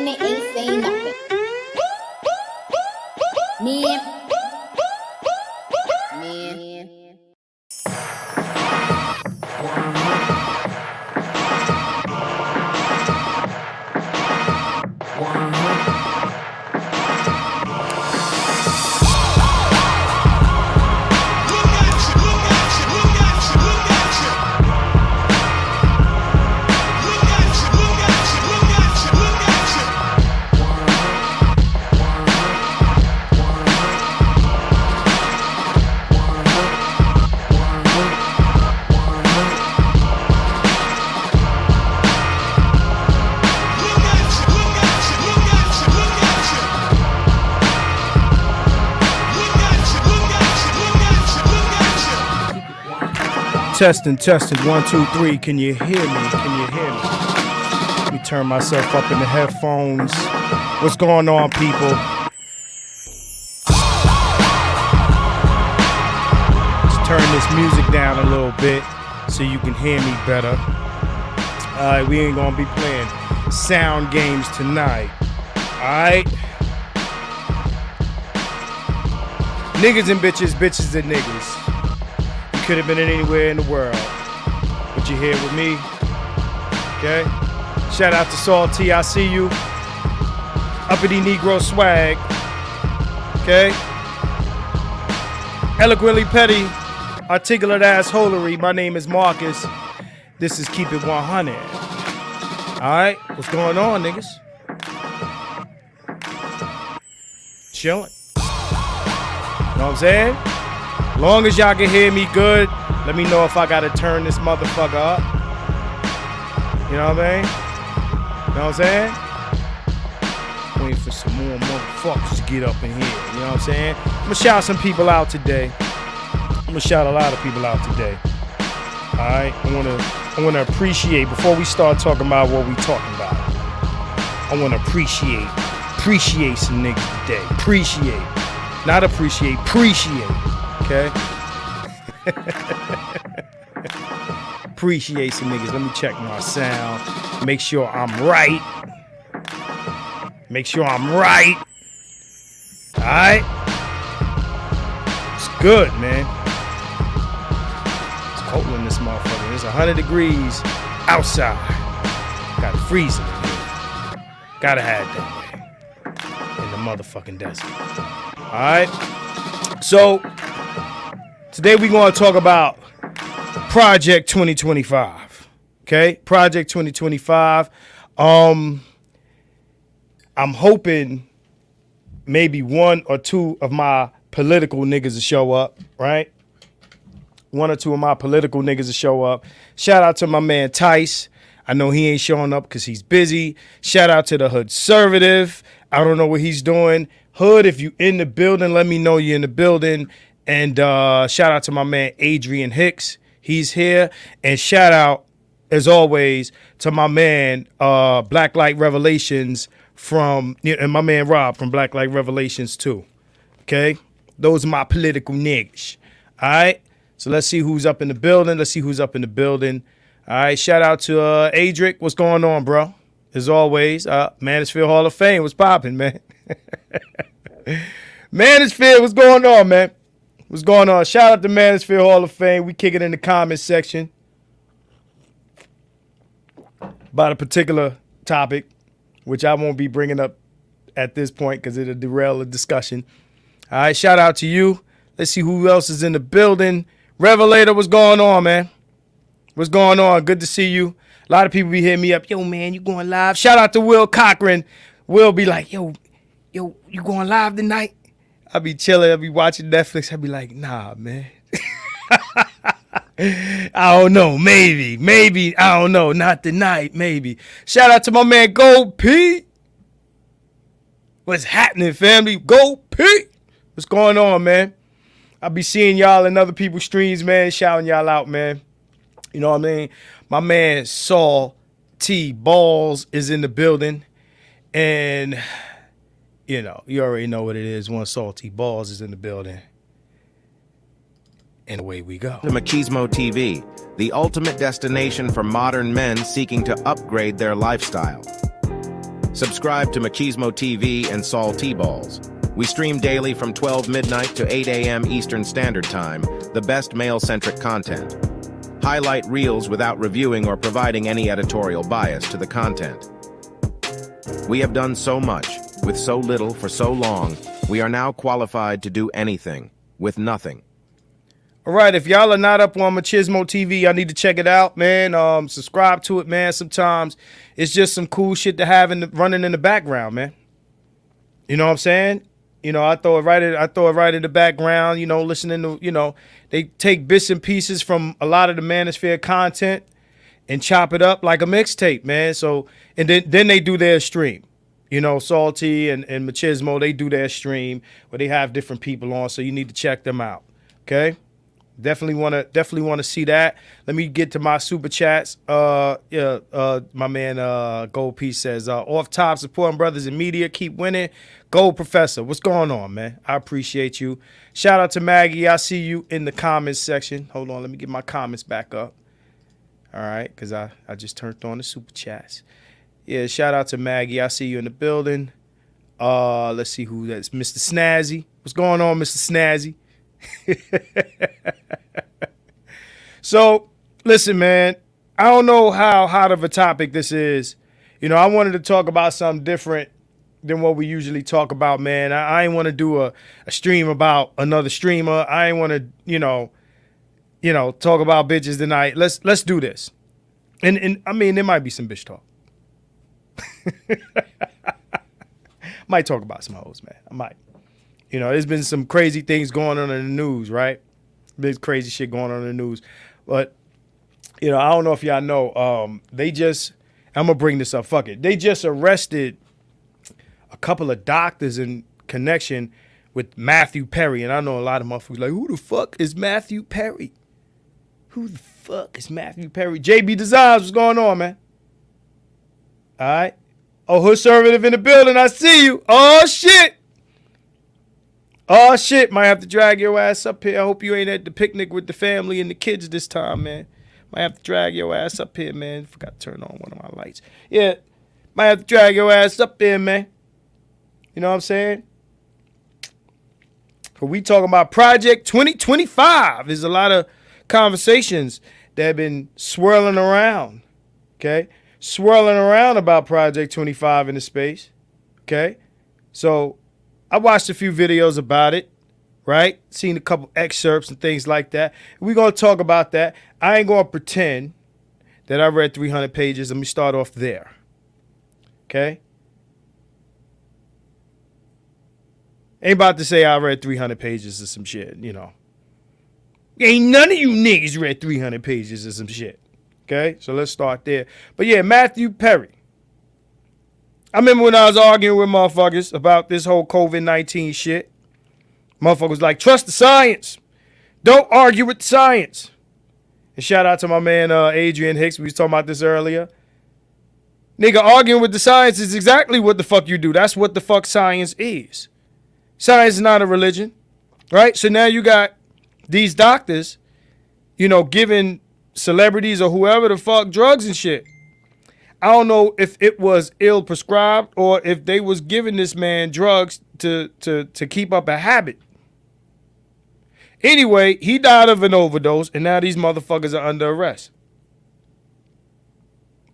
and they ain't saying nothing. Man. Testing, 1, 2, 3. Can you hear me? Let me turn myself up in the headphones. What's going on, people? Let's turn this music down a little bit so you can hear me better. Alright, we ain't gonna be playing sound games tonight. Alright? Niggas and bitches, bitches and niggas. Could have been anywhere in the world, but you're here with me. Okay, shout out to Salty, I see you. Uppity Negro swag. Okay, eloquently petty, articulate assholery. My name is Marcus. This is Keep It 100. All right, what's going on, niggas? Chilling. You know what I'm saying? Long as y'all can hear me good, let me know if I gotta turn this motherfucker up. You know what I mean? You know what I'm saying? Waiting for some more motherfuckers to get up in here. You know what I'm saying? I'm gonna shout some people out today. I'm gonna shout a lot of people out today. Alright? I wanna appreciate, before we start talking about what we talking about, I wanna appreciate some niggas today. Appreciate. Not appreciate, okay? Appreciate some niggas. Let me check my sound. Make sure I'm right. Alright? It's good, man. It's cold in this motherfucker. It's 100 degrees outside. Got it freezing in here. Gotta have it that way. In the motherfucking desert. Alright? So, today we're going to talk about Project 2025. Okay? Project 2025. I'm hoping maybe one or two of my political niggas will show up, right? One or two of my political niggas will show up. Shout out to my man Tice. I know he ain't showing up because he's busy. Shout out to the Hood Conservative. I don't know what he's doing. Hood, if you in the building, let me know you're in the building. And shout out to my man Adrian Hicks. He's here. And shout out, as always, to my man Blacklight Revelations and my man Rob from Blacklight Revelations too. Okay? Those are my political niggas. All right? So let's see who's up in the building. All right, shout out to Adric. What's going on, bro? As always, Manosphere Hall of Fame. What's popping, man? Manosphere, what's going on, man? What's going on? Shout out to Manosphere Hall of Fame. We kick it in the comments section about a particular topic, which I won't be bringing up at this point because it'll derail the discussion. All right, shout out to you. Let's see who else is in the building. Revelator, what's going on, man? What's going on? Good to see you. A lot of people be hitting me up. Yo, man, you going live? Shout out to Will Cochran. Will be like, yo, you going live tonight? I be chilling. I be watching Netflix. I be like, nah, man. I don't know. Maybe. I don't know. Not tonight. Maybe. Shout out to my man Gold P. What's happening, family? Gold P. What's going on, man? I be seeing y'all in other people's streams, man. Shouting y'all out, man. You know what I mean? My man Saul T. Balls is in the building. And, you know, you already know what it is. One Salty Balls is in the building. And away we go. Machismo TV, the ultimate destination for modern men seeking to upgrade their lifestyle. Subscribe to Machismo TV and Saul T-Balls. We stream daily from 12 midnight to 8 a.m. Eastern Standard Time, the best male-centric content. Highlight reels without reviewing or providing any editorial bias to the content. We have done so much, with so little for so long, we are now qualified to do anything, with nothing. All right, if y'all are not up on Machismo TV, y'all need to check it out, man. Subscribe to it, man. Sometimes it's just some cool shit to have running in the background, man. You know what I'm saying? You know, I throw it right in the background, you know, listening to, you know, they take bits and pieces from a lot of the Manosphere content and chop it up like a mixtape, man. So, and then they do their stream. You know, Salty and Machismo, they do their stream where they have different people on, so you need to check them out. Okay? Definitely wanna see that. Let me get to my super chats. My man Gold Piece says, off top, supporting brothers in media, keep winning. Gold Professor, what's going on, man? I appreciate you. Shout out to Maggie. I see you in the comments section. Hold on, let me get my comments back up. All right, because I just turned on the super chats. Yeah, shout out to Maggie. I see you in the building. Let's see who that's. Mr. Snazzy. What's going on, Mr. Snazzy? So, listen, man. I don't know how hot of a topic this is. You know, I wanted to talk about something different than what we usually talk about, man. I ain't want to do a stream about another streamer. I ain't want to, you know, talk about bitches tonight. Let's do this. And I mean, there might be some bitch talk. Might talk about some hoes, man. I might. You know, there's been some crazy things going on in the news, right? There's crazy shit going on in the news. But, you know, I don't know if y'all know, I'm going to bring this up, fuck it. They just arrested a couple of doctors in connection with Matthew Perry. And I know a lot of motherfuckers like, who the fuck is Matthew Perry? Who the fuck is Matthew Perry? JB Designs, what's going on, man? All right. Oh, Hood Conservative in the building. I see you. Oh, shit. Oh, shit. Might have to drag your ass up here. I hope you ain't at the picnic with the family and the kids this time, man. Might have to drag your ass up here, man. Forgot to turn on one of my lights. Yeah. Might have to drag your ass up there, man. You know what I'm saying? But we talking about Project 2025. There's a lot of conversations that have been swirling around. Okay? Swirling around about Project 25 in the space. Okay? So I watched a few videos about it, right? Seen a couple excerpts and things like that. We're going to talk about that. I ain't going to pretend that I read 300 pages. Let me start off there. Okay? Ain't about to say I read 300 pages of some shit, you know. Ain't none of you niggas read 300 pages of some shit. Okay? So let's start there. But yeah, Matthew Perry. I remember when I was arguing with motherfuckers about this whole COVID-19 shit. Motherfuckers like, trust the science. Don't argue with the science. And shout out to my man Adrian Hicks. We was talking about this earlier. Nigga, arguing with the science is exactly what the fuck you do. That's what the fuck science is. Science is not a religion. Right? So now you got these doctors, you know, giving celebrities or whoever the fuck drugs and shit. I don't know if it was ill prescribed or if they was giving this man drugs to keep up a habit. Anyway, he died of an overdose, and now these motherfuckers are under arrest.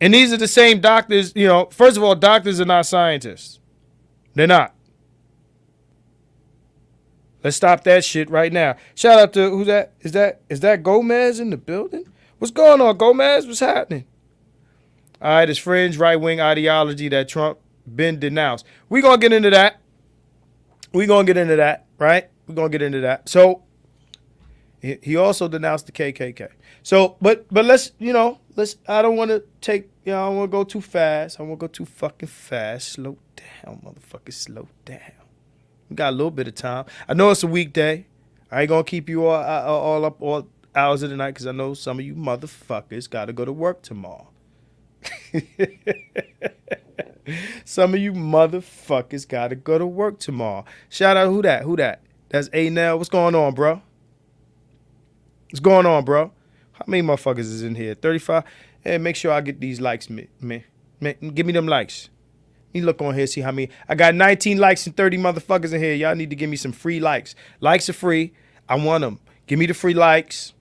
And these are the same doctors, you know, first of all, doctors are not scientists. They're not. Let's stop that shit right now. Shout out to, who's that? Is that Gomez in the building? What's going on, Gomez? What's happening? All right, it's fringe right-wing ideology that Trump been denounced. We're going to get into that. We're going to get into that, right? We're going to get into that. So, he also denounced the KKK. So, but let's, you know, I don't want to take, you know, I don't want to go too fast. I want to go too fucking fast. Slow down, motherfucker, slow down. We got a little bit of time. I know it's a weekday. I ain't going to keep you all up all hours of the night because I know some of you motherfuckers got to go to work tomorrow. Some of you motherfuckers got to go to work tomorrow. Shout out, who that? That's A-Nell. What's going on, bro? What's going on, bro? How many motherfuckers is in here? 35? Hey, make sure I get these likes, man. Give me them likes. You look on here, see how many. I got 19 likes and 30 motherfuckers in here. Y'all need to give me some free likes. Likes are free. I want them. Give me the free likes.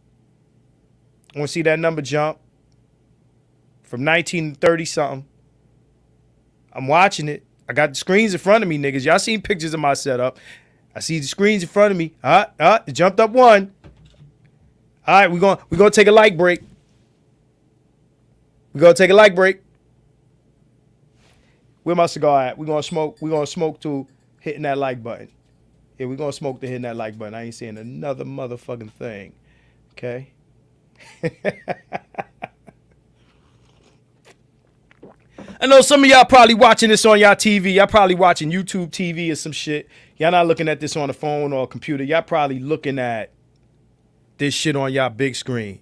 I want to see that number jump from 19 to 30 something. I'm watching it. I got the screens in front of me, niggas. Y'all seen pictures of my setup. I see the screens in front of me. It jumped up one. All right, we're gonna take a like break. We're gonna take a like break. Where my cigar at? We're gonna smoke to hitting that like button. Yeah, we're gonna smoke to hitting that like button. I ain't saying another motherfucking thing. Okay? I know some of y'all probably watching this on y'all TV. Y'all probably watching YouTube TV or some shit. Y'all not looking at this on the phone or computer. Y'all probably looking at this shit on y'all big screen.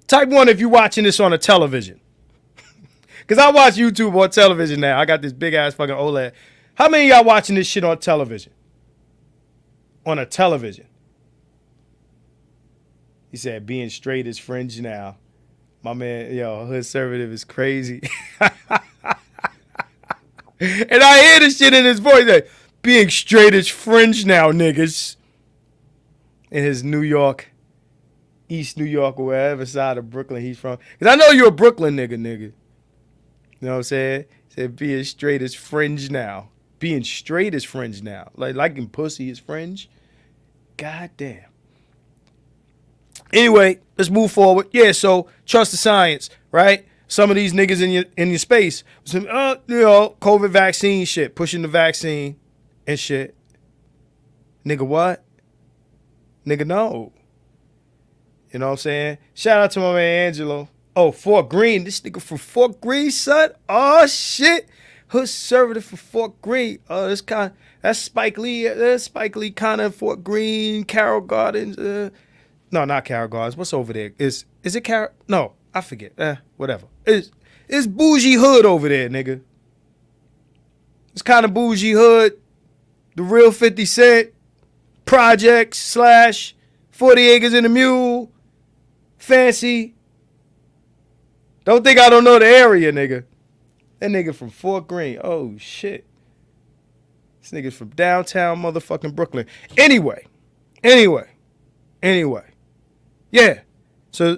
Type 1 if you're watching this on a television. Because I watch YouTube on television now. I got this big ass fucking OLED. How many of y'all watching this shit on television? On a television. He said, being straight is fringe now. My man, hood conservative is crazy. And I hear this shit in his voice. Like, being straight is fringe now, niggas. In his New York, East New York, or wherever side of Brooklyn he's from. Because I know you're a Brooklyn nigga. You know what I'm saying? He said, being straight is fringe now. Being straight is fringe now. Like liking pussy is fringe. God damn. Anyway, let's move forward. Yeah, so trust the science, right? Some of these niggas in your space, some, COVID vaccine shit, pushing the vaccine and shit. Nigga, what? Nigga, no. You know what I'm saying? Shout out to my man Angelo. Oh, Fort Greene. This nigga from Fort Greene, son. Oh, shit. Hood conservative for Fort Greene. Oh, that's Spike Lee. That's Spike Lee kind of Fort Greene, Carroll Gardens. No, not Carroll Gardens. What's over there? Is it Carroll? No, I forget. Whatever. It's bougie hood over there, nigga. It's kind of bougie hood. The real 50 Cent. Projects / 40 Acres and a Mule. Fancy. Don't think I don't know the area, nigga. That nigga from Fort Greene. Oh, shit. This nigga's from downtown motherfucking Brooklyn. Anyway. Yeah. So,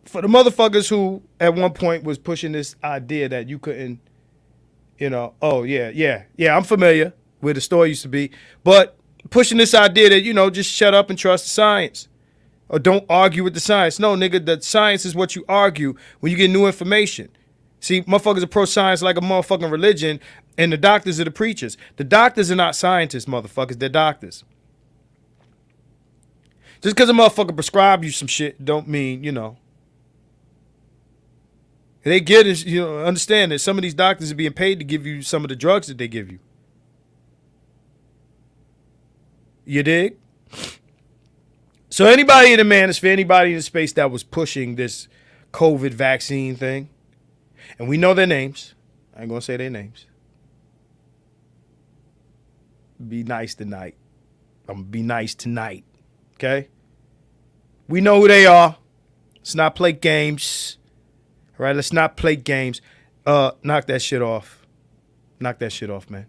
for the motherfuckers who at one point was pushing this idea that you couldn't, I'm familiar where the store used to be, but pushing this idea that, just shut up and trust the science or don't argue with the science. No, nigga, the science is what you argue when you get new information. See, motherfuckers are pro-science like a motherfucking religion, and the doctors are the preachers. The doctors are not scientists, motherfuckers. They're doctors. Just because a motherfucker prescribe you some shit don't mean, They get it, understand that some of these doctors are being paid to give you some of the drugs that they give you. You dig? So anybody in the manosphere, anybody in the space that was pushing this COVID vaccine thing, and we know their names. I ain't going to say their names. Be nice tonight. I'm going to be nice tonight. Okay? We know who they are. Let's not play games. All right, let's not play games. Knock that shit off. Knock that shit off, man.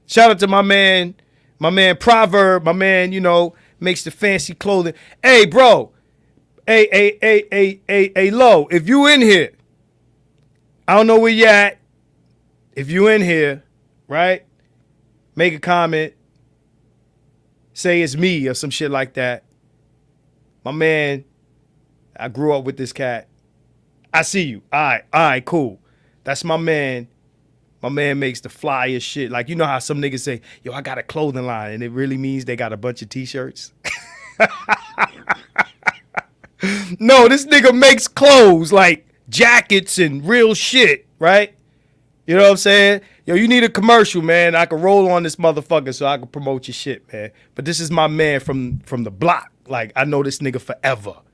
Shout out to my man Proverb, my man, makes the fancy clothing. Hey, bro. Hey, Lo, if you in here, I don't know where you at. If you in here, right? Make a comment. Say it's me or some shit like that. My man, I grew up with this cat. I see you. All right, cool. That's my man. My man makes the flyest shit. Like, you know how some niggas say, yo, I got a clothing line, and it really means they got a bunch of t-shirts? No, this nigga makes clothes, like jackets and real shit, right? You know what I'm saying? Yo, you need a commercial, man. I can roll on this motherfucker so I can promote your shit, man. But this is my man from the block. Like, I know this nigga forever. All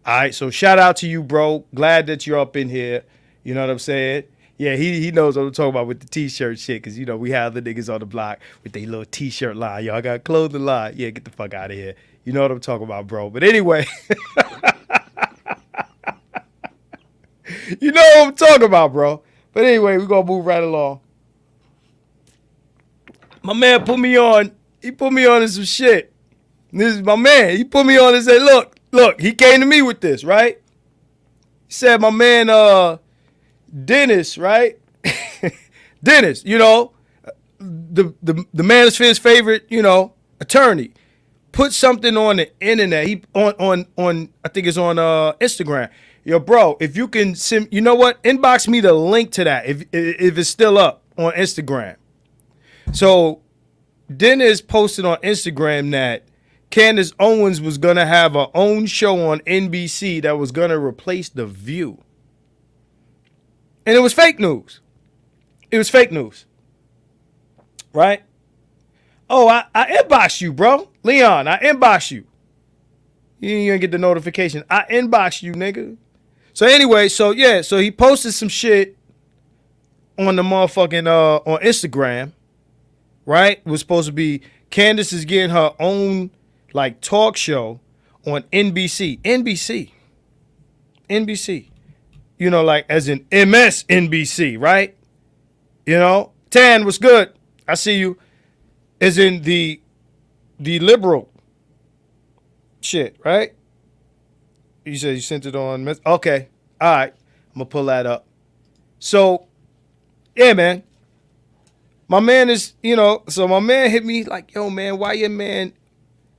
right, so shout out to you, bro. Glad that you're up in here. You know what I'm saying? Yeah, he knows what I'm talking about with the t-shirt shit, because, we have the niggas on the block with their little t-shirt line. Yo, I got a clothing line. Yeah, get the fuck out of here. You know what I'm talking about, bro. But anyway. You know what I'm talking about, bro. But anyway, we're going to move right along. My man put me on. He put me on to some shit. This is my man. He put me on and said, look, he came to me with this, right? He said, my man, Dennis, right? Dennis, you know, the manosphere's favorite, you know, attorney, put something on the internet. He on I think it's on Instagram. Yo, bro, if you can send, you know what? Inbox me the link to that if it's still up on Instagram. So Dennis posted on Instagram that Candace Owens was gonna have her own show on NBC that was gonna replace The View. And it was fake news. It was fake news. Right? Oh, I inboxed you, bro. Leon, I inboxed you. You didn't get the notification. I inboxed you, nigga. So anyway, so he posted some shit on the motherfucking on Instagram. Right? It was supposed to be Candace is getting her own like talk show on NBC. NBC. You know, like as in MSNBC, right? You know, Tan, what's good? I see you. As in the liberal shit, right? You said you sent it on. Okay, all right. I'm gonna pull that up. So, yeah, man. My man is, you know, so my man hit me like, yo, man, why your man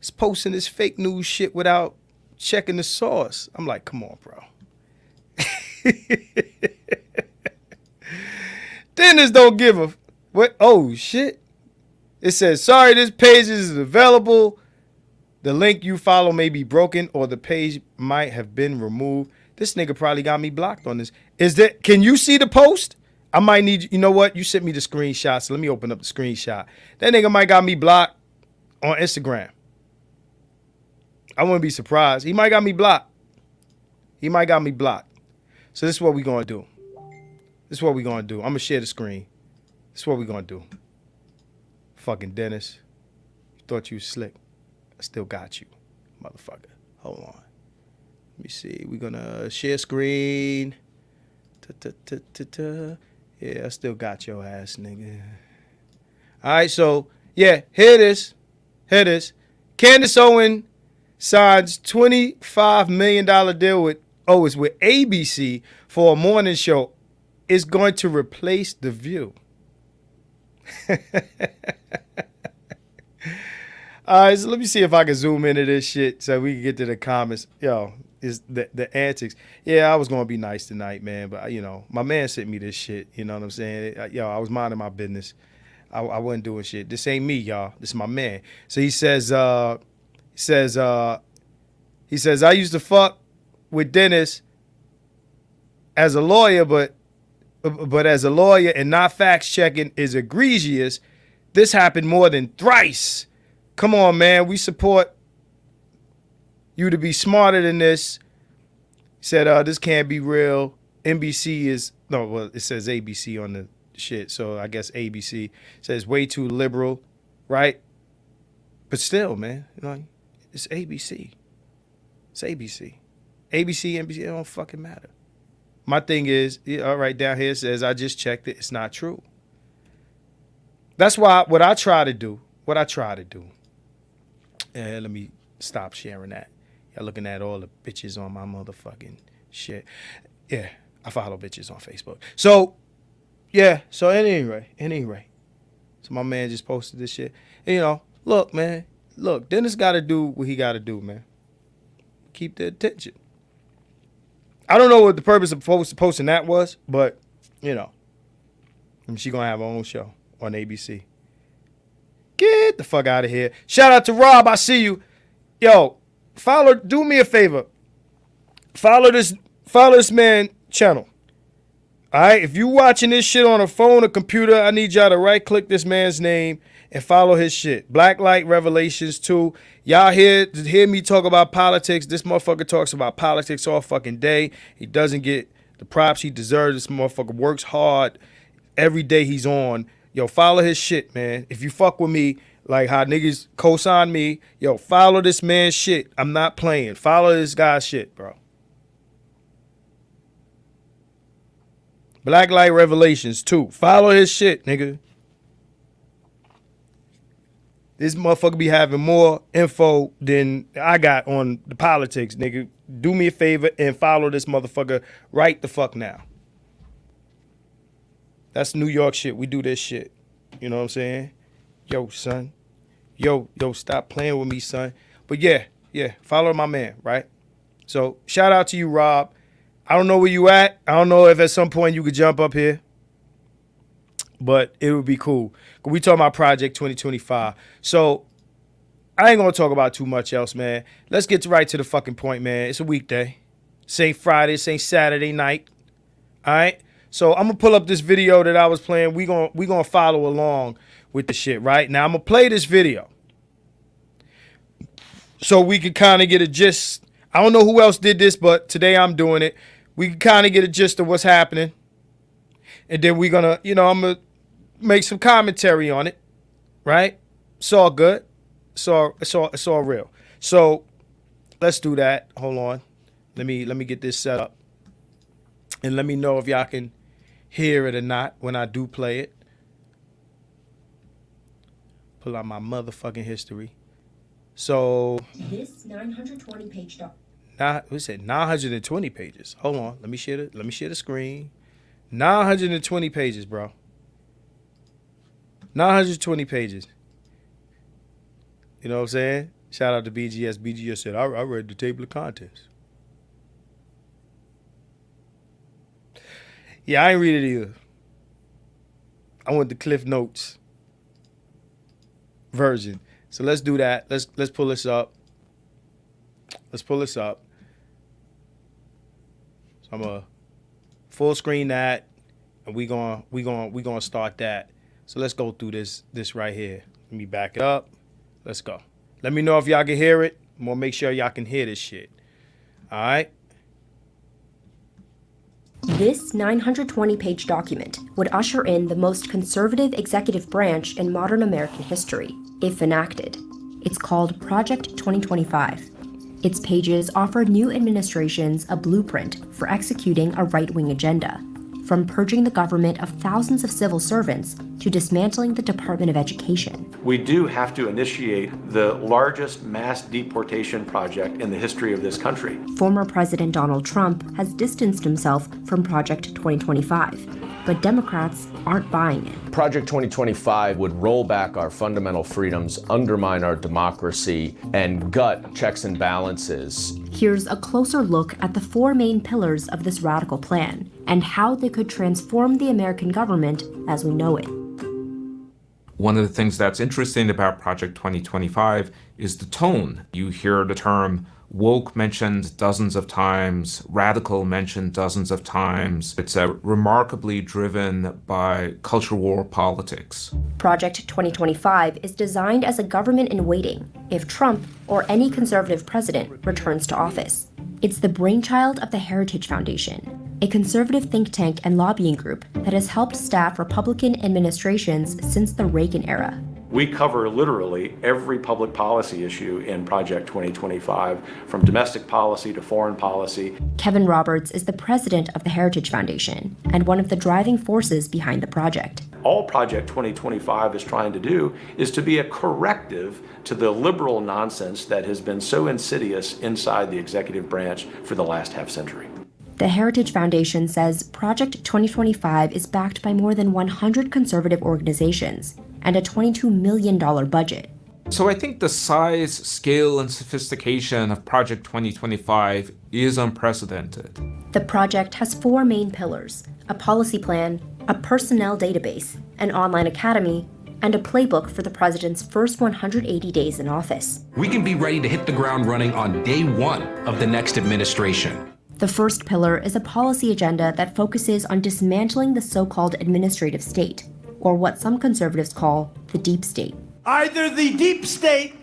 is posting this fake news shit without checking the source? I'm like, come on, bro. Dennis don't give a what? Oh shit! It says, sorry, this page isn't available. The link you follow may be broken, or the page might have been removed. This nigga probably got me blocked on this. Is that? Can you see the post? I might need. You know what? You sent me the screenshot, so let me open up the screenshot. That nigga might got me blocked on Instagram. I wouldn't be surprised. He might got me blocked. So this is what we gonna do. I'm gonna share the screen. This is what we gonna do. Fucking Dennis. You thought you was slick. I still got you, motherfucker. Hold on. Let me see. We're gonna share screen. Yeah, I still got your ass, nigga. All right, so, yeah, here it is. Candace Owens signs $25 million deal with ABC for a morning show. It's going to replace The View. All right, so let me see if I can zoom into this shit so we can get to the comments. Yo, is the antics. Yeah, I was going to be nice tonight, man, but, you know, my man sent me this shit. You know what I'm saying? Yo, I was minding my business. I wasn't doing shit. This ain't me, y'all. This is my man. So he says, I used to fuck with Dennis as a lawyer, but as a lawyer and not facts checking is egregious. This happened more than thrice. Come on, man. We support you to be smarter than this. He said, this can't be real. NBC is, no, well, it says ABC on the shit. So I guess ABC says way too liberal, right? But still, man, you know, it's ABC. It's ABC. ABC, NBC, it don't fucking matter. My thing is, all right, down here it says, I just checked it. It's not true. That's why what I try to do, let me stop sharing that. Y'all looking at all the bitches on my motherfucking shit. Yeah, I follow bitches on Facebook. So, yeah, so anyway. So my man just posted this shit. And, you know, look, man. Look, Dennis got to do what he got to do, man. Keep the attention. I don't know what the purpose of posting that was, but, you know, she going to have her own show on ABC. Get the fuck out of here. Shout out to Rob. I see you. Yo, do me a favor. Follow this man channel. All right, if you watching this shit on a phone or computer, I need y'all to right click this man's name and follow his shit. Blacklight Revelations 2. Y'all hear me talk about politics. This motherfucker talks about politics all fucking day. He doesn't get the props he deserves. This motherfucker works hard every day he's on. Yo, follow his shit, man. If you fuck with me, like how niggas co-sign me, yo, follow this man's shit. I'm not playing. Follow this guy's shit, bro. Black Light Revelations 2. Follow his shit, nigga. This motherfucker be having more info than I got on the politics, nigga. Do me a favor and follow this motherfucker right the fuck now. That's New York shit. We do this shit. You know what I'm saying? Yo, son. Yo, stop playing with me, son. But yeah, follow my man, right? So shout out to you, Rob. I don't know where you at. I don't know if at some point you could jump up here. But it would be cool. We talking about Project 2025. So I ain't gonna talk about too much else, man. Let's get right to the fucking point, man. It's a weekday. This ain't Friday. This ain't Saturday night. All right. So I'm gonna pull up this video that I was playing. We gonna follow along with the shit, right? Now I'm gonna play this video so we can kind of get a gist. I don't know who else did this, but today I'm doing it. We can kind of get a gist of what's happening, and then we're gonna, I'm gonna make some commentary on it, right? It's all good. It's all real. So let's do that. Hold on. Let me get this set up, and let me know if y'all can hear it or not when I do play it. Pull out my motherfucking history. So this 920-page doc. We said 920 pages. Hold on. Let me share the screen. 920 pages, bro. 920 pages. You know what I'm saying? Shout out to BGS. BGS said, I read the table of contents. Yeah, I ain't read it either. I want the Cliff Notes version. So let's do that. Let's pull this up. Let's pull this up. So I'm gonna full screen that, and we gonna start that. So let's go through this right here. Let me back it up. Let's go. Let me know if y'all can hear it. I'm gonna make sure y'all can hear this shit. All right. This 920-page document would usher in the most conservative executive branch in modern American history, if enacted. It's called Project 2025. Its pages offer new administrations a blueprint for executing a right-wing agenda, from purging the government of thousands of civil servants to dismantling the Department of Education. We do have to initiate the largest mass deportation project in the history of this country. Former President Donald Trump has distanced himself from Project 2025, but Democrats aren't buying it. Project 2025 would roll back our fundamental freedoms, undermine our democracy, and gut checks and balances. Here's a closer look at the four main pillars of this radical plan and how they could transform the American government as we know it. One of the things that's interesting about Project 2025 is the tone. You hear the term woke mentioned dozens of times, radical mentioned dozens of times. It's remarkably driven by culture war politics. Project 2025 is designed as a government in waiting if Trump or any conservative president returns to office. It's the brainchild of the Heritage Foundation, a conservative think tank and lobbying group that has helped staff Republican administrations since the Reagan era. We cover literally every public policy issue in Project 2025, from domestic policy to foreign policy. Kevin Roberts is the president of the Heritage Foundation and one of the driving forces behind the project. All Project 2025 is trying to do is to be a corrective to the liberal nonsense that has been so insidious inside the executive branch for the last half century. The Heritage Foundation says Project 2025 is backed by more than 100 conservative organizations and a $22 million budget. So I think the size, scale, and sophistication of Project 2025 is unprecedented. The project has four main pillars: a policy plan, a personnel database, an online academy, and a playbook for the president's first 180 days in office. We can be ready to hit the ground running on day one of the next administration. The first pillar is a policy agenda that focuses on dismantling the so-called administrative state, or what some conservatives call the deep state. Either the deep state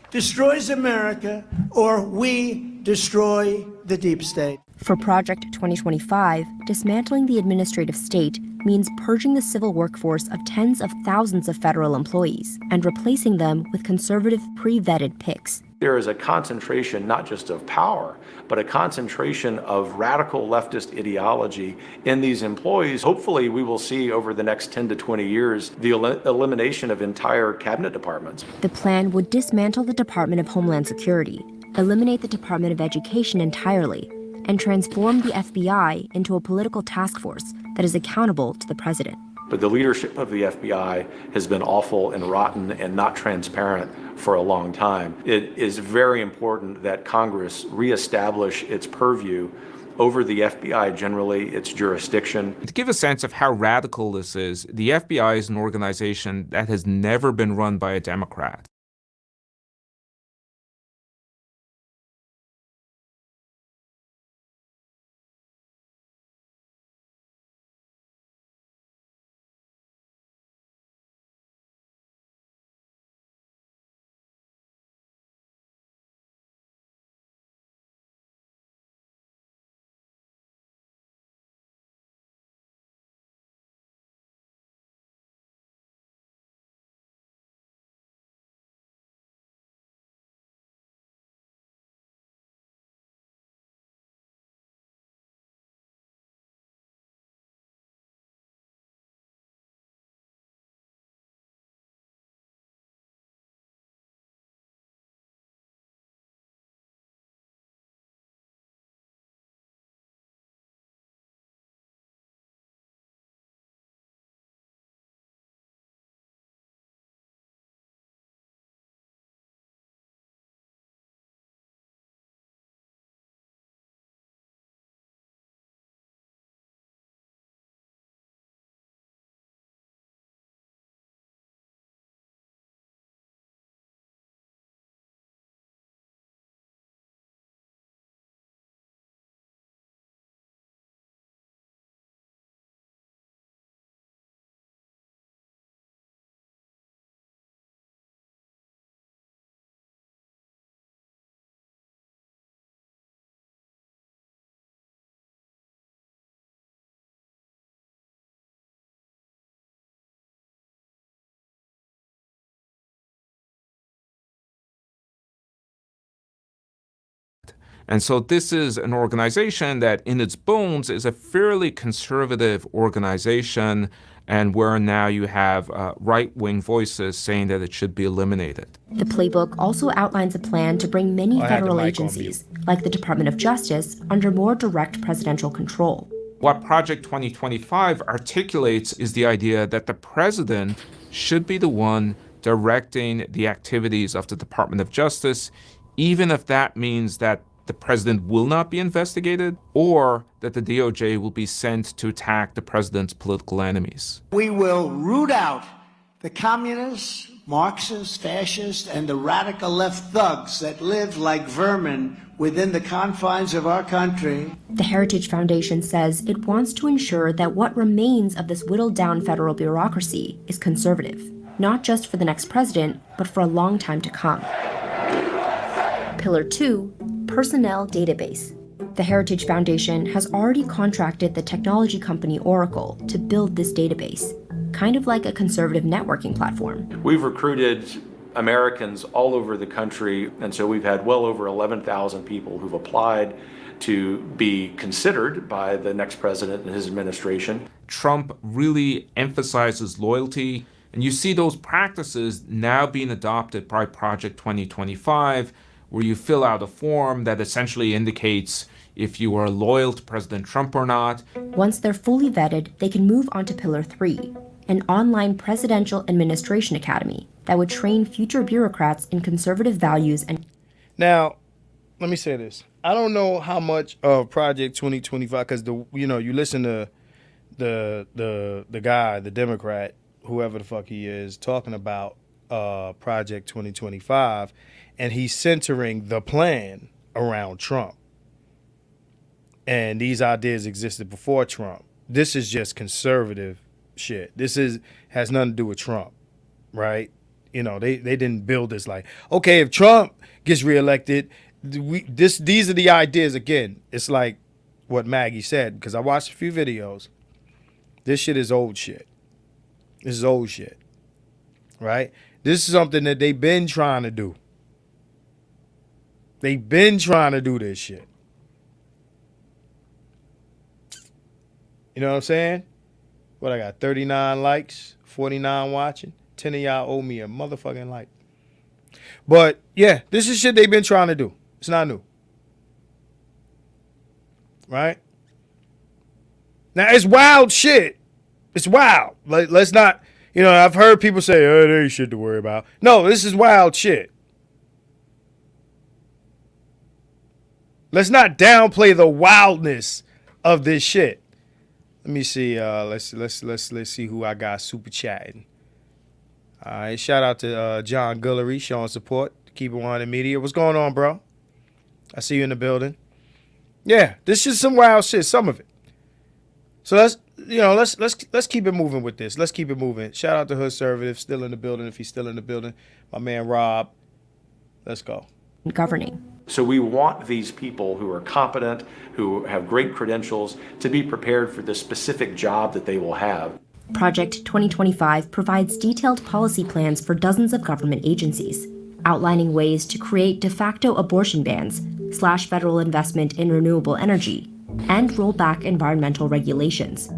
destroys America, or we destroy the deep state. For Project 2025, dismantling the administrative state means purging the civil workforce of tens of thousands of federal employees and replacing them with conservative pre-vetted picks. There is a concentration not just of power, but a concentration of radical leftist ideology in these employees. Hopefully, we will see over the next 10 to 20 years the elimination of entire cabinet departments. The plan would dismantle the Department of Homeland Security, eliminate the Department of Education entirely, and transform the FBI into a political task force that is accountable to the president. But the leadership of the FBI has been awful and rotten and not transparent for a long time. It is very important that Congress reestablish its purview over the FBI generally, its jurisdiction. To give a sense of how radical this is, the FBI is an organization that has never been run by a Democrat. And so this is an organization that in its bones is a fairly conservative organization, and where now you have right-wing voices saying that it should be eliminated. The playbook also outlines a plan to bring many federal agencies, like the Department of Justice, under more direct presidential control. What Project 2025 articulates is the idea that the president should be the one directing the activities of the Department of Justice, even if that means that the president will not be investigated, or that the DOJ will be sent to attack the president's political enemies. We will root out the communists, Marxists, fascists, and the radical left thugs that live like vermin within the confines of our country. The Heritage Foundation says it wants to ensure that what remains of this whittled-down federal bureaucracy is conservative, not just for the next president, but for a long time to come. Pillar 2, Personnel Database. The Heritage Foundation has already contracted the technology company Oracle to build this database, kind of like a conservative networking platform. We've recruited Americans all over the country, and so we've had well over 11,000 people who've applied to be considered by the next president and his administration. Trump really emphasizes loyalty, and you see those practices now being adopted by Project 2025, where you fill out a form that essentially indicates if you are loyal to President Trump or not. Once they're fully vetted, they can move on to Pillar 3, an online presidential administration academy that would train future bureaucrats in conservative values and... Now, let me say this. I don't know how much of Project 2025, because you listen to the guy, the Democrat, whoever the fuck he is, talking about Project 2025, and he's centering the plan around Trump. And these ideas existed before Trump. This is just conservative shit. This has nothing to do with Trump, right? They didn't build this like, okay, if Trump gets reelected, these are the ideas. Again, it's like what Maggie said, because I watched a few videos. This shit is old shit. This is old shit, right? This is something that they've been trying to do. They've been trying to do this shit. You know what I'm saying? What, I got 39 likes, 49 watching. 10 of y'all owe me a motherfucking like. But yeah, this is shit they've been trying to do. It's not new. Right? Now, it's wild shit. It's wild. Like, let's not, I've heard people say, oh, there ain't shit to worry about. No, this is wild shit. Let's not downplay the wildness of this shit. Let me see. Let's see who I got super chatting. All right, shout out to John Guillory showing support. Keep It 100 Media. What's going on, bro? I see you in the building. Yeah, this is some wild shit. Some of it. So let's keep it moving with this. Let's keep it moving. Shout out to Hood Conservative, still in the building. If he's still in the building, my man Rob. Let's go. Governing. So we want these people who are competent, who have great credentials, to be prepared for the specific job that they will have. Project 2025 provides detailed policy plans for dozens of government agencies, outlining ways to create de facto abortion bans, slash federal investment in renewable energy, and roll back environmental regulations.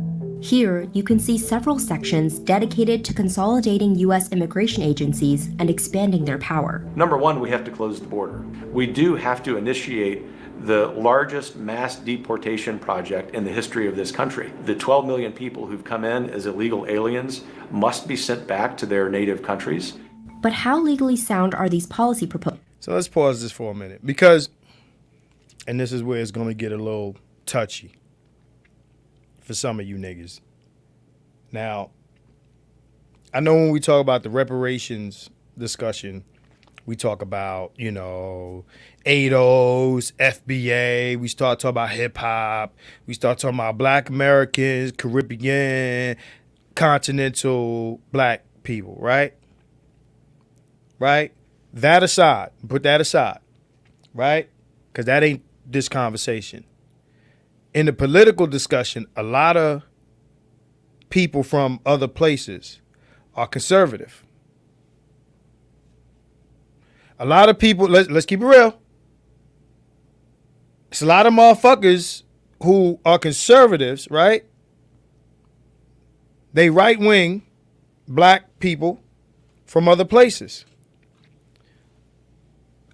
Here, you can see several sections dedicated to consolidating U.S. immigration agencies and expanding their power. Number one, we have to close the border. We do have to initiate the largest mass deportation project in the history of this country. The 12 million people who've come in as illegal aliens must be sent back to their native countries. But how legally sound are these policy proposals? So let's pause this for a minute because, and this is where it's going to get a little touchy for some of you niggas. Now, I know when we talk about the reparations discussion, we talk about, ADOS, FBA, we start talking about hip hop, we start talking about Black Americans, Caribbean, continental Black people, right? Right? That aside, put that aside, right? Because that ain't this conversation. In the political discussion, a lot of people from other places are conservative. A lot of people, let's keep it real. It's a lot of motherfuckers who are conservatives, right? They right-wing Black people from other places.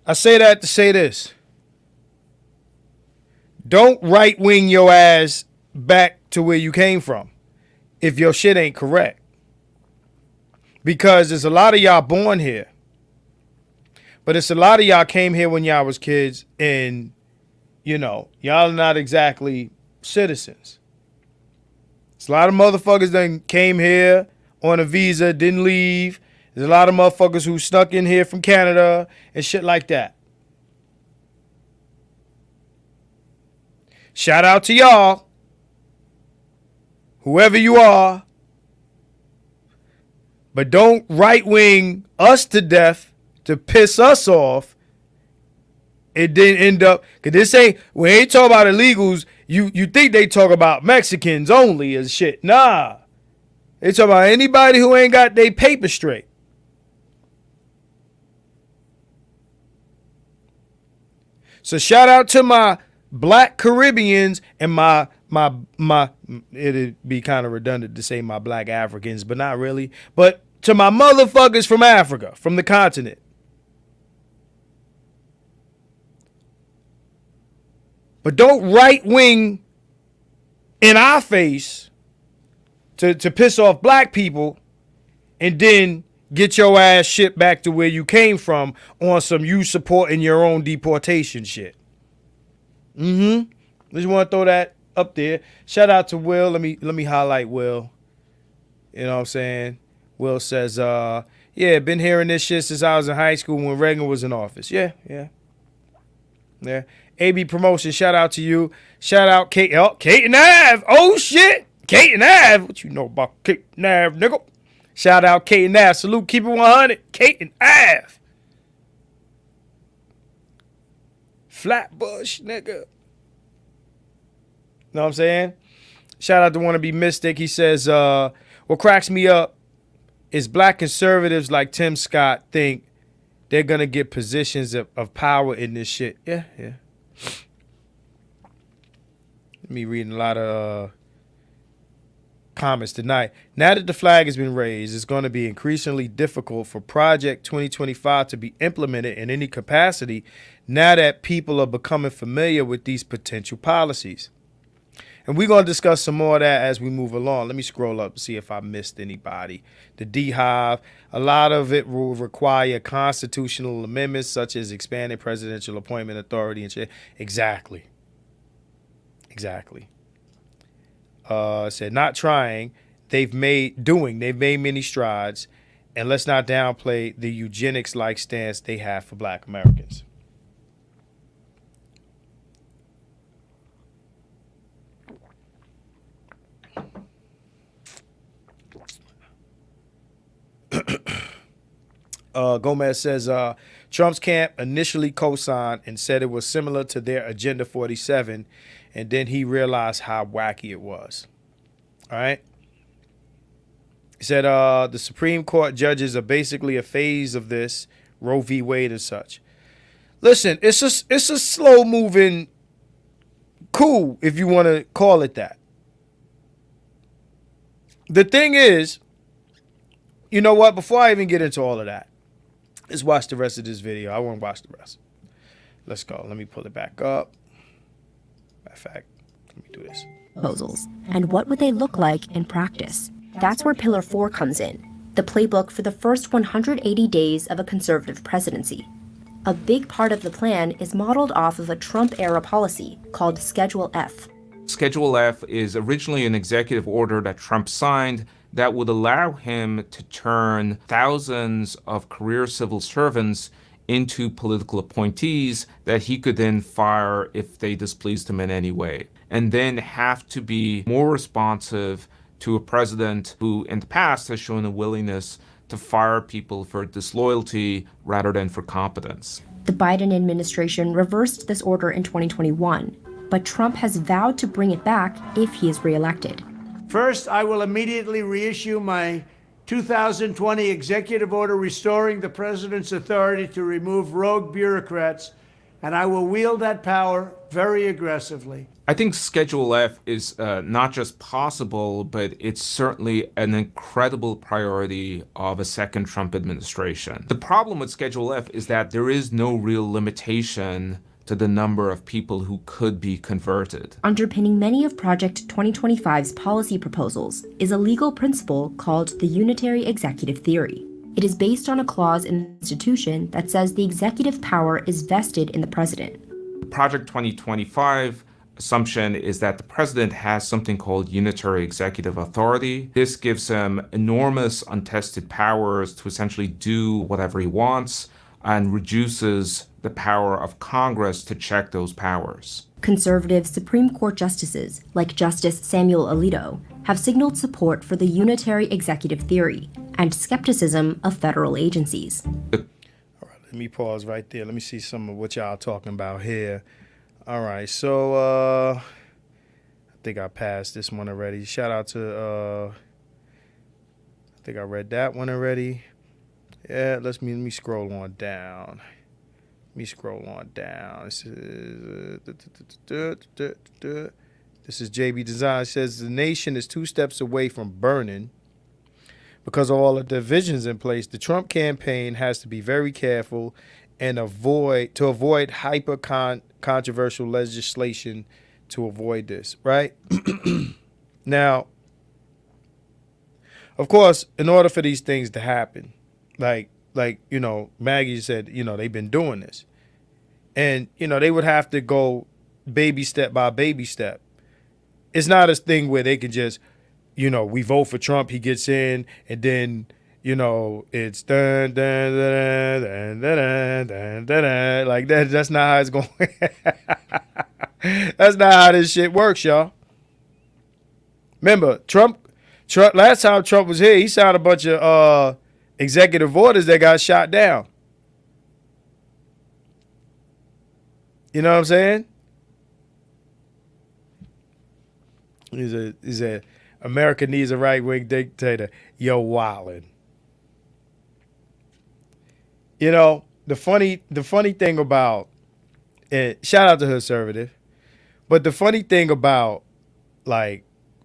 I say that to say this. Don't right-wing your ass back to where you came from if your shit ain't correct. Because there's a lot of y'all born here. But it's a lot of y'all came here when y'all was kids and, y'all are not exactly citizens. It's a lot of motherfuckers that came here on a visa, didn't leave. There's a lot of motherfuckers who snuck in here from Canada and shit like that. Shout out to y'all, whoever you are, but don't right-wing us to death to piss us off. It didn't end up, because this ain't, we ain't talking about illegals, you think they talk about Mexicans only as shit. Nah. They talk about anybody who ain't got their paper straight. So shout out to my Black Caribbeans and my it'd be kind of redundant to say my Black Africans, but not really. But to my motherfuckers from Africa, from the continent. But don't right wing in our face to piss off Black people and then get your ass shipped back to where you came from on some you supporting your own deportation shit. Just want to throw that up there. Shout out to Will. Let me highlight Will. You know what I'm saying? Will says, yeah, been hearing this shit since I was in high school when Reagan was in office. Yeah. AB Promotion, shout out to you. Shout out Kate and Ave. Oh shit. Kate and Ave. What you know about Kate and Ave, nigga? Shout out Kate and Ave. Salute, keep it 100. Kate and Ave. Flatbush, nigga. Know what I'm saying? Shout out to Wannabe Mystic. He says, what cracks me up is Black conservatives like Tim Scott think they're going to get positions of power in this shit. Yeah. Me reading a lot of comments tonight. Now that the flag has been raised, it's going to be increasingly difficult for Project 2025 to be implemented in any capacity now that people are becoming familiar with these potential policies. And we're going to discuss some more of that as we move along. Let me scroll up and see if I missed anybody. The D-Hive, a lot of it will require constitutional amendments such as expanding presidential appointment authority and shit. Exactly. Said not trying, they've made many strides, and let's not downplay the eugenics-like stance they have for Black Americans. Gomez says Trump's camp initially co-signed and said it was similar to their Agenda 47, and then he realized how wacky it was. All right. He said the Supreme Court judges are basically a phase of this, Roe v. Wade and such. Listen, it's a slow-moving coup, if you want to call it that. The thing is, you know what? Before I even get into all of that, let's watch the rest of this video. I won't watch the rest. Let's go. Let me pull it back up. Matter of fact, let me do this. Proposals. And what would they look like in practice? That's where Pillar 4 comes in, the playbook for the first 180 days of a conservative presidency. A big part of the plan is modeled off of a Trump-era policy called Schedule F. Schedule F is originally an executive order that Trump signed that would allow him to turn thousands of career civil servants into political appointees that he could then fire if they displeased him in any way, and then have to be more responsive to a president who in the past has shown a willingness to fire people for disloyalty rather than for competence. The Biden administration reversed this order in 2021, but Trump has vowed to bring it back if he is reelected. First, I will immediately reissue my 2020 executive order restoring the president's authority to remove rogue bureaucrats, and I will wield that power very aggressively. I think Schedule F is not just possible, but it's certainly an incredible priority of a second Trump administration. The problem with Schedule F is that there is no real limitation to the number of people who could be converted. Underpinning many of Project 2025's policy proposals is a legal principle called the unitary executive theory. It is based on a clause in the Constitution that says the executive power is vested in the president. Project 2025 assumption is that the president has something called unitary executive authority. This gives him enormous untested powers to essentially do whatever he wants and reduces the power of Congress to check those powers. Conservative Supreme Court justices, like Justice Samuel Alito, have signaled support for the unitary executive theory and skepticism of federal agencies. All right, let me pause right there. Let me see some of what y'all talking about here. All right, so I think I passed this one already. Shout out to, I think I read that one already. Yeah, let me scroll on down. This is JB Design. It says the nation is 2 steps away from burning because of all the divisions in place. The Trump campaign has to be very careful and avoid hyper controversial legislation to avoid this, right? Now, of course, in order for these things to happen, like Maggie said, they've been doing this. And, they would have to go baby step by baby step. It's not a thing where they can just, we vote for Trump, he gets in, and then, it's dun, dun, dun, dun, dun, dun, dun, dun, like that. That's not how it's going. That's not how this shit works, y'all. Remember, Trump, last time Trump was here, he signed a bunch of executive orders that got shot down. You know what I'm saying? He said, America needs a right-wing dictator. Yo, wildin'. The the funny thing about it, shout out to Conservative, but the funny thing about like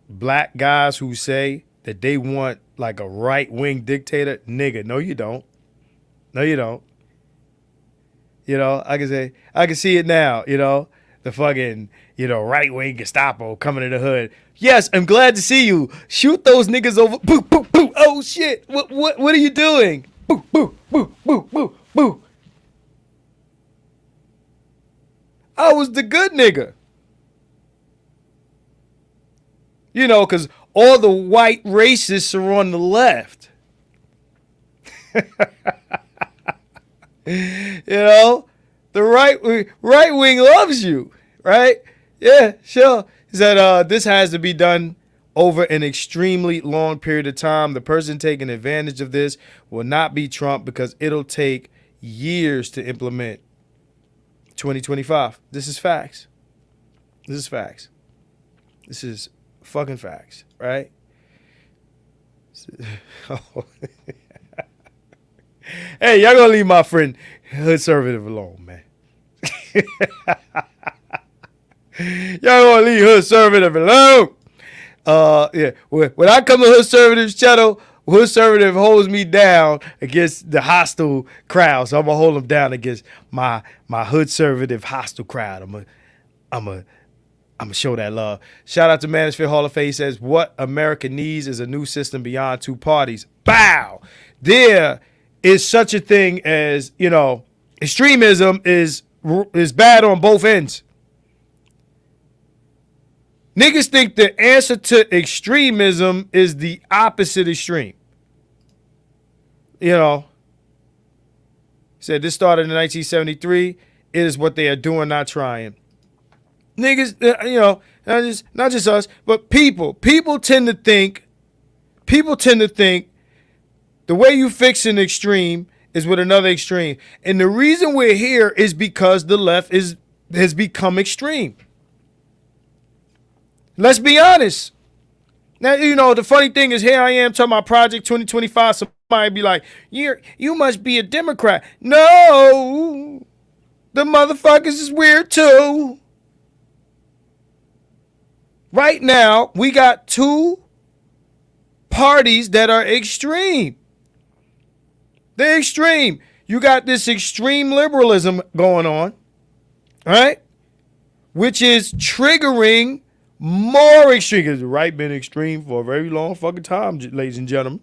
black guys who say that they want like a right-wing dictator, nigga, no you don't. No you don't. You know, I can see it now, you know, the fucking, you know, right-wing Gestapo coming in the hood. Yes, I'm glad to see you. Shoot those niggas over. Boo, boo, boo. Oh shit. What are you doing? Boo, boo, boo, boo, boo, boo. I was the good nigga. You know, because all the white racists are on the left. You know, the right wing loves you, right? Yeah, sure. He said this has to be done over an extremely long period of time. The person taking advantage of this will not be Trump because it'll take years to implement. 2025. This is facts. This is facts. This is fucking facts, right? Hey, y'all gonna leave my friend Conservative alone, man. Y'all gonna leave Conservative alone. Yeah. When I come to Conservative's channel, Conservative holds me down against the hostile crowd. So I'm gonna hold them down against my Conservative hostile crowd. I'm gonna show that love. Shout out to Manosphere Hall of Fame. He says, what America needs is a new system beyond two parties. Bow. There is such a thing as, you know, extremism is bad on both ends. Niggas think the answer to extremism is the opposite extreme. You know, said this started in 1973. It is what they are doing, not trying. Niggas, you know, not just us, but people tend to think the way you fix an extreme is with another extreme. And the reason we're here is because the left has become extreme. Let's be honest. Now, you know, the funny thing is here I am talking about Project 2025. Somebody be like, you must be a Democrat. No, the motherfuckers is weird too. Right now, we got two parties that are extreme. They're extreme. You got this extreme liberalism going on, right? Which is triggering more extreme. Because the right been extreme for a very long fucking time, ladies and gentlemen.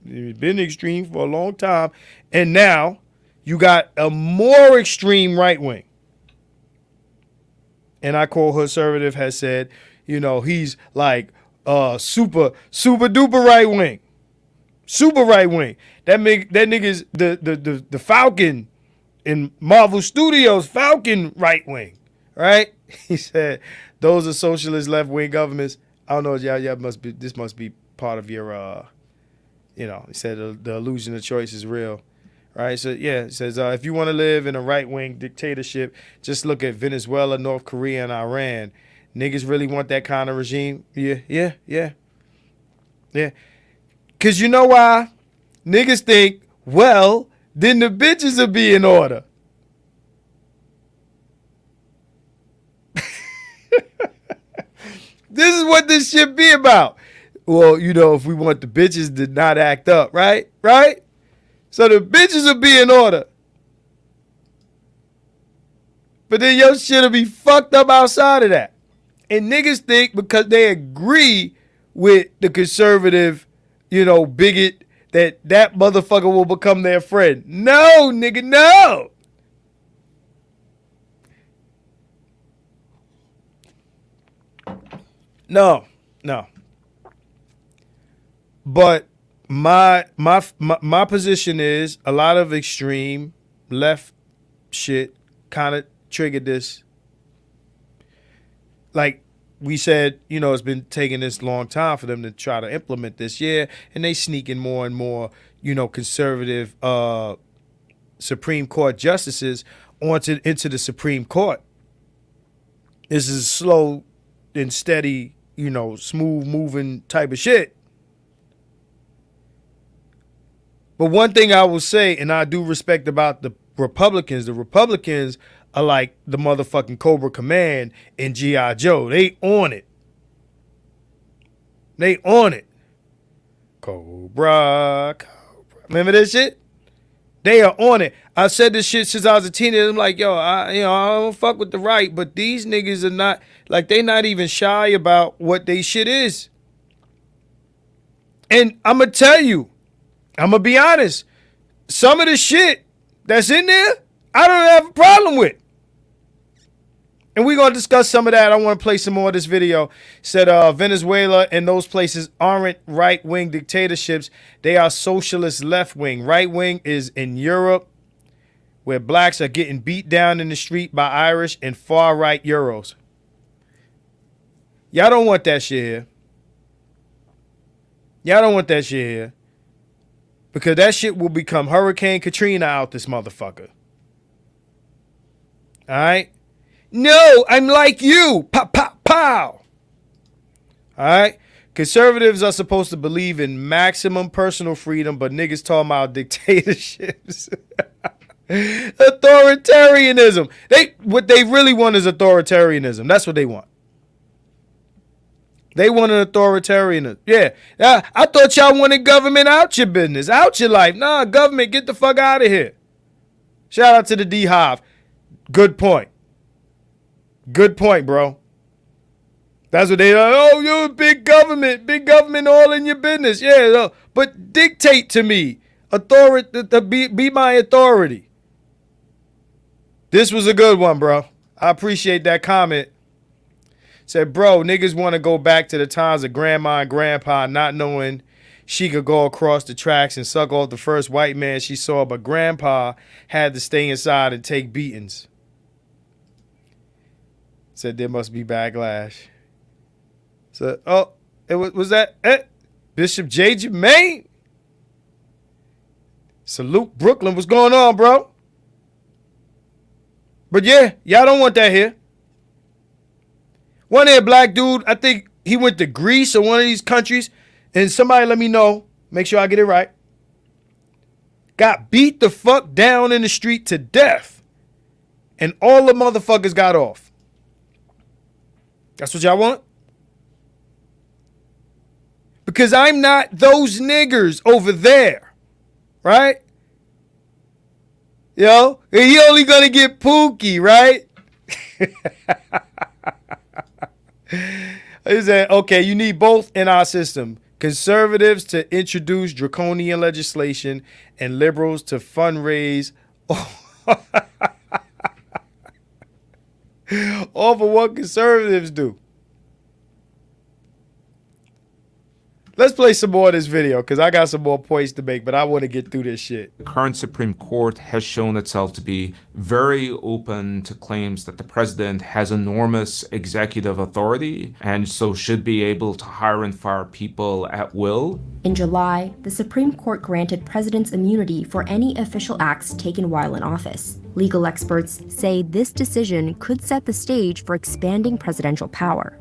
It's been extreme for a long time. And now you got a more extreme right wing. And I quote Conservative has said, you know, he's like super duper right wing. Super right wing. That nigga's the Falcon in Marvel Studios, Falcon right wing. Right? He said, those are socialist left wing governments. I don't know, y'all this must be part of your you know, he said the illusion of choice is real. Right? So yeah, it says if you want to live in a right wing dictatorship, just look at Venezuela, North Korea, and Iran. Niggas really want that kind of regime? Yeah. Cause you know why? Niggas think, well, then the bitches will be in order. This is what this shit be about. Well, you know, if we want the bitches to not act up, right? Right? So the bitches will be in order. But then your shit will be fucked up outside of that. And niggas think because they agree with the conservative, you know, bigot, that motherfucker will become their friend. No, nigga, no. No. But my position is a lot of extreme left shit kind of triggered this. Like we said, you know, it's been taking this long time for them to try to implement this year, and they sneaking more and more, you know, conservative Supreme Court justices into the Supreme Court. This is slow and steady, you know, smooth moving type of shit. But one thing I will say, and I do respect about the Republicans are like the motherfucking Cobra Command in G.I. Joe. They on it. They on it. Cobra. Remember this shit? They are on it. I said this shit since I was a teenager. I'm like, yo, I don't fuck with the right, but these niggas are not, like, they not even shy about what they shit is. And I'm going to tell you, I'm going to be honest, some of the shit that's in there, I don't have a problem with. And we're going to discuss some of that. I want to play some more of this video. Said Venezuela and those places aren't right-wing dictatorships. They are socialist left-wing. Right-wing is in Europe, where blacks are getting beat down in the street by Irish and far-right Euros. Y'all don't want that shit here. Y'all don't want that shit here. Because that shit will become Hurricane Katrina out this motherfucker. All right? No, I'm like you. Pow, pow, pow. All right? Conservatives are supposed to believe in maximum personal freedom, but niggas talking about dictatorships. Authoritarianism. What they really want is authoritarianism. That's what they want. They want an authoritarianism. Yeah. I thought y'all wanted government out your business, out your life. Nah, government, get the fuck out of here. Shout out to the D-Hive. Good point. Good point, bro. That's what they are. Oh, you're big government all in your business. Yeah, but dictate to me. Be my authority. This was a good one, bro. I appreciate that comment. Said, bro, niggas want to go back to the times of grandma and grandpa not knowing she could go across the tracks and suck off the first white man she saw, but grandpa had to stay inside and take beatings. Said there must be backlash. So, was that Bishop J. Jermaine? Salute Brooklyn. What's going on, bro? But yeah, y'all don't want that here. One there black dude, I think he went to Greece or one of these countries, and somebody let me know, make sure I get it right, got beat the fuck down in the street to death, and all the motherfuckers got off. That's what y'all want? Because I'm not those niggers over there, right? Yo, he only gonna get Pookie, right? He said, okay, you need both in our system. Conservatives to introduce draconian legislation and liberals to fundraise all for what conservatives do. Let's play some more of this video because I got some more points to make, but I want to get through this shit. The current Supreme Court has shown itself to be very open to claims that the president has enormous executive authority and so should be able to hire and fire people at will. In July, the Supreme Court granted presidents immunity for any official acts taken while in office. Legal experts say this decision could set the stage for expanding presidential power.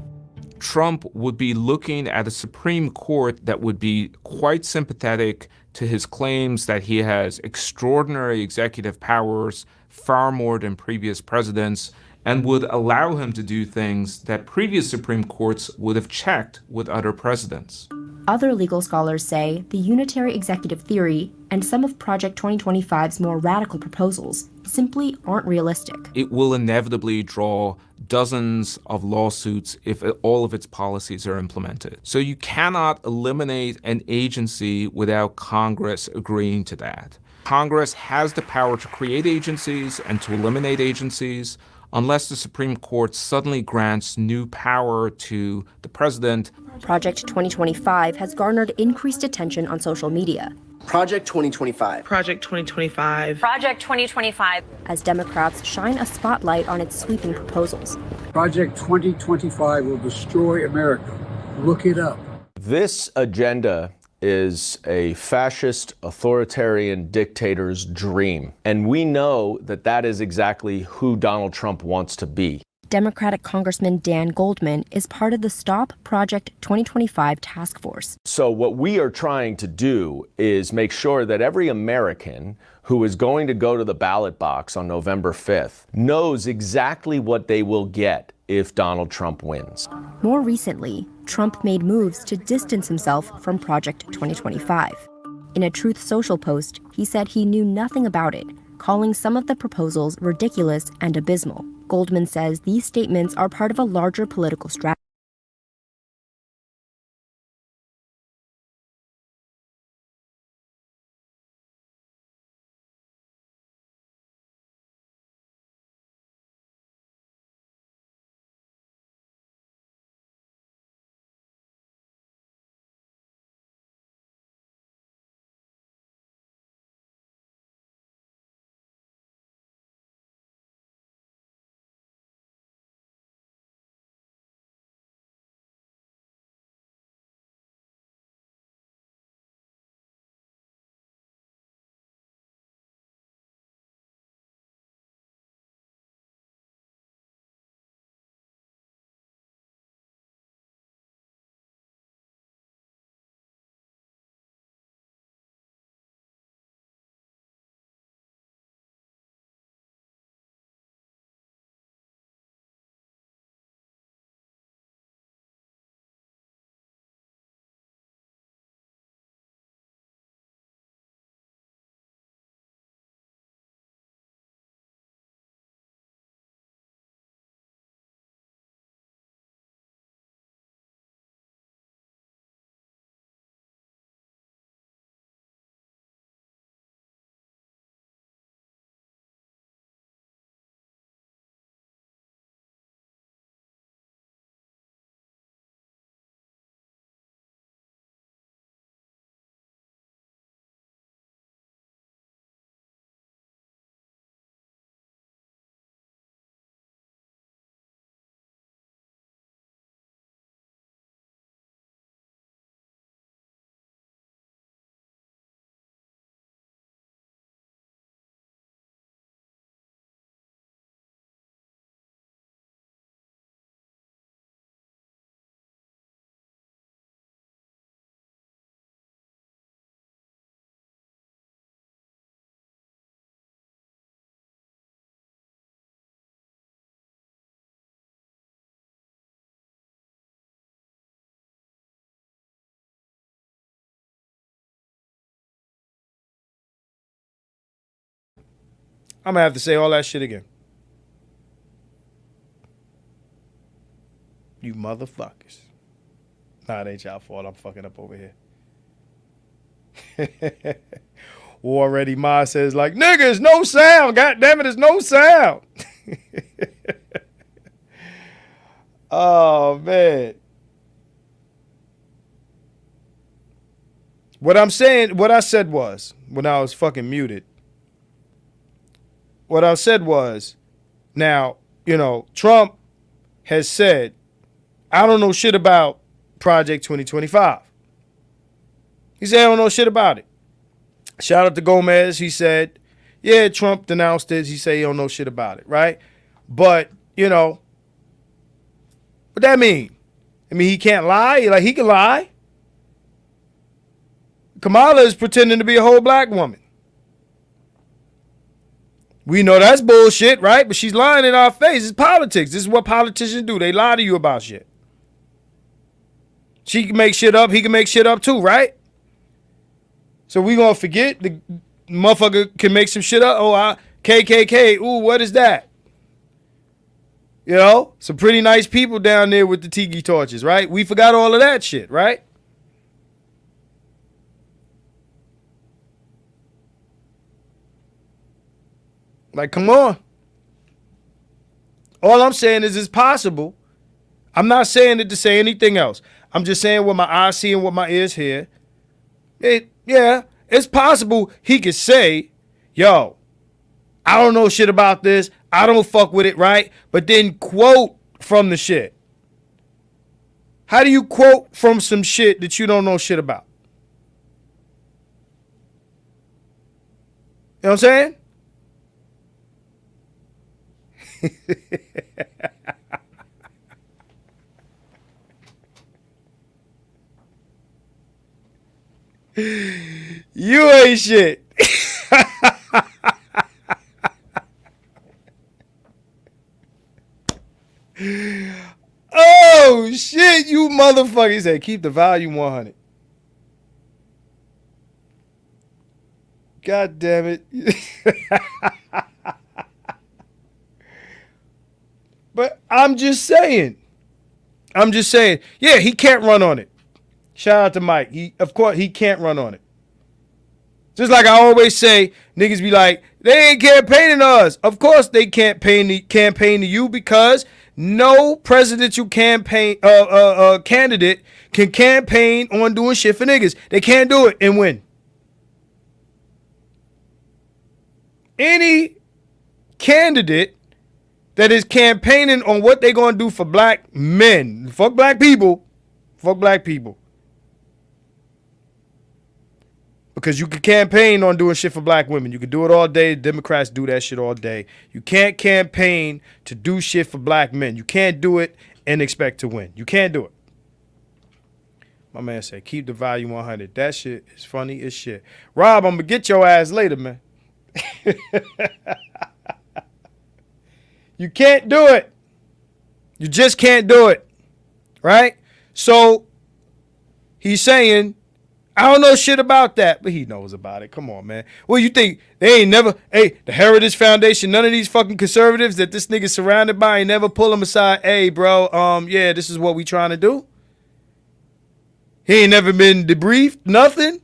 Trump would be looking at a Supreme Court that would be quite sympathetic to his claims that he has extraordinary executive powers, far more than previous presidents, and would allow him to do things that previous Supreme Courts would have checked with other presidents. Other legal scholars say the unitary executive theory and some of Project 2025's more radical proposals simply aren't realistic. It will inevitably draw dozens of lawsuits if all of its policies are implemented. So you cannot eliminate an agency without Congress agreeing to that. Congress has the power to create agencies and to eliminate agencies unless the Supreme Court suddenly grants new power to the president. Project 2025 has garnered increased attention on social media. Project 2025. Project 2025. Project 2025. As Democrats shine a spotlight on its sweeping proposals. Project 2025 will destroy America. Look it up. This agenda is a fascist, authoritarian dictator's dream. And we know that that is exactly who Donald Trump wants to be. Democratic Congressman Dan Goldman is part of the Stop Project 2025 task force. So what we are trying to do is make sure that every American who is going to go to the ballot box on November 5th knows exactly what they will get if Donald Trump wins. More recently, Trump made moves to distance himself from Project 2025. In a Truth Social post, he said he knew nothing about it, calling some of the proposals ridiculous and abysmal. Goldman says these statements are part of a larger political strategy. I'm gonna have to say all that shit again. You motherfuckers. Nah, it ain't y'all fault. I'm fucking up over here. War Ready Ma says, like, niggas, no sound. God damn it, there's no sound. Oh, man. What I said was, when I was fucking muted, what I said was, now, Trump has said, I don't know shit about Project 2025. He said, I don't know shit about it. Shout out to Gomez. He said, yeah, Trump denounced it. He said he don't know shit about it, right? But, what that mean? I mean, he can't lie? Like, he can lie. Kamala is pretending to be a whole black woman. We know that's bullshit, right? But she's lying in our face. It's politics. This is what politicians do. They lie to you about shit. She can make shit up. He can make shit up too, right? So we gonna forget the motherfucker can make some shit up? Oh, KKK. Ooh, what is that? Some pretty nice people down there with the tiki torches, right? We forgot all of that shit, right? Like, come on. All I'm saying is it's possible. I'm not saying it to say anything else. I'm just saying what my eyes see and what my ears hear. Yeah, it's possible he could say, yo, I don't know shit about this. I don't fuck with it, right? But then quote from the shit. How do you quote from some shit that you don't know shit about? You know what I'm saying? You ain't shit. Oh shit, you motherfucker. He said keep the volume 100. God damn it. But I'm just saying. Yeah, he can't run on it. Shout out to Mike. Of course, he can't run on it. Just like I always say, niggas be like, they ain't campaigning us. Of course they can't campaign to you because no presidential candidate can campaign on doing shit for niggas. They can't do it and win. Any candidate that is campaigning on what they gonna do for black men, fuck black people. Because you can campaign on doing shit for black women. You can do it all day. Democrats do that shit all day. You can't campaign to do shit for black men. You can't do it and expect to win. You can't do it. My man said, keep the volume 100. That shit is funny as shit. Rob, I'm going to get your ass later, man. You can't do it. You just can't do it. Right? So he's saying, I don't know shit about that, but he knows about it. Come on, man. Well, you think they ain't never, the Heritage Foundation, none of these fucking conservatives that this nigga surrounded by ain't never pull him aside. Hey, bro, yeah, this is what we trying to do. He ain't never been debriefed. Nothing.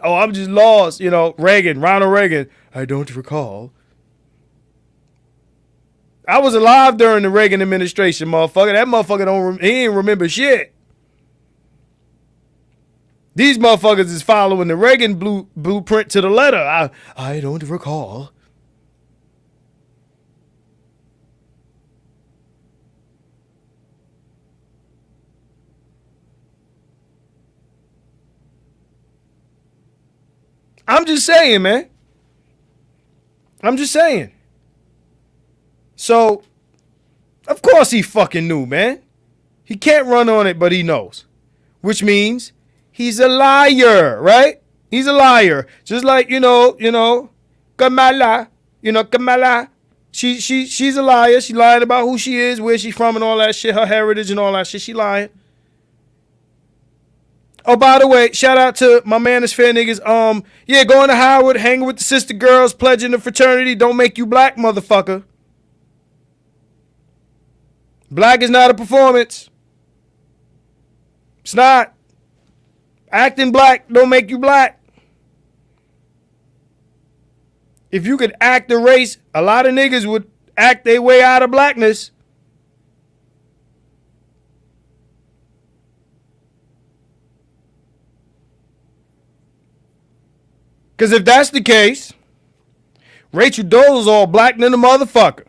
Oh, I'm just lost. You know, Ronald Reagan. I don't recall. I was alive during the Reagan administration, motherfucker. That motherfucker he ain't remember shit. These motherfuckers is following the Reagan blueprint to the letter. I don't recall. I'm just saying, man. I'm just saying. So, of course he fucking knew, man. He can't run on it, but he knows. Which means he's a liar, right? He's a liar. Just like, Kamala. Kamala. She's a liar. She lying about who she is, where she's from and all that shit, her heritage and all that shit. She lying. Oh, by the way, shout out to my man, this fair niggas. Yeah, going to Howard, hanging with the sister girls, pledging the fraternity. Don't make you black, motherfucker. Black is not a performance. It's not. Acting black don't make you black. If you could act a race, a lot of niggas would act their way out of blackness. Because if that's the case, Rachel Dolezal black than a motherfucker.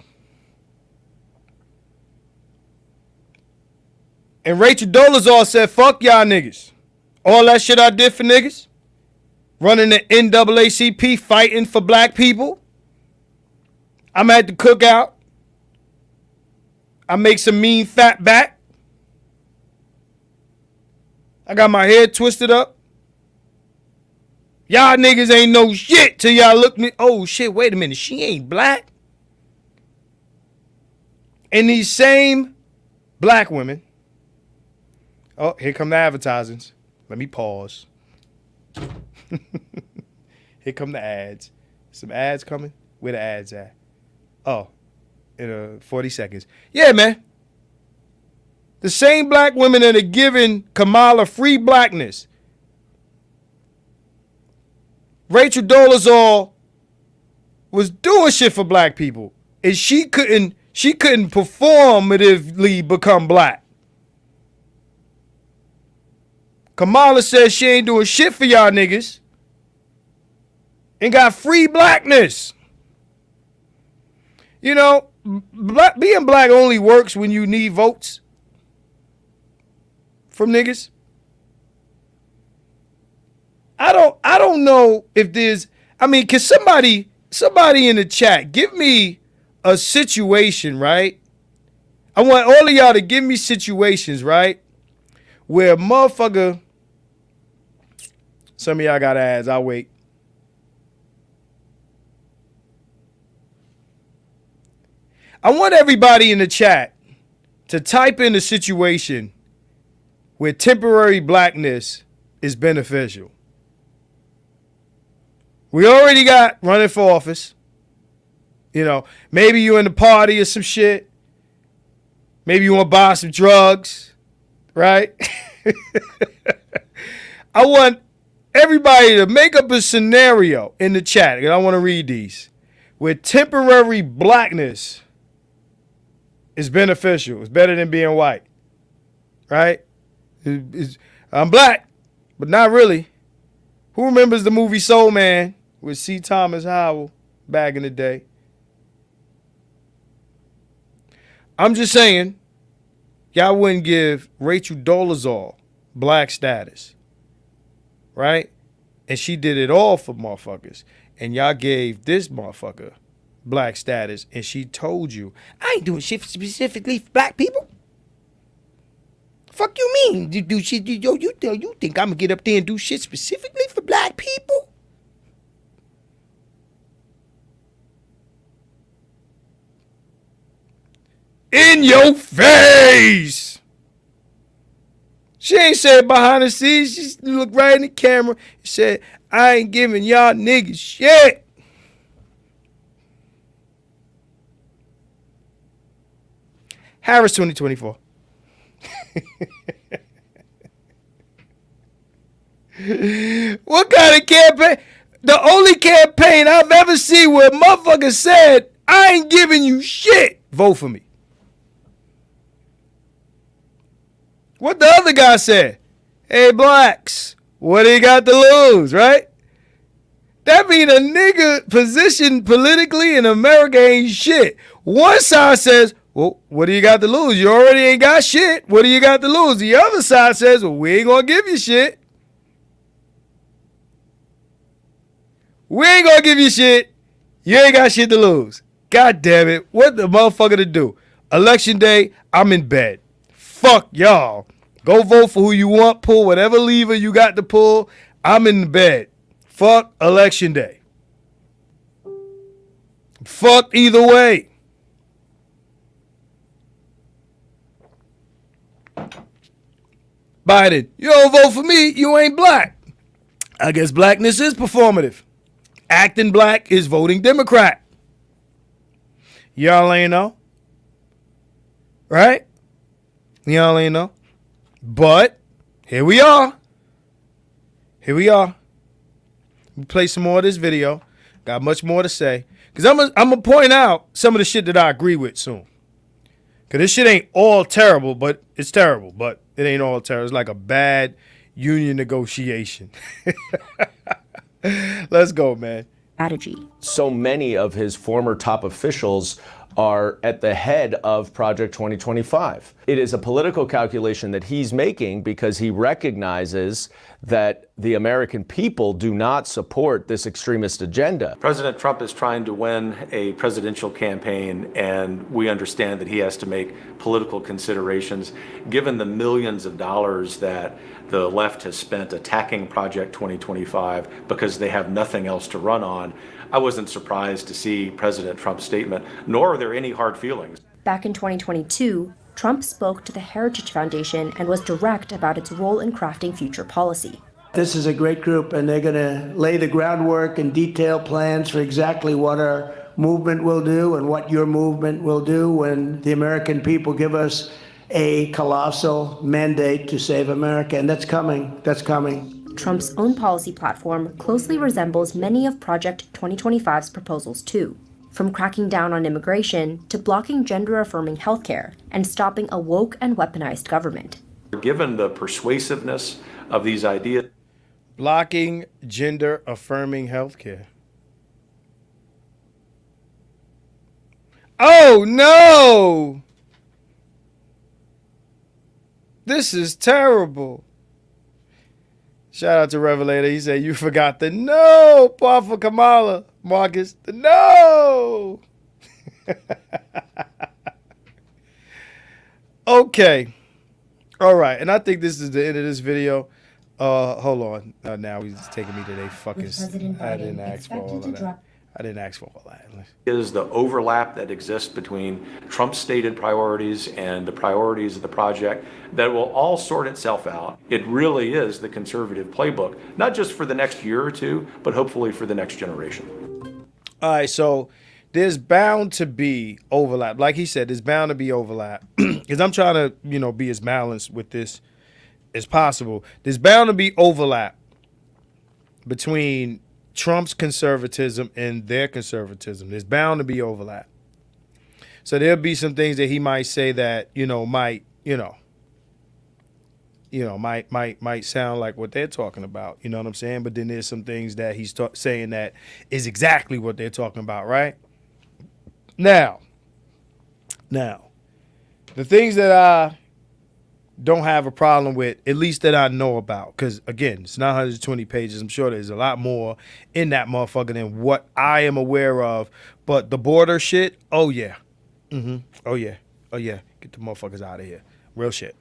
And Rachel Dolezal said, fuck y'all niggas. All that shit I did for niggas. Running the NAACP, fighting for black people. I'm at the cookout. I make some mean fat back. I got my hair twisted up. Y'all niggas ain't no shit till y'all look me. Oh shit, wait a minute. She ain't black. And these same black women. Oh, here come the advertisements. Let me pause. Here come the ads. Some ads coming. Where the ads at? Oh, in 40 seconds. Yeah, man. The same black women that are giving Kamala free blackness. Rachel Dolezal was doing shit for black people, and she couldn't performatively become black. Kamala says she ain't doing shit for y'all niggas and got free blackness. You know, being black only works when you need votes from niggas. I don't know if there's, can somebody in the chat give me a situation, right? I want all of y'all to give me situations, right? Where motherfucker Some of y'all got ads. I'll wait. I want everybody in the chat to type in the situation where temporary blackness is beneficial. We already got running for office. You know, maybe you in the party or some shit. Maybe you want to buy some drugs, right? I want everybody to make up a scenario in the chat, and I want to read these, where temporary blackness is beneficial. It's better than being white, right? I'm black, but not really. Who remembers the movie Soul Man with C. Thomas Howell back in the day? I'm just saying, y'all wouldn't give Rachel Dolezal black status, right? And she did it all for motherfuckers. And y'all gave this motherfucker black status, and she told you, I ain't doing shit specifically for black people. Fuck you mean? You do shit? You think I'm gonna get up there and do shit specifically for black people? In your face! She ain't said behind the scenes. She looked right in the camera and said, I ain't giving y'all niggas shit. Harris 2024. What kind of campaign? The only campaign I've ever seen where a motherfucker said, I ain't giving you shit. Vote for me. What the other guy said? Hey, blacks, what do you got to lose, right? That mean a nigga position politically in America ain't shit. One side says, well, what do you got to lose? You already ain't got shit. What do you got to lose? The other side says, well, we ain't gonna give you shit. We ain't gonna give you shit. You ain't got shit to lose. God damn it. What the motherfucker to do? Election day, I'm in bed. Fuck y'all. Go vote for who you want. Pull whatever lever you got to pull. I'm in bed. Fuck election day. Fuck either way. Biden, you don't vote for me, you ain't black. I guess blackness is performative. Acting black is voting Democrat. Y'all ain't know. Right? Y'all ain't know. But here we are. Here we are. We play some more of this video. Got much more to say. Because I'm going to point out some of the shit that I agree with soon. Because this shit ain't all terrible, but it's terrible. But it ain't all terrible. It's like a bad union negotiation. Let's go, man. Strategy. So many of his former top officials are at the head of Project 2025. It is a political calculation that he's making because he recognizes that the American people do not support this extremist agenda. President Trump is trying to win a presidential campaign, and we understand that he has to make political considerations. Given the millions of dollars that the left has spent attacking Project 2025 because they have nothing else to run on, I wasn't surprised to see President Trump's statement, nor are there any hard feelings. Back in 2022, Trump spoke to the Heritage Foundation and was direct about its role in crafting future policy. This is a great group, and they're going to lay the groundwork and detail plans for exactly what our movement will do and what your movement will do when the American people give us a colossal mandate to save America. And that's coming. That's coming. Trump's own policy platform closely resembles many of Project 2025's proposals too, from cracking down on immigration to blocking gender-affirming healthcare and stopping a woke and weaponized government. Given the persuasiveness of these ideas, blocking gender-affirming healthcare. Oh no! This is terrible. Shout out to Revelator. He said, you forgot the no, part for Kamala. Marcus, the no. Okay. All right. And I think this is the end of this video. Hold on. Now he's taking me to their fucking. I didn't ask for all of that. I didn't ask for all that. Is the overlap that exists between Trump's stated priorities and the priorities of the project that will all sort itself out. It really is the conservative playbook, not just for the next year or two, but hopefully for the next generation. All right, so there's bound to be overlap. Like he said, there's bound to be overlap. Because I'm trying to, be as balanced with this as possible. There's bound to be overlap between Trump's conservatism and their conservatism. There's bound to be overlap. So there'll be some things that he might say that, might sound like what they're talking about. You know what I'm saying? But then there's some things that he's saying that is exactly what they're talking about, right? Now, the things that I don't have a problem with, at least that I know about, because again, it's 920 pages. I'm sure there's a lot more in that motherfucker than what I am aware of. But the border shit, oh yeah. Oh yeah. Get the motherfuckers out of here. Real shit.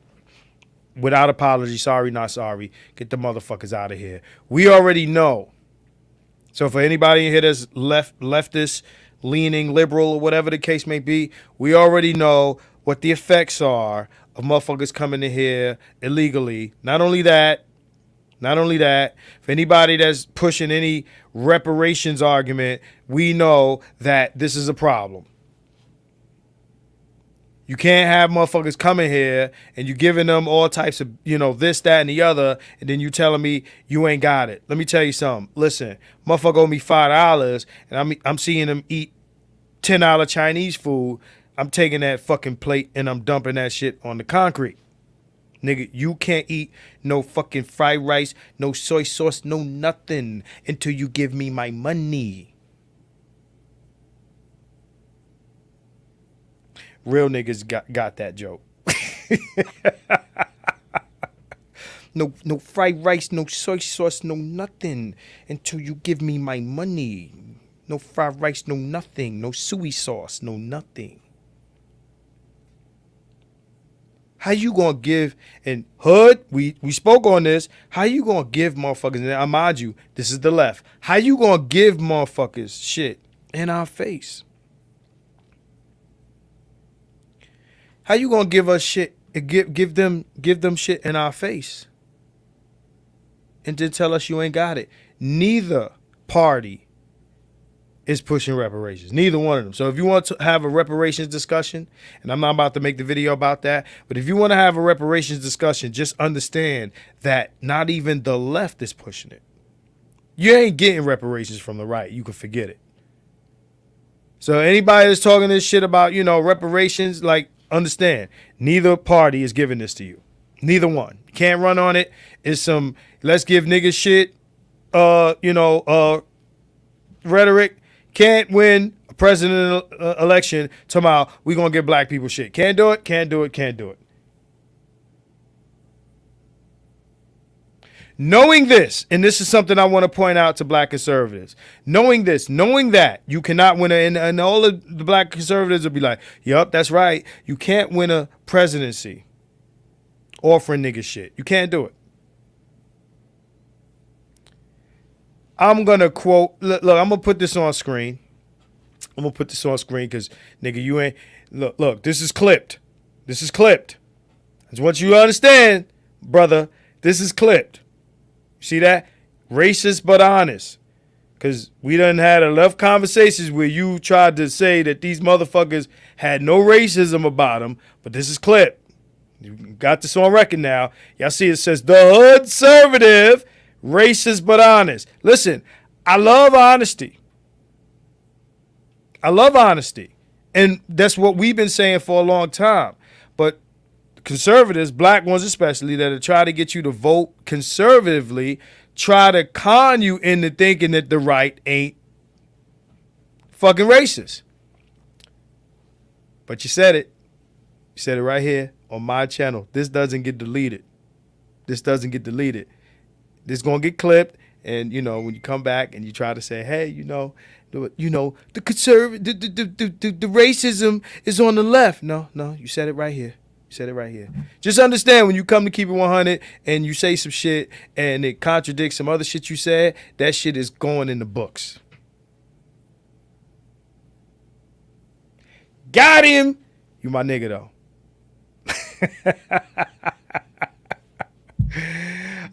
Without apology, sorry, not sorry. Get the motherfuckers out of here. We already know. So for anybody in here that's leftist, leaning, liberal, or whatever the case may be, we already know what the effects are of motherfuckers coming in here illegally. Not only that, for anybody that's pushing any reparations argument, we know that this is a problem. You can't have motherfuckers coming here and you giving them all types of, this, that, and the other, and then you telling me you ain't got it. Let me tell you something. Listen, motherfucker owe me $5, and I'm seeing them eat $10 Chinese food. I'm taking that fucking plate and I'm dumping that shit on the concrete. Nigga, you can't eat no fucking fried rice, no soy sauce, no nothing until you give me my money. Real niggas got that joke. No fried rice, no soy sauce, no nothing until you give me my money. No fried rice, no nothing. No soy sauce, no nothing. How you gonna give, and Hood, we spoke on this, how you gonna give motherfuckers, and I mind you, this is the left, how you gonna give motherfuckers shit in our face? How you gonna give us shit, give them shit in our face and then tell us you ain't got it? Neither party is pushing reparations. Neither one of them. So if you want to have a reparations discussion, and I'm not about to make the video about that, but if you want to have a reparations discussion, just understand that not even the left is pushing it. You ain't getting reparations from the right. You can forget it. So anybody that's talking this shit about, reparations, understand, neither party is giving this to you. Neither one. You can't run on it. It's some let's give niggas shit, rhetoric. Can't win a president election tomorrow. We gonna give black people shit. Can't do it. Knowing this, and this is something I want to point out to black conservatives. Knowing that you cannot win, and all of the black conservatives will be like, yup, that's right. You can't win a presidency offering niggas shit. You can't do it. I'm going to quote, look, I'm going to put this on screen. Because, nigga, you ain't, look, this is clipped. That's what you understand, brother. This is clipped. You see that? Racist but honest. Because we done had enough conversations where you tried to say that these motherfuckers had no racism about them, but this is clipped. You got this on record now. Y'all see it says, the hood conservative, racist but honest. Listen, I love honesty. And that's what we've been saying for a long time. But conservatives, black ones especially, that are trying to get you to vote conservatively, try to con you into thinking that the right ain't fucking racist. But you said it. You said it right here on my channel. This doesn't get deleted. This going to get clipped. And, when you come back and you try to say, hey, the conservative, the racism is on the left. No, you said it right here. Said it right here. Just understand when you come to Keep It 100 and you say some shit and it contradicts some other shit you said, that shit is going in the books. Got him. You my nigga though.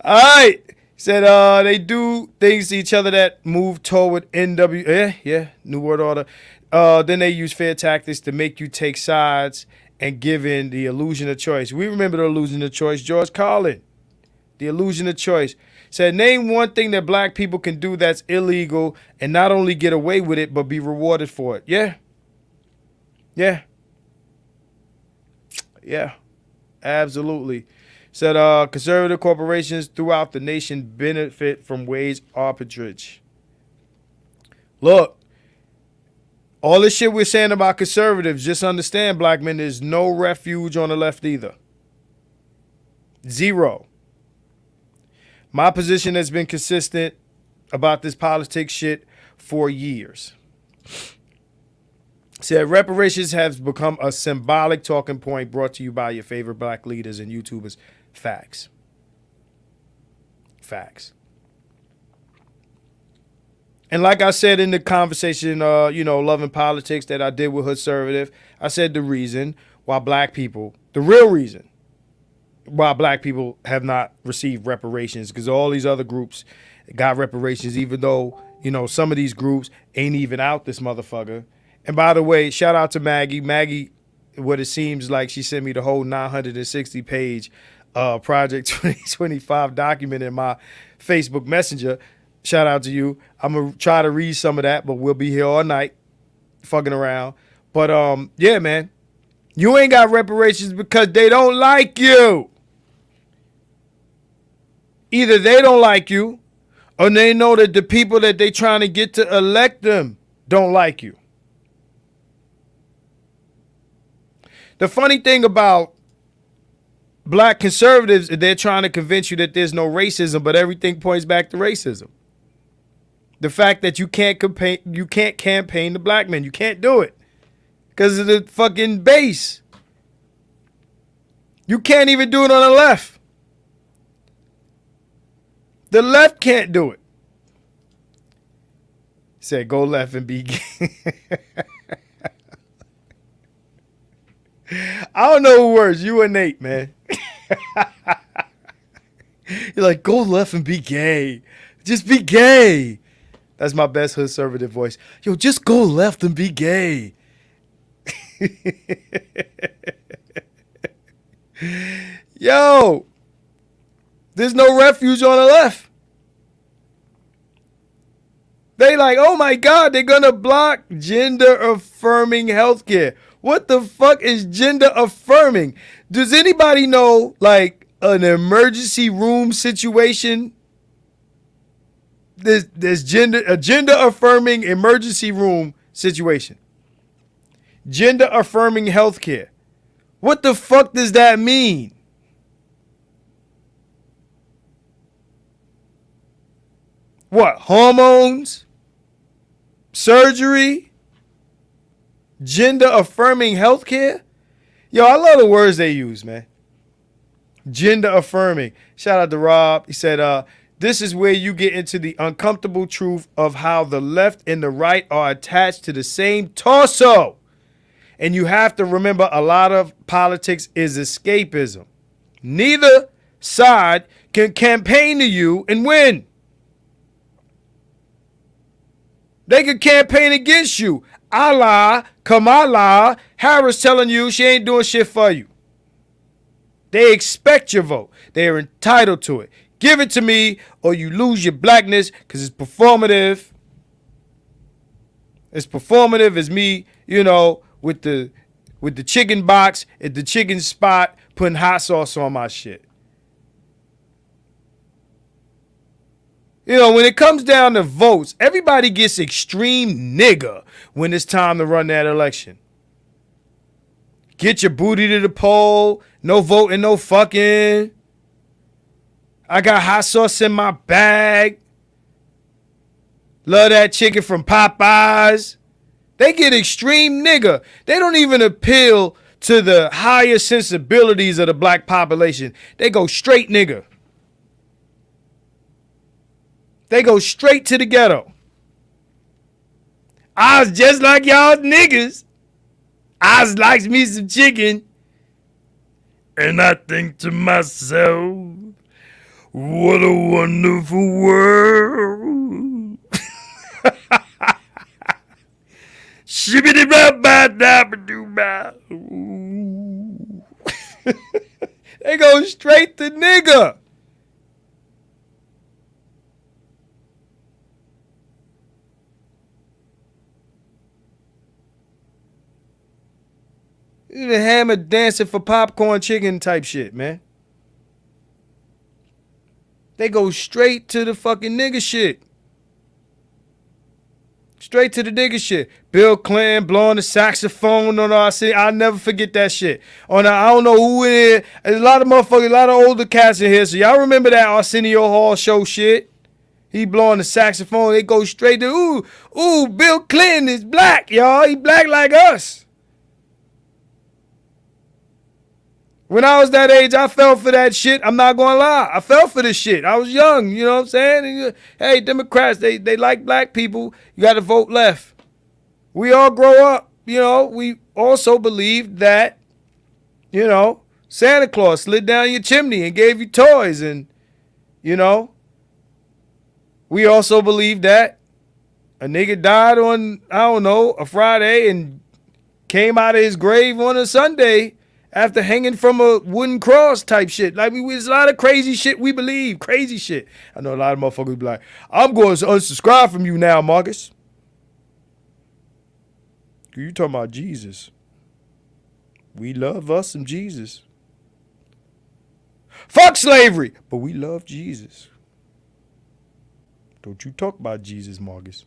All right. Said they do things to each other that move toward New World Order. Then they use fair tactics to make you take sides and give in the illusion of choice. We remember the illusion of choice. George Carlin, the illusion of choice. Said, name one thing that black people can do that's illegal and not only get away with it, but be rewarded for it. Yeah. Yeah. Yeah. Absolutely. Said conservative corporations throughout the nation benefit from wage arbitrage. Look, all this shit we're saying about conservatives, just understand, black men, there's no refuge on the left either. Zero. My position has been consistent about this politics shit for years. Said reparations has become a symbolic talking point brought to you by your favorite black leaders and YouTubers. Facts. Facts. And like I said in the conversation, Loving Politics that I did with Hoodservative, I said the reason why black people, the real reason why black people have not received reparations, because all these other groups got reparations, even though, some of these groups ain't even out this motherfucker. And by the way, shout out to Maggie. Maggie, what it seems like she sent me the whole 960-page Project 2025 document in my Facebook Messenger. Shout out to you. I'm going to try to read some of that, but we'll be here all night fucking around. But, yeah, man, you ain't got reparations because they don't like you. Either they don't like you or they know that the people that they trying to get to elect them don't like you. The funny thing about black conservatives is they're trying to convince you that there's no racism, but everything points back to racism. The fact that you can't campaign the black men. You can't do it because of the fucking base. You can't even do it on the left. The left can't do it. Said go left and be gay. I don't know who worse, you or Nate, man. You're like, go left and be gay. Just be gay. That's my best conservative voice. Yo, just go left and be gay. Yo, there's no refuge on the left. They like, oh my God, they're going to block gender affirming healthcare. What the fuck is gender affirming? Does anybody know like an emergency room situation? There's a gender affirming emergency room situation. Gender affirming healthcare. What the fuck does that mean? What? Hormones? Surgery? Gender affirming healthcare? Yo, I love the words they use, man. Gender affirming. Shout out to Rob. He said, this is where you get into the uncomfortable truth of how the left and the right are attached to the same torso. And you have to remember a lot of politics is escapism. Neither side can campaign to you and win. They could campaign against you. Allah, Kamala, Harris telling you she ain't doing shit for you. They expect your vote. They are entitled to it. Give it to me or you lose your blackness because it's performative. It's performative as me, with the chicken box at the chicken spot putting hot sauce on my shit. When it comes down to votes, everybody gets extreme nigga when it's time to run that election. Get your booty to the poll. No voting, no fucking. I got hot sauce in my bag. Love that chicken from Popeyes. They get extreme nigga. They don't even appeal to the higher sensibilities of the black population. They go straight nigga. They go straight to the ghetto. I was just like y'all niggas. I was likes me some chicken. And I think to myself, what a wonderful world. They go straight to nigga. The hammer dancing for popcorn chicken type shit, man. They go straight to the fucking nigga shit. Straight to the nigga shit. Bill Clinton blowing the saxophone on our city. I'll never forget that shit. I don't know who it is. There's a lot of motherfuckers, a lot of older cats in here. So y'all remember that Arsenio Hall show shit? He blowing the saxophone. They go straight to, ooh, Bill Clinton is black, y'all. He black like us. When I was that age, I fell for that shit. I'm not going to lie. I fell for this shit. I was young, you know what I'm saying? And, hey, Democrats, they like black people. You got to vote left. We all grow up, you know. We also believe that, you know, Santa Claus slid down your chimney and gave you toys. And, you know, we also believe that a nigga died on, I don't know, a Friday and came out of his grave on a Sunday after hanging from a wooden cross type shit. Like, there's a lot of crazy shit we believe. Crazy shit. I know a lot of motherfuckers be like, I'm going to unsubscribe from you now, Marcus. You talking about Jesus. We love us some Jesus. Fuck slavery. But we love Jesus. Don't you talk about Jesus, Marcus.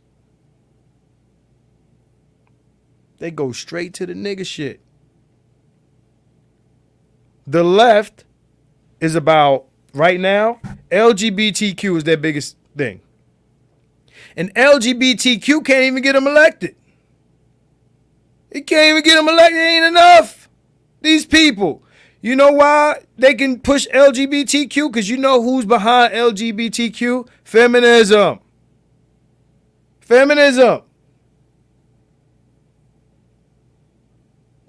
They go straight to the nigga shit. The left is about, right now, LGBTQ is their biggest thing. And LGBTQ can't even get them elected. It can't even get them elected. It ain't enough. These people. You know why they can push LGBTQ? Because you know who's behind LGBTQ? Feminism. Feminism.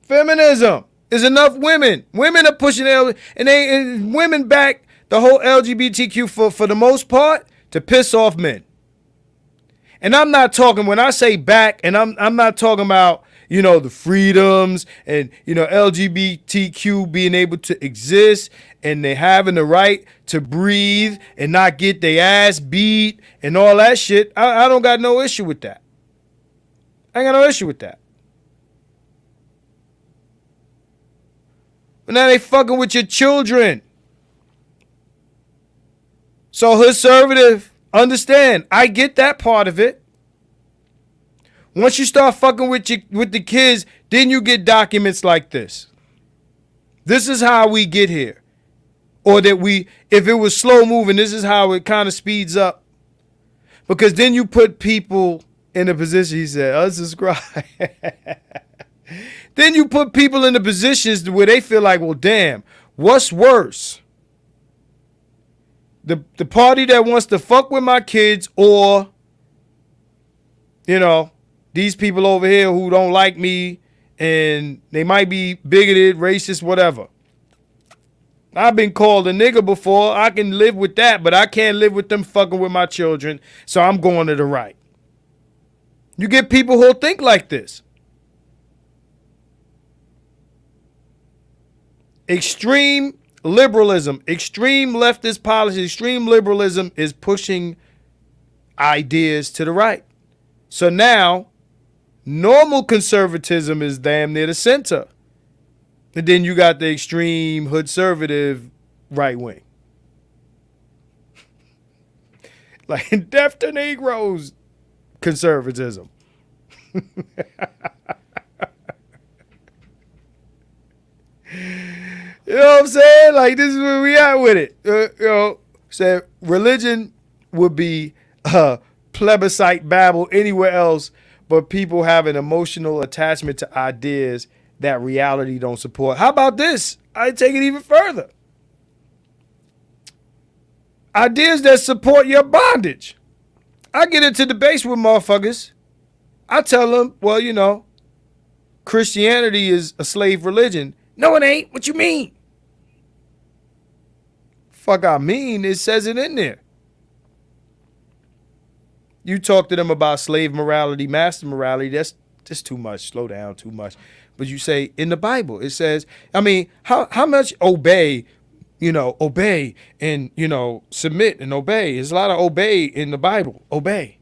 Feminism. There's enough women. Women are pushing and women back the whole LGBTQ for the most part to piss off men. And I'm not talking, when I say back, and I'm not talking about, you know, the freedoms and, you know, LGBTQ being able to exist and they having the right to breathe and not get their ass beat and all that shit. I don't got no issue with that. I ain't got no issue with that. But now they fucking with your children. So conservative, understand, I get that part of it. Once you start fucking with the kids, then you get documents like this. This is how we get here. Or that if it was slow moving, this is how it kind of speeds up. Because then you put people in a position, he said, unsubscribe. Then you put people in the positions where they feel like, well, damn, what's worse? The party that wants to fuck with my kids, or, you know, these people over here who don't like me and they might be bigoted, racist, whatever. I've been called a nigga before. I can live with that, but I can't live with them fucking with my children, so I'm going to the right. You get people who'll think like this. Extreme liberalism, extreme leftist policy, extreme liberalism is pushing ideas to the right. So now, normal conservatism is damn near the center. And then you got the extreme hood-servative right wing. Like death to Negroes conservatism. You know what I'm saying? Like, this is where we at with it. You know, so religion would be plebiscite babble anywhere else, but people have an emotional attachment to ideas that reality don't support. How about this? I take it even further. Ideas that support your bondage. I get into debates with motherfuckers. I tell them, well, you know, Christianity is a slave religion. No, it ain't. What you mean? Fuck, I mean, it says it in there. You talk to them about slave morality, master morality, that's just too much. Slow down, too much. But you say in the Bible, it says, I mean, how much obey, obey and, submit and obey. There's a lot of obey in the Bible. Obey.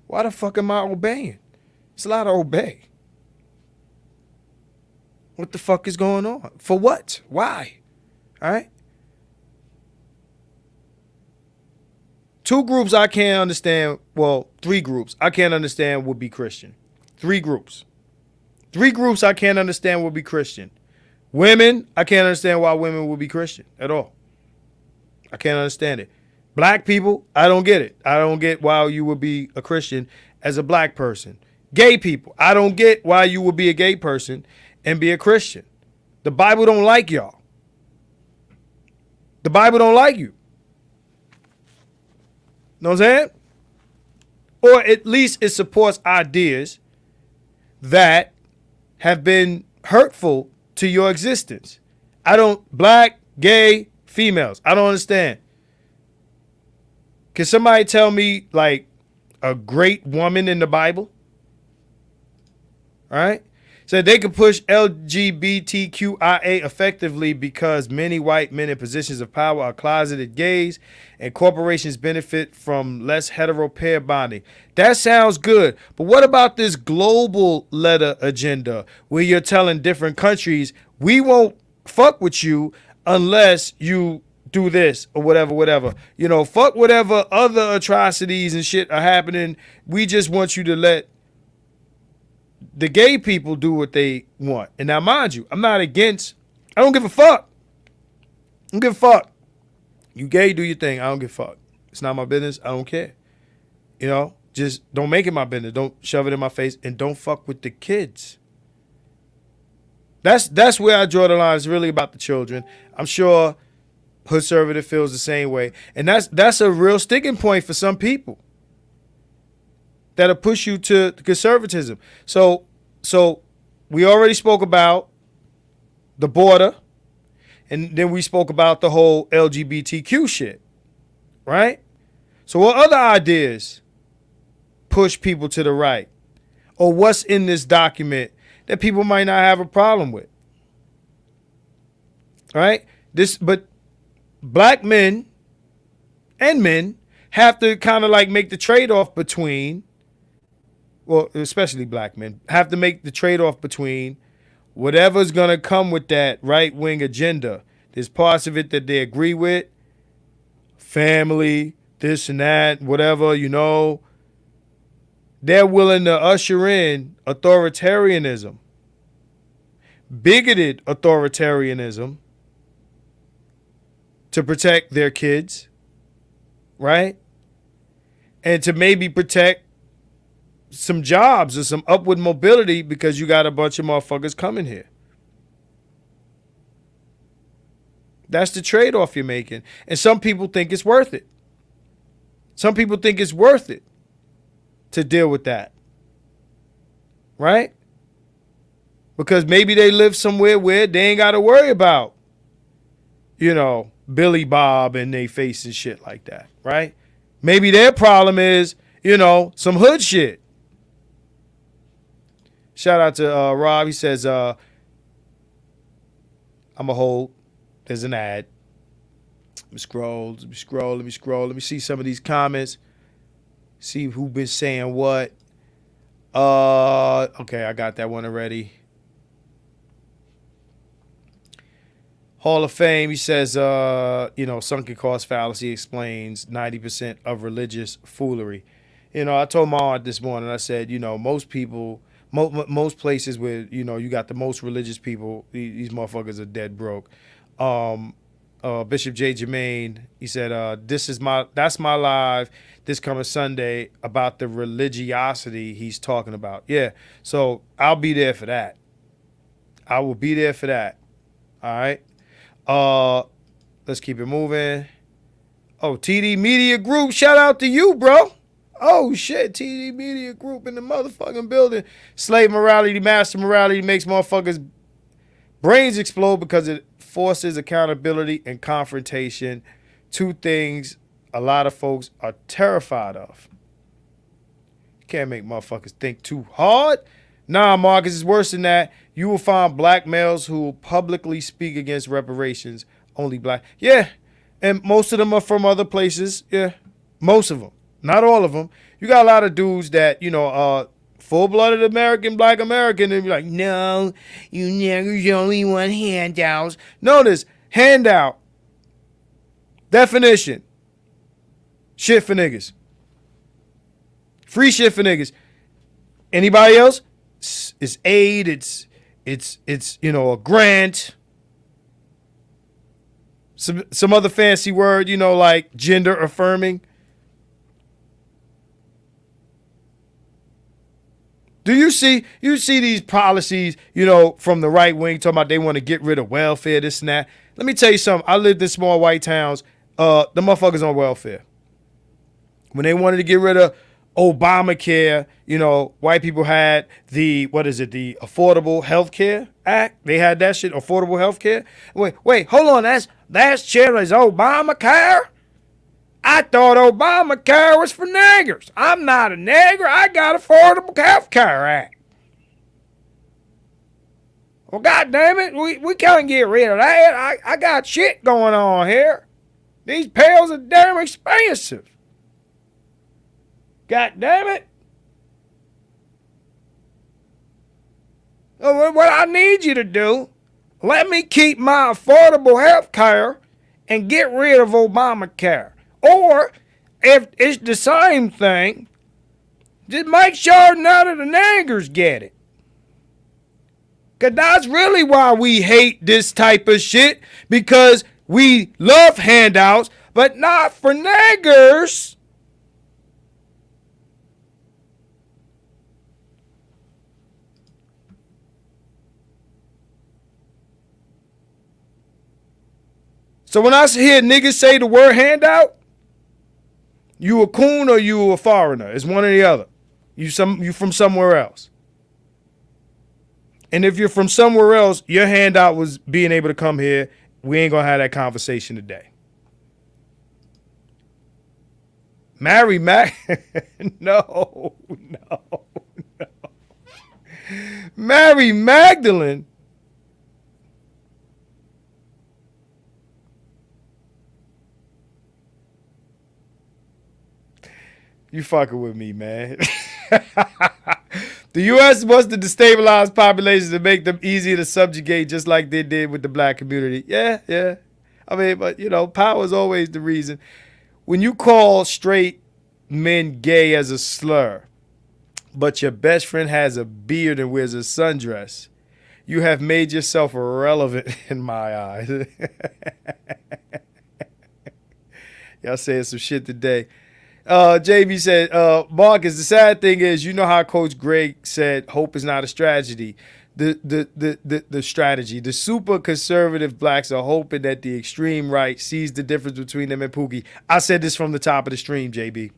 Why the fuck am I obeying? It's a lot of obey. What the fuck is going on? For what? Why? All right? Two groups I can't understand. Well, three groups I can't understand would be Christian. Three groups I can't understand would be Christian. Women, I can't understand why women would be Christian at all. I can't understand it. Black people, I don't get it. I don't get why you would be a Christian as a black person. Gay people, I don't get why you would be a gay person and be a Christian. The Bible don't like y'all. The Bible don't like you. Know what I'm saying? Or at least it supports ideas that have been hurtful to your existence. Black, gay, females, I don't understand. Can somebody tell me like a great woman in the Bible? All right. Said they could push LGBTQIA effectively because many white men in positions of power are closeted gays and corporations benefit from less hetero pair bonding. That sounds good. But what about this global letter agenda where you're telling different countries, we won't fuck with you unless you do this or whatever. Fuck whatever other atrocities and shit are happening. We just want you to let the gay people do what they want. And now, mind you, I don't give a fuck. I don't give a fuck. You gay, do your thing. I don't give a fuck. It's not my business. I don't care. Just don't make it my business. Don't shove it in my face and don't fuck with the kids. That's where I draw the line. It's really about the children. I'm sure Hood Conservative feels the same way. And that's a real sticking point for some people that'll push you to conservatism. So we already spoke about the border, and then we spoke about the whole LGBTQ shit, right? So what other ideas push people to the right? Or what's in this document that people might not have a problem with? Right? But black men and men have to kind of like make the trade-off between, well, especially black men, have to make the trade-off between whatever's going to come with that right-wing agenda. There's parts of it that they agree with, family, this and that, whatever, They're willing to usher in authoritarianism, bigoted authoritarianism to protect their kids, right? And to maybe protect some jobs or some upward mobility because you got a bunch of motherfuckers coming here. That's the trade-off you're making. And some people think it's worth it. Some people think it's worth it to deal with that. Right? Because maybe they live somewhere where they ain't got to worry about, Billy Bob and they face and shit like that. Right? Maybe their problem is, some hood shit. Shout out to Rob. He says, I'm a hold. There's an ad. Let me scroll. Let me see some of these comments. See who been saying what. Okay, I got that one already. Hall of Fame, he says, sunken cost fallacy explains 90% of religious foolery. I told my aunt this morning, I said, most people, most places where, you got the most religious people, these motherfuckers are dead broke. Bishop J. Jermaine, he said, that's my live this coming Sunday about the religiosity he's talking about. Yeah, so I'll be there for that. I will be there for that. All right. Let's keep it moving. Oh, TD Media Group, shout out to you, bro. Oh shit, TD Media Group in the motherfucking building. Slave morality, master morality makes motherfuckers brains explode because it forces accountability and confrontation. Two things a lot of folks are terrified of. You can't make motherfuckers think too hard. Nah, Marcus, it's worse than that. You will find black males who will publicly speak against reparations. Only black. Yeah, and most of them are from other places. Yeah, most of them. Not all of them. You got a lot of dudes that, full-blooded American, black American, and be like, no, you niggers only want handouts. Notice, handout, definition, shit for niggas. Free shit for niggas. Anybody else? It's aid, it's a grant. Some other fancy word, like gender affirming. Do you see these policies, from the right wing talking about they want to get rid of welfare, this and that? Let me tell you something. I lived in small white towns. The motherfuckers on welfare. When they wanted to get rid of Obamacare, white people had the Affordable Health Care Act. They had that shit, affordable health care. Wait, hold on. That's Children's Obamacare? I thought Obamacare was for niggers. I'm not a nigger. I got Affordable Health Care Act. Well, goddamn it, we can't get rid of that. I got shit going on here. These pills are damn expensive. God damn it. What I need you to do, let me keep my affordable health care and get rid of Obamacare. Or, if it's the same thing, just make sure none of the niggers get it. Because that's really why we hate this type of shit. Because we love handouts, but not for niggers. So when I hear niggas say the word handout, you a coon or you a foreigner. It's one or the other. You from somewhere else. And if you're from somewhere else, your handout was being able to come here. We ain't gonna have that conversation today. Mary no. Mary Magdalene. You fucking with me, man. The U.S. wants to destabilize populations to make them easier to subjugate, just like they did with the black community. Yeah. I mean, but, power is always the reason. When you call straight men gay as a slur, but your best friend has a beard and wears a sundress, you have made yourself irrelevant in my eyes. Y'all saying some shit today. JB said, Marcus, the sad thing is, how Coach Greg said, hope is not a strategy. The strategy. The super conservative blacks are hoping that the extreme right sees the difference between them and Pookie. I said this from the top of the stream, JB.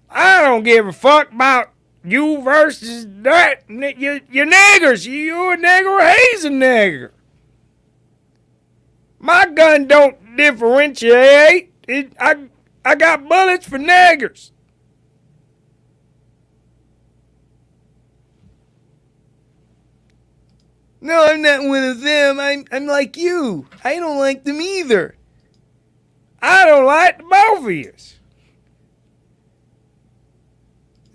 I don't give a fuck about you versus that. You're niggers. You a nigger or he's a nigger. My gun don't differentiate. I got bullets for niggers. No, I'm not one of them. I'm like you. I don't like them either. I don't like the both of you. You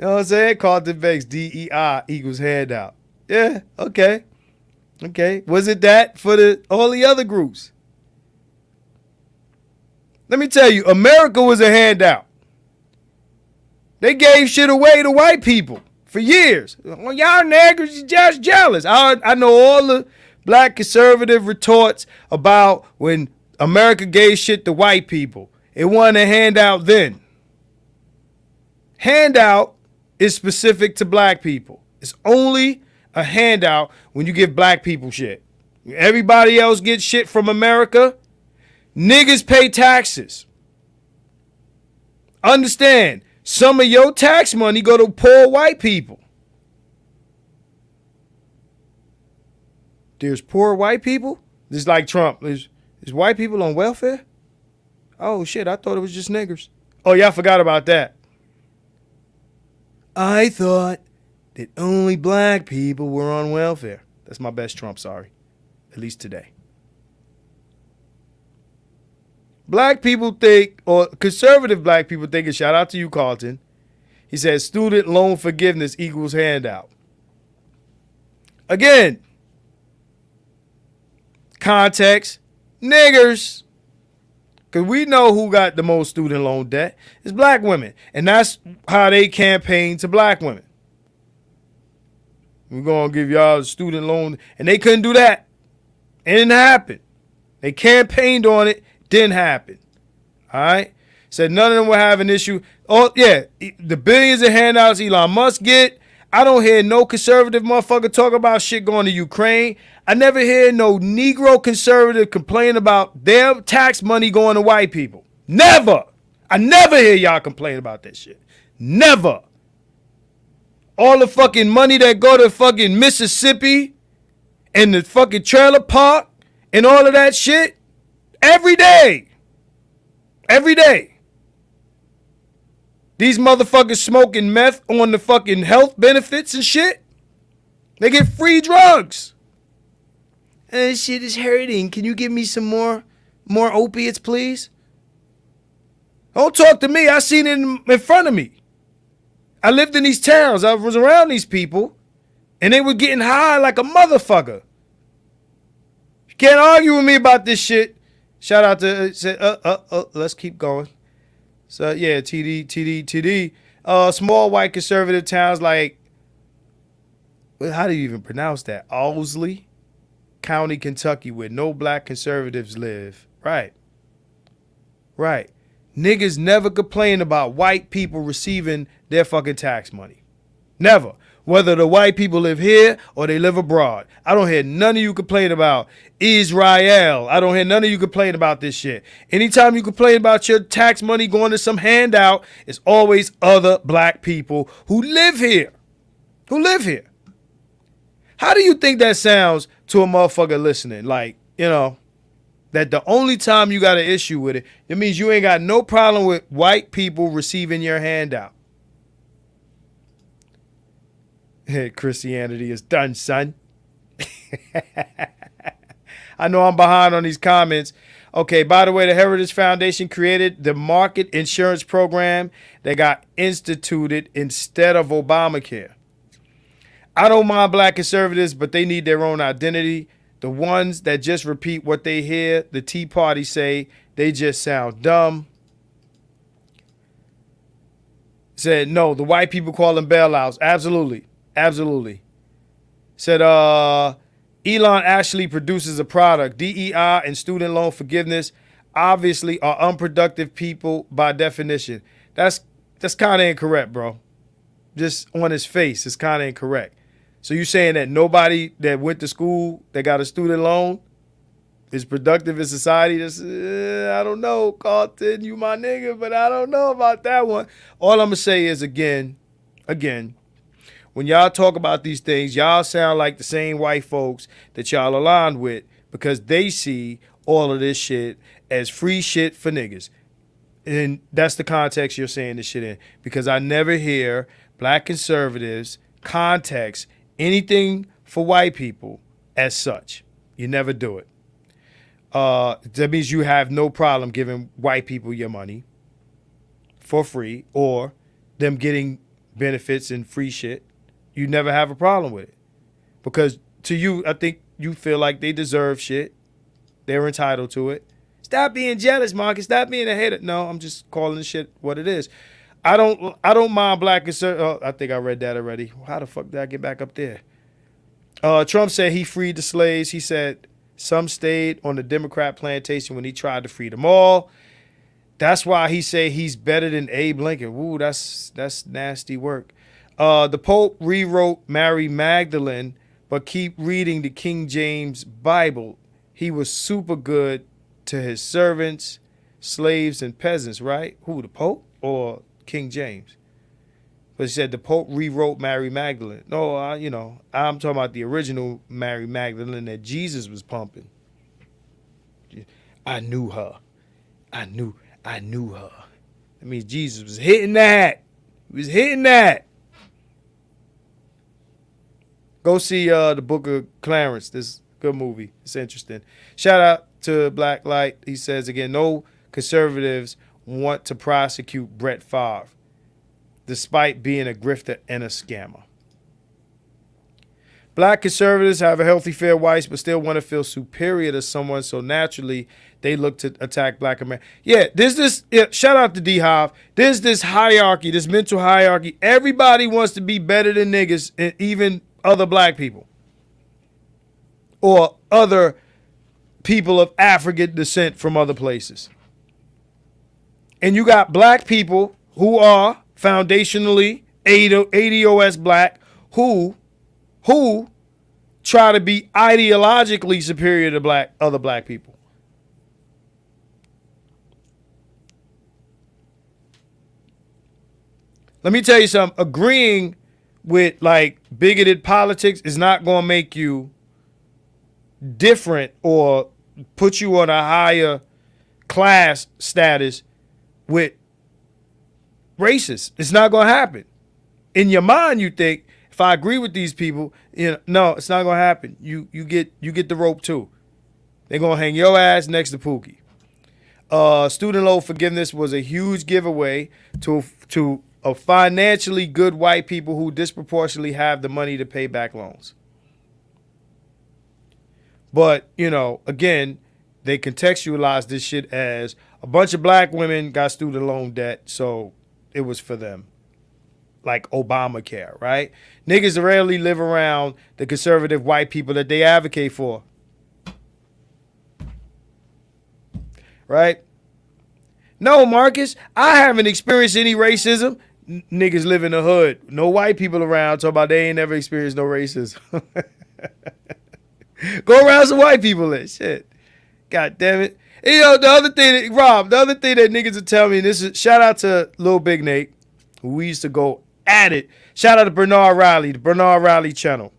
know what I'm saying? Carlton Banks, DEI equals handout. Yeah, okay. Was it that for all the other groups? Let me tell you, America was a handout. They gave shit away to white people for years. Well, y'all niggers are just jealous. I know all the black conservative retorts about when America gave shit to white people. It wasn't a handout then. Handout is specific to black people. It's only a handout when you give black people shit. Everybody else gets shit from America. Niggas pay taxes. Understand, some of your tax money go to poor white people. There's poor white people? Just like Trump. Is white people on welfare? Oh shit, I thought it was just niggers. Oh, y'all forgot about that. I thought that only black people were on welfare. That's my best Trump, sorry. At least today. Black people think, or conservative black people think, and shout out to you, Carlton. He says student loan forgiveness equals handout. Again, context, niggers. Because we know who got the most student loan debt. It's black women. And that's how they campaign to black women. We're going to give y'all a student loan. And they couldn't do that. It didn't happen. They campaigned on it. Didn't happen. All right? Said none of them will have an issue. Oh, yeah. The billions of handouts Elon Musk get. I don't hear no conservative motherfucker talk about shit going to Ukraine. I never hear no Negro conservative complain about their tax money going to white people. Never. I never hear y'all complain about that shit. Never. All the fucking money that go to fucking Mississippi and the fucking trailer park and all of that shit. Every day. Every day. These motherfuckers smoking meth on the fucking health benefits and shit. They get free drugs. This shit is hurting. Can you give me some more opiates, please? Don't talk to me. I seen it in front of me. I lived in these towns. I was around these people. And they were getting high like a motherfucker. You can't argue with me about this shit. Shout out to, let's keep going. So, yeah, TD. Small white conservative towns like, how do you even pronounce that? Owsley County, Kentucky, where no black conservatives live. Right. Niggas never complain about white people receiving their fucking tax money. Never. Whether the white people live here or they live abroad. I don't hear none of you complain about Israel. I don't hear none of you complain about this shit. Anytime you complain about your tax money going to some handout, it's always other black people who live here. How do you think that sounds to a motherfucker listening? Like, you know, that the only time you got an issue with it, it means you ain't got no problem with white people receiving your handout. Christianity is done, son. I know I'm behind on these comments. Okay, by the way, the Heritage Foundation created the market insurance program that got instituted instead of Obamacare. I don't mind black conservatives, but they need their own identity. The ones that just repeat what they hear the Tea Party say, they just sound dumb. Said, no, the white people call them bailouts. Absolutely. Said, Elon actually produces a product. DEI and student loan forgiveness obviously are unproductive people by definition. That's kind of incorrect, bro. Just on his face, it's kind of incorrect. So you saying that nobody that went to school that got a student loan is productive in society? That's, I don't know, Carlton, you my nigga, but I don't know about that one. All I'm going to say is, again, when y'all talk about these things, y'all sound like the same white folks that y'all aligned with because they see all of this shit as free shit for niggas. And that's the context you're saying this shit in. Because I never hear black conservatives context anything for white people as such. You never do it. That means you have no problem giving white people your money for free or them getting benefits and free shit. You never have a problem with it. Because to you, I think you feel like they deserve shit. They're entitled to it. Stop being jealous, Marcus. Stop being a hater. No, I'm just calling the shit what it is. I don't mind black conservatives. I think I read that already. How the fuck did I get back up there? Trump said he freed the slaves. He said some stayed on the Democrat plantation when he tried to free them all. That's why he say he's better than Abe Lincoln. Woo, that's nasty work. The Pope rewrote Mary Magdalene, but keep reading the King James Bible. He was super good to his servants, slaves, and peasants, right? Who, the Pope or King James? But she said the Pope rewrote Mary Magdalene. No, I'm talking about the original Mary Magdalene that Jesus was pumping. I knew her. I knew her. That means Jesus was hitting that. He was hitting that. Go see the Book of Clarence. This good movie. It's interesting. Shout out to Black Light. He says again, no conservatives want to prosecute Brett Favre, despite being a grifter and a scammer. Black conservatives have a healthy, fair whites, but still want to feel superior to someone, so naturally they look to attack black America. Yeah, there's this, shout out to D-Hive. There's this hierarchy, this mental hierarchy. Everybody wants to be better than niggas, and even other black people. Or other people of African descent from other places. And you got black people who are foundationally ADOS black who try to be ideologically superior to other black people. Let me tell you something. Agreeing with like bigoted politics is not going to make you different or put you on a higher class status with racists. It's not going to happen. In your mind, you think, if I agree with these people, no, it's not going to happen. You get the rope too. They're going to hang your ass next to Pookie. Student loan forgiveness was a huge giveaway to financially good white people who disproportionately have the money to pay back loans. But, again, they contextualize this shit as a bunch of black women got student loan debt, so it was for them. Like Obamacare, right? Niggas rarely live around the conservative white people that they advocate for. Right? No, Marcus, I haven't experienced any racism. Niggas live in the hood. No white people around talking about they ain't never experienced no racism. Go around some white people and shit. God damn it. And, the other thing that niggas will tell me, and this is shout out to Lil Big Nate, who we used to go at it. Shout out to Bernard Riley, the Bernard Riley channel.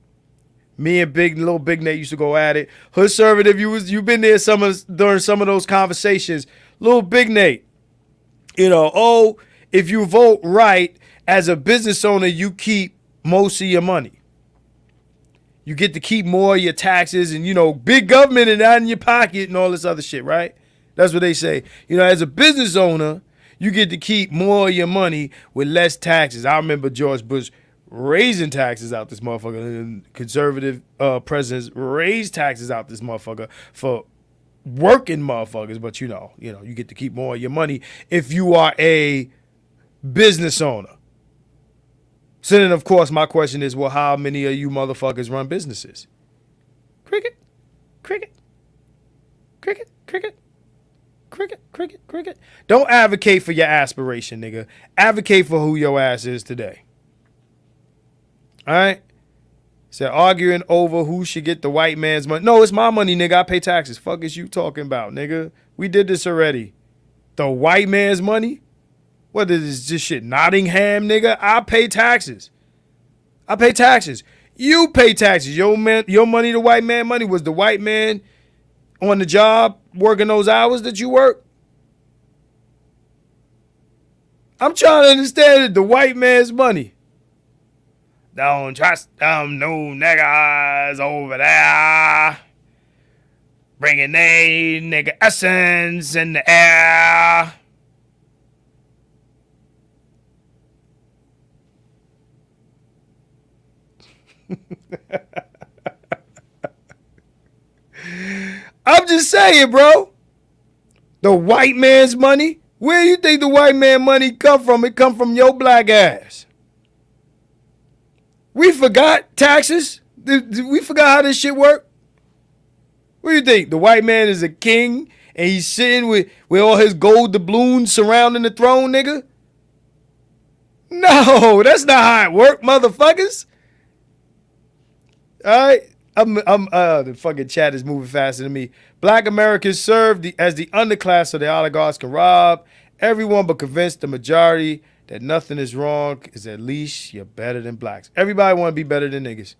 Me and Lil Big Nate used to go at it. Hood Conservative, you've been there during some of those conversations. Lil Big Nate, if you vote right as a business owner, you keep most of your money. You get to keep more of your taxes and, big government and out in your pocket and all this other shit, right? That's what they say. As a business owner, you get to keep more of your money with less taxes. I remember George Bush raising taxes out this motherfucker. And conservative presidents raised taxes out this motherfucker for working motherfuckers. But you get to keep more of your money if you are a business owner. So then, of course, my question is, well, how many of you motherfuckers run businesses? Cricket, cricket, cricket, cricket. Cricket, cricket, cricket. Don't advocate for your aspiration, nigga. Advocate for who your ass is today. All right? So arguing over who should get the white man's money. No, it's my money, nigga. I pay taxes. Fuck is you talking about, nigga? We did this already. The white man's money? What is this shit? Nottingham, nigga? I pay taxes. I pay taxes. You pay taxes. Your money, the white man money. Was the white man on the job working those hours that you work? I'm trying to understand it. The white man's money. Don't trust them new niggas over there. Bringing they nigga essence in the air. I'm just saying, bro. The white man's money? Where do you think the white man money come from? It come from your black ass. We forgot taxes. We forgot how this shit work. What do you think? The white man is a king and he's sitting with all his gold doubloons surrounding the throne, nigga? No, that's not how it work, motherfuckers. All right. The fucking chat is moving faster than me. Black Americans serve as the underclass so the oligarchs can rob everyone but convince the majority that nothing is wrong is at least you're better than blacks. Everybody want to be better than niggas.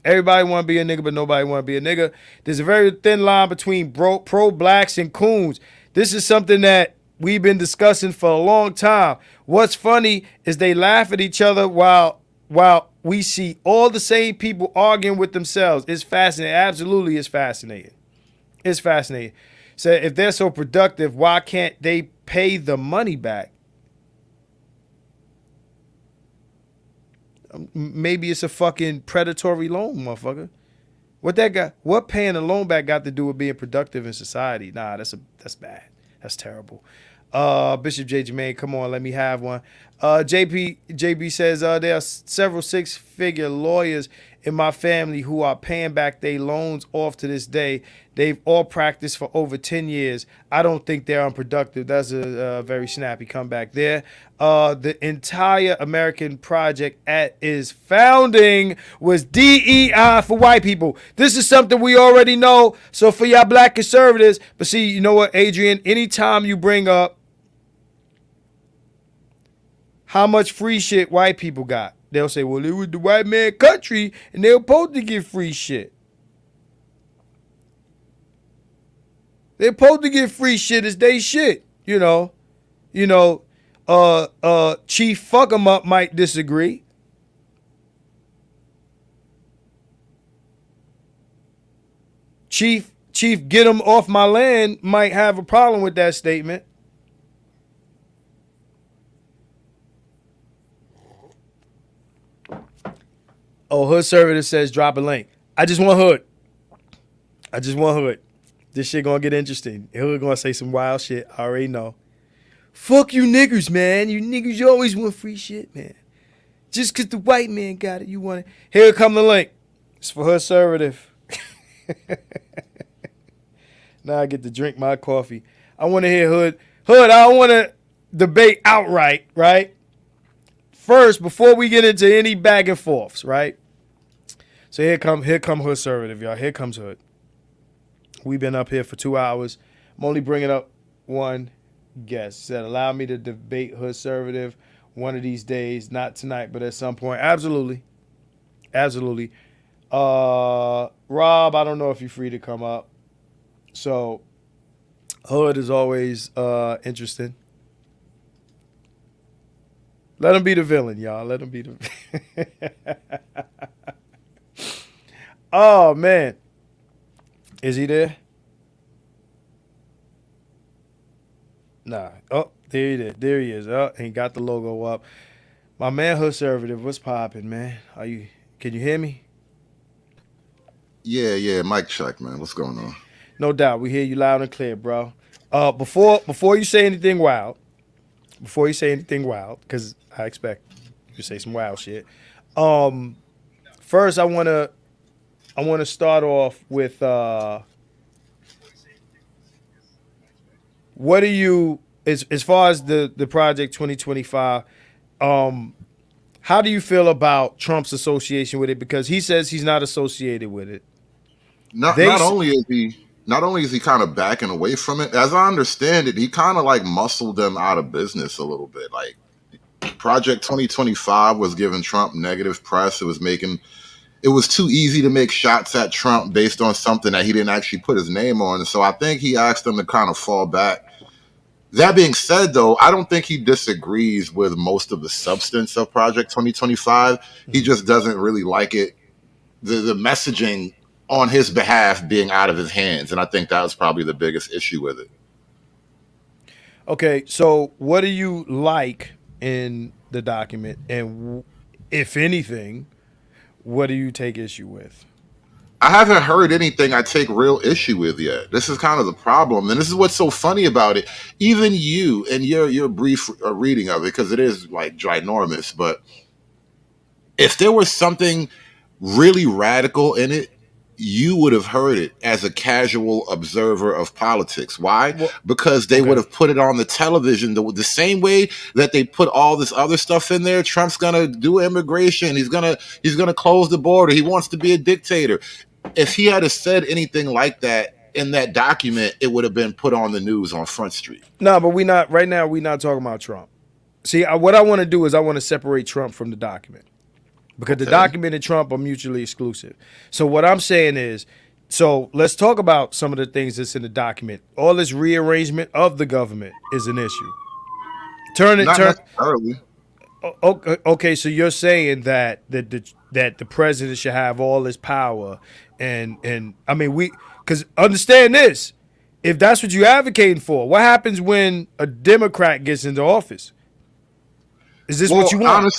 Everybody want to be a nigga, but nobody want to be a nigga. There's a very thin line between pro-blacks and coons. This is something that we've been discussing for a long time. What's funny is they laugh at each other while we see all the same people arguing with themselves. It's fascinating. Absolutely, it's fascinating. It's fascinating. So if they're so productive, why can't they pay the money back? Maybe it's a fucking predatory loan, motherfucker. What paying a loan back got to do with being productive in society? Nah, that's bad. That's terrible. Bishop J. Jermaine, come on, let me have one. JB says there are several six-figure lawyers in my family who are paying back their loans off to this day. They've all practiced for over 10 years. I don't think they're unproductive. That's a very snappy comeback there. The entire American project at its founding was DEI for white people. This is something we already know. So for y'all black conservatives, but see, you know what, Adrian, anytime you bring up how much free shit white people got, they'll say, well, it was the white man country and they were supposed to get free shit. They're supposed to get free shit as they shit, you know. Chief Fuck 'em Up might disagree. Chief Get 'em off my land might have a problem with that statement. Oh, Hood Servitor says drop a link. I just want Hood. This shit gonna get interesting. Hood gonna say some wild shit. I already know. Fuck you niggers, man. You niggers, you always want free shit, man. Just cause the white man got it, you want it. Here come the link. It's for Hood Conservative. Now I get to drink my coffee. I want to hear Hood. Hood, I don't want to debate outright, right? First, before we get into any back and forths, right? So here come Hood Conservative, y'all. Here comes Hood. We've been up here for 2 hours. I'm only bringing up one guest. Said, allow me to debate Hood Conservative one of these days. Not tonight, but at some point. Absolutely. Rob, I don't know if you're free to come up. So, Hood is always interesting. Let him be the villain, y'all. Let him be the Oh, man. Is he there? Nah. Oh, there he is. Oh, he got the logo up. My man Hood Conservative, what's popping, man? Can you hear me? Yeah, mic check, man. What's going on? No doubt. We hear you loud and clear, bro. Before you say anything wild, because I expect you to say some wild shit. First I wanna start off with what do you, as far as the Project 2025, how do you feel about Trump's association with it? Because he says he's not associated with it. Not only is he kind of backing away from it, as I understand it, he kind of like muscled them out of business a little bit. Like Project 2025 was giving Trump negative press. It was too easy to make shots at Trump based on something that he didn't actually put his name on. And so I think he asked them to kind of fall back. That being said, though, I don't think he disagrees with most of the substance of Project 2025. He just doesn't really like it, the messaging on his behalf being out of his hands. And I think that was probably the biggest issue with it. Okay, so what do you like in the document? And if anything, what do you take issue with? I haven't heard anything I take real issue with yet. This is kind of the problem. And this is what's so funny about it. Even you and your brief reading of it, because it is like ginormous, but if there was something really radical in it, you would have heard it as a casual observer of politics. Why? Well, Because they okay. would have put it on the television the same way that they put all this other stuff in there. Trump's gonna do immigration. He's gonna close the border. He wants to be a dictator. If he had said anything like that in that document, it would have been put on the news on Front Street. No, but we not right now. We're not talking about Trump. See, what I want to do is I want to separate Trump from the document because the document and Trump are mutually exclusive. So what I'm saying is, so let's talk about some of the things that's in the document. All this rearrangement of the government is an issue. Not necessarily. Okay, so you're saying that the president should have all this power, and I mean because understand this, if that's what you're advocating for, what happens when a Democrat gets into office? Is this what you want?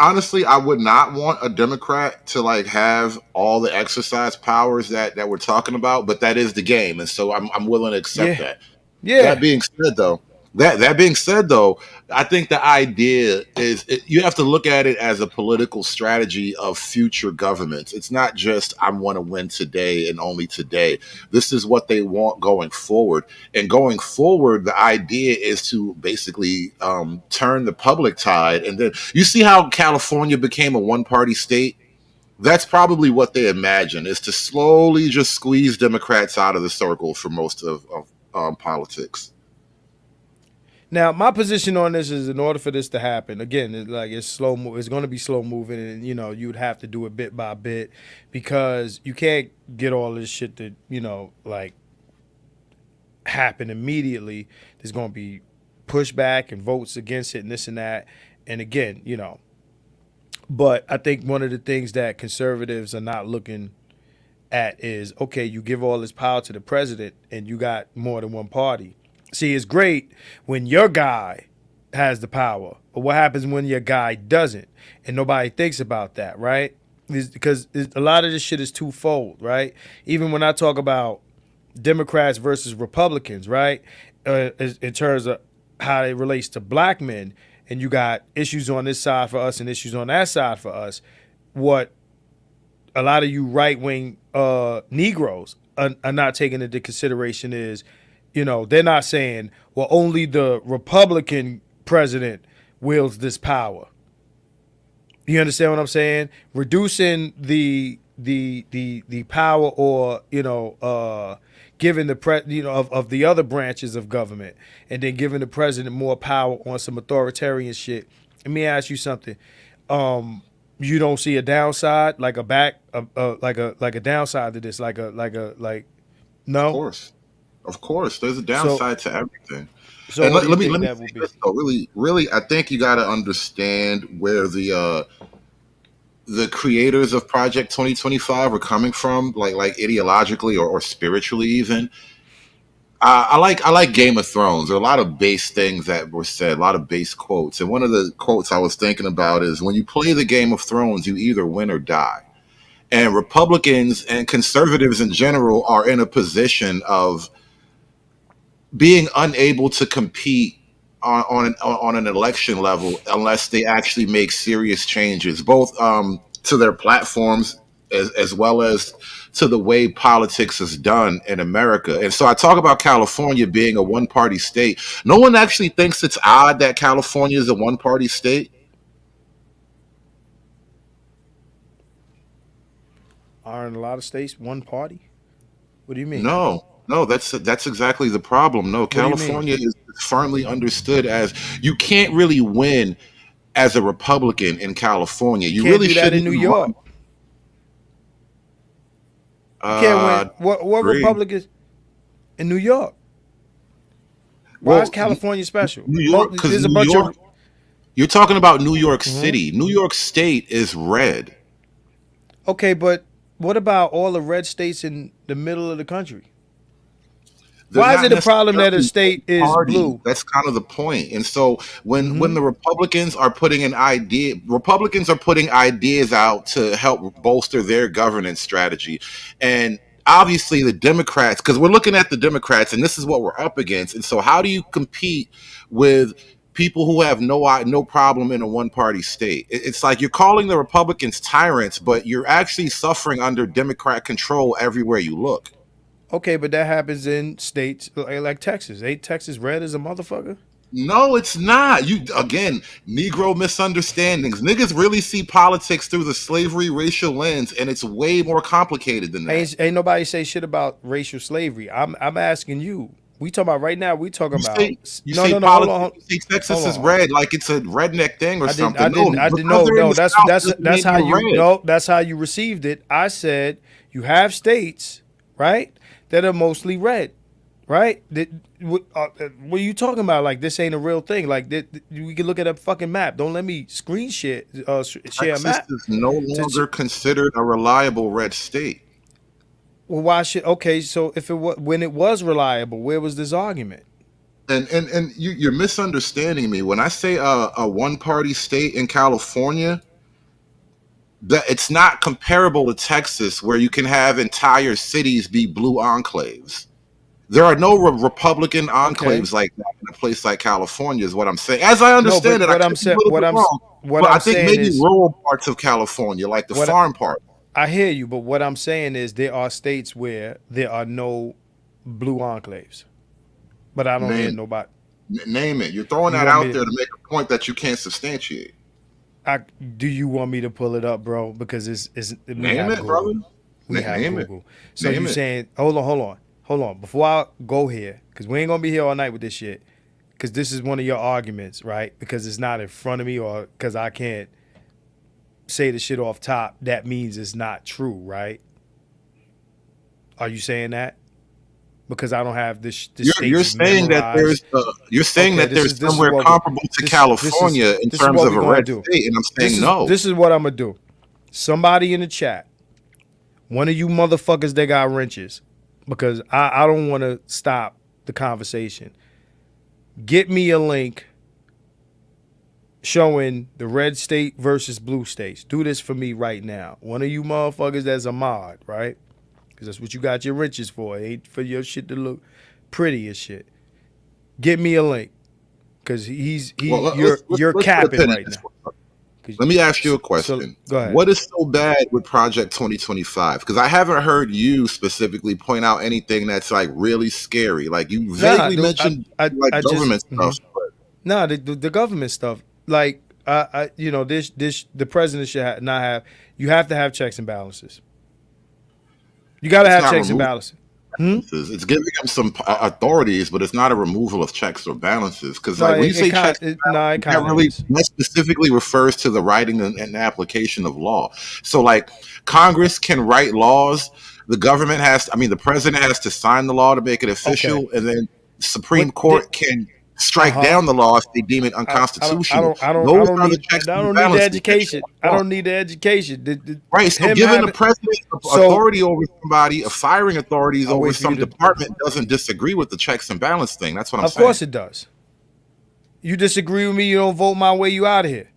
Honestly, I would not want a Democrat to like have all the exercise powers that we're talking about, but that is the game, and so I'm willing to accept that. Yeah. That being said, though, I think the idea is you have to look at it as a political strategy of future governments. It's not just I want to win today and only today. This is what they want going forward. And going forward, the idea is to basically turn the public tide. And then you see how California became a one-party state? That's probably what they imagine, is to slowly just squeeze Democrats out of the circle for most of politics. Now, my position on this is, in order for this to happen, again, it's slow. It's going to be slow moving, and you'd have to do it bit by bit because you can't get all this shit to happen immediately. There's going to be pushback and votes against it and this and that, and again, But I think one of the things that conservatives are not looking at is, okay, you give all this power to the president, and you got more than one party. See, it's great when your guy has the power, but what happens when your guy doesn't? And nobody thinks about that, right? Because a lot of this shit is twofold, right? Even when I talk about Democrats versus Republicans, right? In terms of how it relates to black men, and you got issues on this side for us and issues on that side for us, what a lot of you right-wing Negroes are not taking into consideration is, they're not saying, well, only the Republican president wields this power. You understand what I'm saying? Reducing the power, or giving the of the other branches of government, and then giving the president more power on some authoritarian shit. Let me ask you something. You don't see a downside, like a downside to this, no? Of course, there's a downside to everything. So and let me say this, though. Really, I think you got to understand where the creators of Project 2025 are coming from, like ideologically or spiritually even. I like Game of Thrones. There are a lot of base things that were said, a lot of base quotes. And one of the quotes I was thinking about is, when you play the Game of Thrones, you either win or die. And Republicans and conservatives in general are in a position of being unable to compete on an election level unless they actually make serious changes, both to their platforms as well as to the way politics is done in America. And so I talk about California being a one-party state. No one actually thinks it's odd that California is a one-party state. Aren't a lot of states one party? What do you mean? No, that's exactly the problem. No, California is firmly understood as, you can't really win as a Republican in California. You really do that in New York. You can't win. What Republicans in New York? Why is California special? New York, because you're talking about New York City. New York State is red. Okay, but what about all the red states in the middle of the country? Why is it a problem that a state is blue? That's kind of the point. And so when the Republicans are putting ideas out to help bolster their governance strategy. And obviously the Democrats, because we're looking at the Democrats and this is what we're up against. And so how do you compete with people who have no problem in a one-party state. It's like you're calling the Republicans tyrants, but you're actually suffering under Democrat control everywhere you look. Okay, but that happens in states like Texas. Ain't Texas red as a motherfucker? No, it's not. You again, Negro misunderstandings. Niggas really see politics through the slavery racial lens, and it's way more complicated than that. Ain't nobody say shit about racial slavery. I'm asking you. We talking about right now. We talking about hold on. You say Texas is red like it's a redneck thing or something. That's how you that's how you received it. I said you have states, right, that are mostly red. Right? What are you talking about? Like, this ain't a real thing. Like, we can look at a fucking map. Don't let me screen share a map. Texas is no longer considered a reliable red state. Well, why should? Okay, so if it was when it was reliable, where was this argument? And you're misunderstanding me when I say a one-party state in California. That it's not comparable to Texas, where you can have entire cities be blue enclaves. There are no Republican enclaves like that in a place like California, is what I'm saying. As I understand it, I think maybe rural parts of California, like the farm part. I hear you, but what I'm saying is there are states where there are no blue enclaves, but I don't hear nobody. Name it. You're throwing that out there to make a point that you can't substantiate. Do you want me to pull it up, bro? Because name it, brother. We have Google. So you're saying, hold on. Before I go here, because we ain't going to be here all night with this shit, because this is one of your arguments, right? Because it's not in front of me or because I can't say the shit off top, that means it's not true, right? Are you saying that? Because I don't have this. You're saying memorized. You're saying that there's somewhere comparable to California in terms of a red state, and I'm saying no. This is what I'm going to do. Somebody in the chat, one of you motherfuckers that got wrenches, because I don't want to stop the conversation. Get me a link showing the red state versus blue states. Do this for me right now. One of you motherfuckers that's a mod, right? Because that's what you got your wrenches for. It ain't for your shit to look pretty as shit. Get me a link. Because you're capping right now. Let me ask you a question. Go ahead. What is so bad with Project 2025? Because I haven't heard you specifically point out anything that's like really scary. Like you vaguely mentioned government stuff. No, the government stuff. Like the president should not have. You have to have checks and balances. You got to have checks and balances. It's giving them some authorities, but it's not a removal of checks or balances. Because when you say checks and balances, that really specifically refers to the writing and application of law. So like Congress can write laws. The government the president has to sign the law to make it official. And then the Supreme Court can strike down the law if they deem it unconstitutional. I don't need the education. I don't need the education. Right. So giving the president authority over somebody, firing authorities over some department doesn't disagree with the checks and balance thing. That's what I'm saying. Of course it does. You disagree with me, you don't vote my way, you out of here.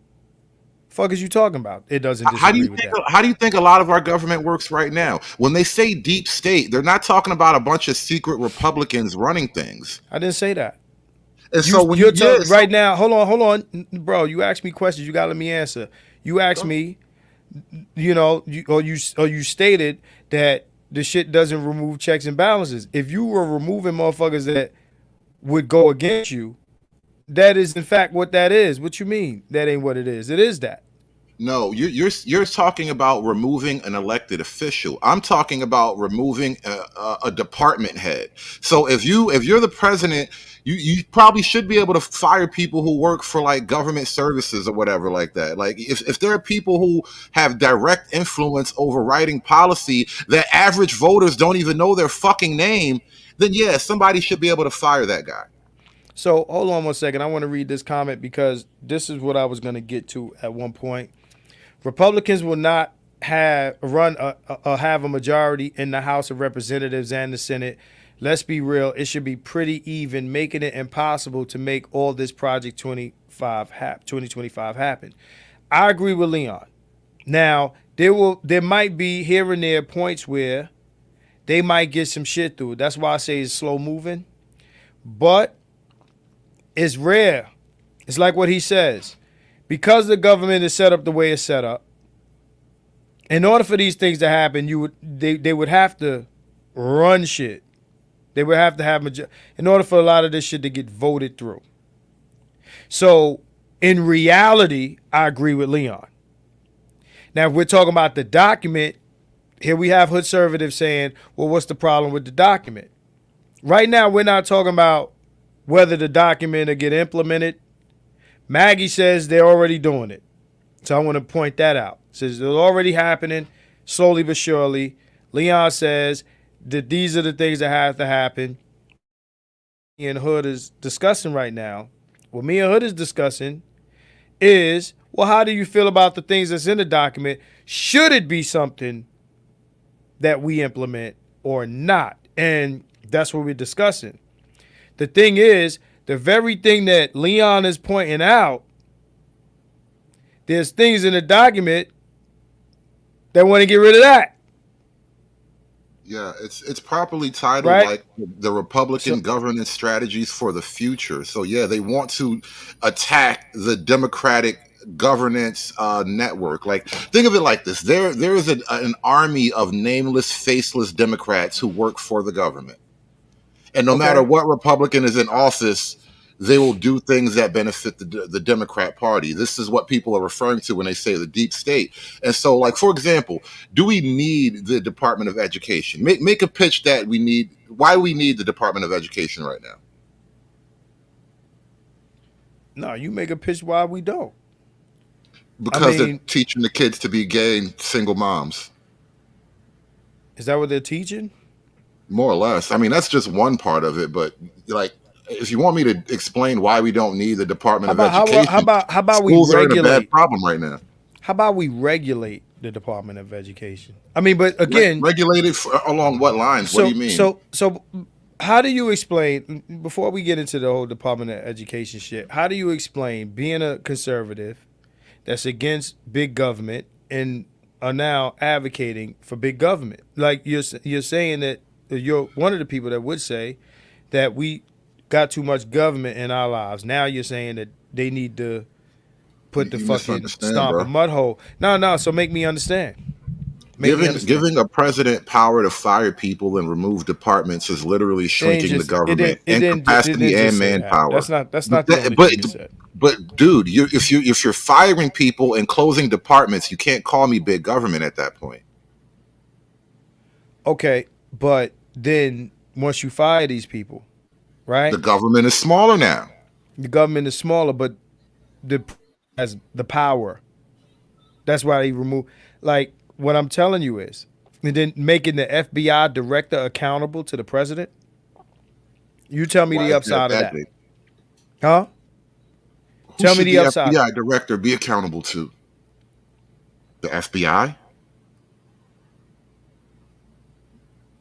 Fuck is you talking about? It doesn't disagree with that. How do you think a lot of our government works right now? When they say deep state, they're not talking about a bunch of secret Republicans running things. I didn't say that. And so when you're talking right now, hold on, bro. You asked me questions. You gotta let me answer. You asked me, you stated that the shit doesn't remove checks and balances. If you were removing motherfuckers that would go against you, that is in fact what that is. What you mean? That ain't what it is. It is that. No, you're talking about removing an elected official. I'm talking about removing a department head. So if you're the president, you probably should be able to fire people who work for like government services or whatever like that. Like if there are people who have direct influence over writing policy that average voters don't even know their fucking name, then yeah, somebody should be able to fire that guy. So hold on one second. I want to read this comment because this is what I was going to get to at one point. Republicans will not have a majority in the House of Representatives and the Senate. Let's be real. It should be pretty even, making it impossible to make all this Project 2025 happen. I agree with Leon. Now, there might be here and there points where they might get some shit through. That's why I say it's slow moving. But it's rare It's like what he says. Because the government is set up the way it's set up, in order for these things to happen, they would have to run shit. They would have to have in order for a lot of this shit to get voted through. So in reality, I agree with Leon. Now, if we're talking about the document, here we have hood conservatives saying, well, what's the problem with the document? Right now, we're not talking about whether the document will get implemented. Maggie says they're already doing it. So I want to point that out. Says it's already happening, slowly but surely. Leon says that these are the things that have to happen. Me and Hood is discussing right now. What me and Hood is discussing is, well, how do you feel about the things that's in the document? Should it be something that we implement or not? And that's what we're discussing. The thing is, the very thing that Leon is pointing out, there's things in the document that want to get rid of that. Yeah, it's properly titled like the Republican governance strategies for the future. So yeah, they want to attack the Democratic governance network. Like, think of it like this: there is an army of nameless, faceless Democrats who work for the government, and no matter what Republican is in office, they will do things that benefit the Democrat Party. This is what people are referring to when they say the deep state. And so, like, for example, do we need the Department of Education? Make a pitch that we need, why we need the Department of Education right now. No, you make a pitch why we don't. Because they're teaching the kids to be gay and single moms. Is that what they're teaching? More or less. I mean, that's just one part of it, but like, if you want me to explain why we don't need the Department of Education, how about we schools regulate? are in a bad problem right now. How about we regulate the Department of Education? I mean, but again, regulate it along what lines? What do you mean? So how do you explain, before we get into the whole Department of Education shit, how do you explain being a conservative that's against big government and are now advocating for big government? Like, you're saying that you're one of the people that would say that we got too much government in our lives. Now you're saying that they need to put the fucking stomp a mud hole. No. So make me understand. Giving a president power to fire people and remove departments is literally shrinking the government and capacity and manpower. That's not the only thing you said. But dude, if you're firing people and closing departments, you can't call me big government at that point. Okay, but then once you fire these people, right? The government is smaller now. The government is smaller, but has the power. That's why they remove. Like, what I'm telling you is, and then making the FBI director accountable to the president. You tell me the upside of that. Huh? Tell me the upside. FBI director be accountable to? The FBI?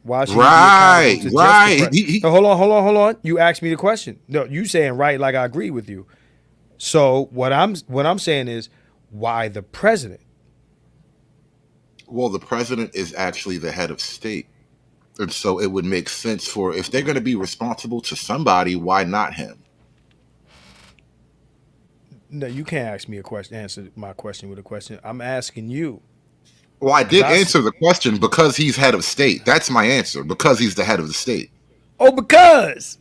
Why should he be accountable to no, hold on. You asked me the question. No, you saying right like I agree with you. So what I'm saying is, why the president? Well, the president is actually the head of state. And so it would make sense for, if they're going to be responsible to somebody, why not him? No, you can't ask me a question, answer my question with a question. I'm asking you. Well, I did answer the question because he's head of state. That's my answer, because he's the head of the state. Oh, because.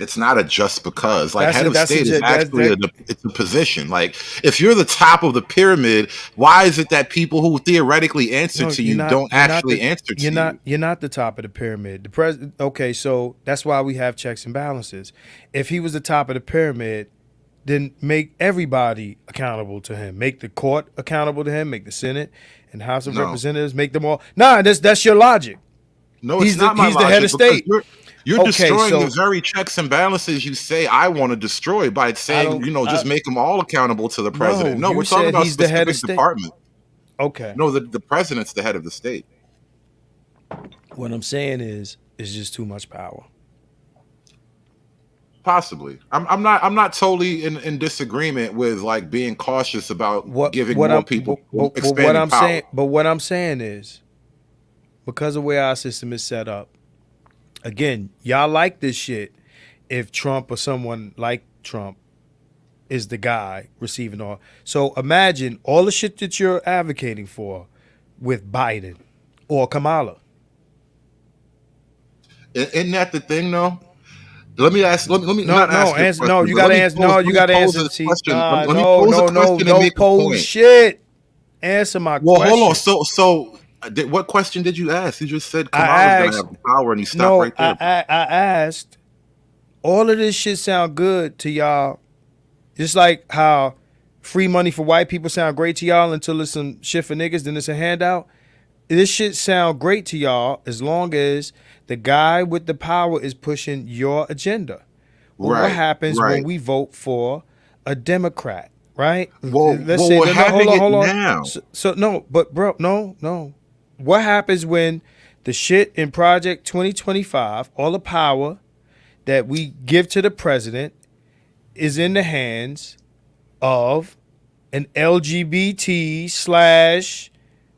It's not a just because. Like, head of state is actually it's a position. Like, if you're the top of the pyramid, why is it that people who theoretically answer to you don't actually answer to you? You're not the top of the pyramid. The president. Okay, so that's why we have checks and balances. If he was the top of the pyramid, then make everybody accountable to him. Make the court accountable to him. Make the Senate and House of Representatives. Make them all. Nah, that's your logic. No, it's not my logic. He's the head of state. You're destroying the very checks and balances you say I want to destroy by saying, just make them all accountable to the president. No, we're talking about specific department. Okay. No, the president's the head of the state. What I'm saying is, it's just too much power. Possibly. I'm not totally in disagreement with, like, being cautious about giving more people expanding power. But what I'm saying is, because of the way our system is set up, again, y'all like this shit if Trump or someone like Trump is the guy receiving all. So imagine all the shit that you're advocating for with Biden or Kamala. Isn't that the thing, though? Let me ask. Let me No, not no, ask you a answer. question, No, you but gotta let me answer. pose- No, let you me gotta pose answer. this See, question. nah, Let me no, pose a no, no, question and no, make a pose point. shit. Answer my Well, question. hold on. So, what question did you ask? You just said I Kamala's gonna asked. have the power, and he stopped No, right there. I asked. All of this shit sound good to y'all, just like how free money for white people sound great to y'all until it's some shit for niggas, then it's a handout. This shit sound great to y'all as long as the guy with the power is pushing your agenda. Well, what Right, happens when right. we vote for a Democrat, right? Well, Let's say, we're no, having it hold on. now. So no, but bro, no. What happens when the shit in Project 2025, all the power that we give to the president is in the hands of an LGBT slash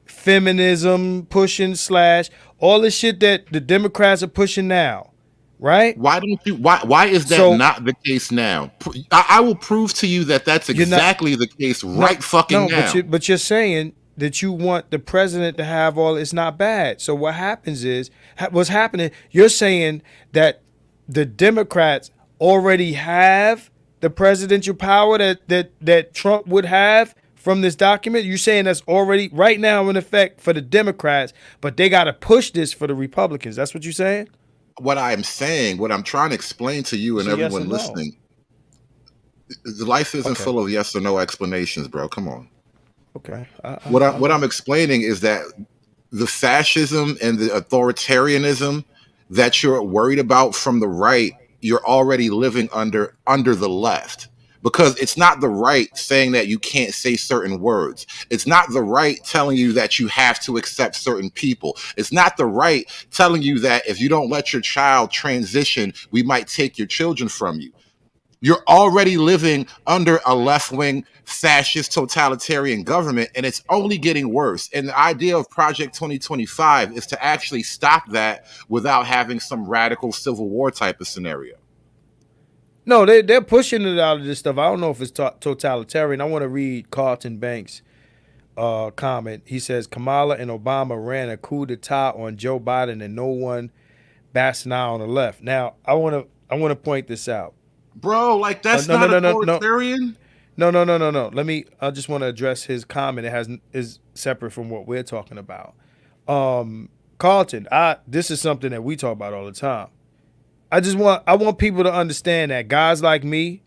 feminism pushing slash all the shit that the Democrats are pushing now, right? Why don't you? Why is that So not the case now? I will prove to you that that's you're not exactly the case right fucking now. but you're saying that you want the president to have all. It's not bad. So what happens is what's happening. You're saying that the Democrats already have the presidential power that Trump would have from this document. You're saying that's already right now in effect for the Democrats, but they got to push this for the Republicans. That's what you're saying? What I'm saying, what I'm trying to explain to you and So yes or everyone no? listening, life isn't Okay. full of yes or no explanations, bro. Come on. Okay. What I'm explaining is that the fascism and the authoritarianism that you're worried about from the right, you're already living under the left. Because it's not the right saying that you can't say certain words. It's not the right telling you that you have to accept certain people. It's not the right telling you that if you don't let your child transition, we might take your children from you. You're already living under a left-wing fascist totalitarian government, and it's only getting worse. And the idea of Project 2025 is to actually stop that without having some radical civil war type of scenario. No, they're pushing it out of this stuff. I don't know if it's totalitarian. I want to read Carlton Banks' comment. He says Kamala and Obama ran a coup d'etat on Joe Biden, and no one bats an eye on the left. Now, I want to point this out, bro. Like that's not authoritarian. No. I just want to address his comment. It is separate from what we're talking about. Carlton, this is something that we talk about all the time. I want people to understand that guys like me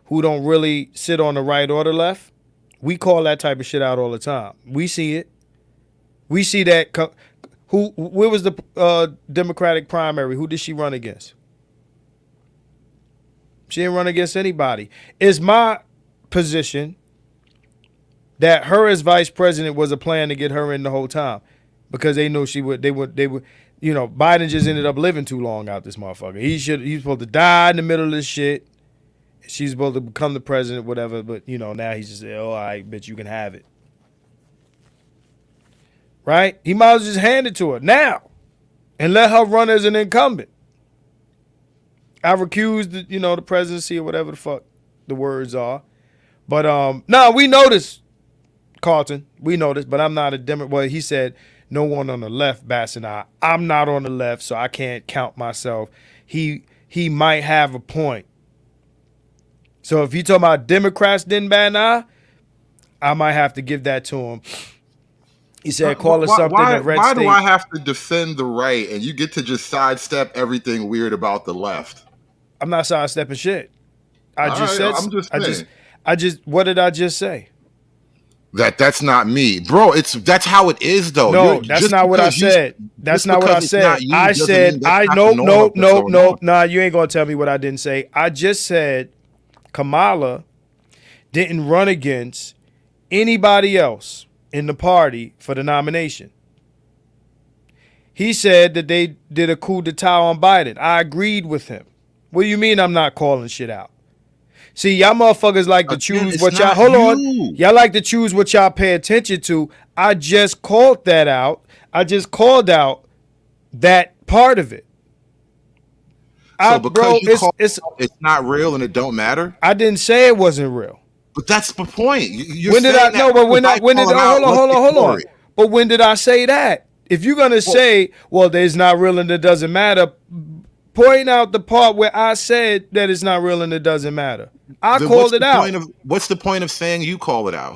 who don't really sit on the right or the left, we call that type of shit out all the time. We see it. We see that. Where was the Democratic primary? Who did she run against? She didn't run against anybody. It's my position that her as vice president was a plan to get her in the whole time because they knew they would. You know, Biden just ended up living too long out this motherfucker. He's supposed to die in the middle of this shit. She's supposed to become the president, whatever. But, you know, now he's just saying, oh, all right, bitch, you can have it. Right? He might as well just hand it to her now and let her run as an incumbent. I recused, the presidency or whatever the fuck the words are. But, no, we noticed, Carlton. We noticed, but I'm not a Democrat. Well, he said, no one on the left bats an eye. I'm not on the left, so I can't count myself. He might have a point. So if you talking about Democrats didn't bat an eye, I might have to give that to him. He said, call it something a red why state. do I have to defend the right and you get to just sidestep everything weird about the left? I'm not sidestepping shit. I'm just saying. What did I just say? That's not me, bro. That's how it is, though. No, that's not what I said. That's not what I said. I said nope. Nah, you ain't gonna tell me what I didn't say. I just said Kamala didn't run against anybody else in the party for the nomination. He said that they did a coup d'etat on Biden. I agreed with him. What do you mean I'm not calling shit out? See, y'all motherfuckers like to choose what y'all... Hold on. Y'all like to choose what y'all pay attention to. I just called that out. I just called out that part of it. So because bro, you call it's it's not real and it don't matter. I didn't say it wasn't real. But that's the point. You're When did I? saying No, that but when because when did? call it Oh, out, let's hold ignore on. it. But when did I say that? If you're gonna say, well, there's not real and it doesn't matter, point out the part where I said that it's not real and it doesn't matter. I Then called it out. What's the point of saying you call it out?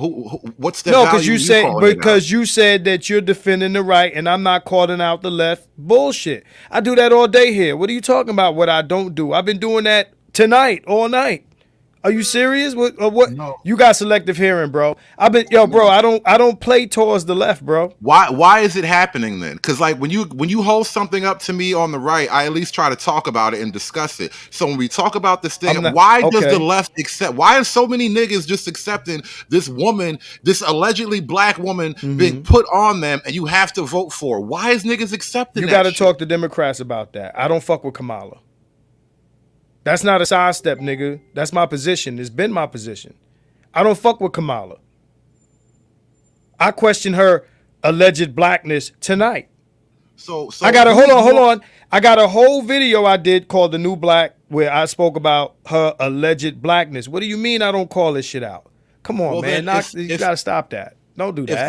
What's the No, value because you you said calling it out? because you said that you're defending the right, and I'm not calling out the left. Bullshit. I do that all day here. What are you talking about? What I don't do? I've been doing that tonight, all night. Are you serious? What? No. You got selective hearing, bro. Bro. I don't play towards the left, bro. Why is it happening then? Because like when you hold something up to me on the right, I at least try to talk about it and discuss it. So when we talk about this thing, why does the left accept? Why are so many niggas just accepting this woman, this allegedly black woman being put on them, and you have to vote for her? Why is niggas accepting? You got to talk to Democrats about that. I don't fuck with Kamala. That's not a sidestep, nigga. That's my position. It's been my position. I don't fuck with Kamala. I question her alleged blackness tonight. So I got hold on. I got a whole video I did called The New Black where I spoke about her alleged blackness. What do you mean I don't call this shit out? Come on, man. You got to stop that. Don't do that.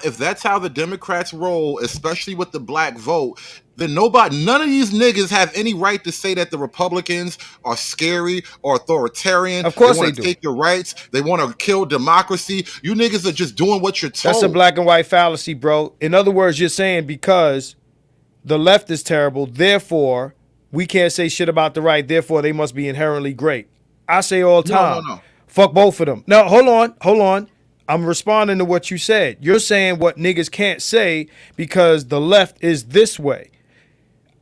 If that's how the Democrats roll, especially with the black vote, then none of these niggas have any right to say that the Republicans are scary or authoritarian. Of course they want they to do. take your rights. They want to kill democracy. You niggas are just doing what you're told. That's a black and white fallacy, bro. In other words, you're saying because the left is terrible, therefore we can't say shit about the right, therefore they must be inherently great. I say all the time. No. Fuck both of them. No, hold on. I'm responding to what you said. You're saying what niggas can't say because the left is this way.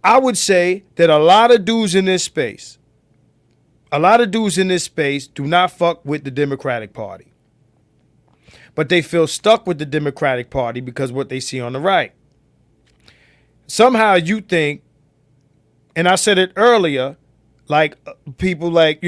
I would say that a lot of dudes in this space do not fuck with the Democratic Party. But they feel stuck with the Democratic Party because what they see on the right. Somehow you think, and I said it earlier, like people like,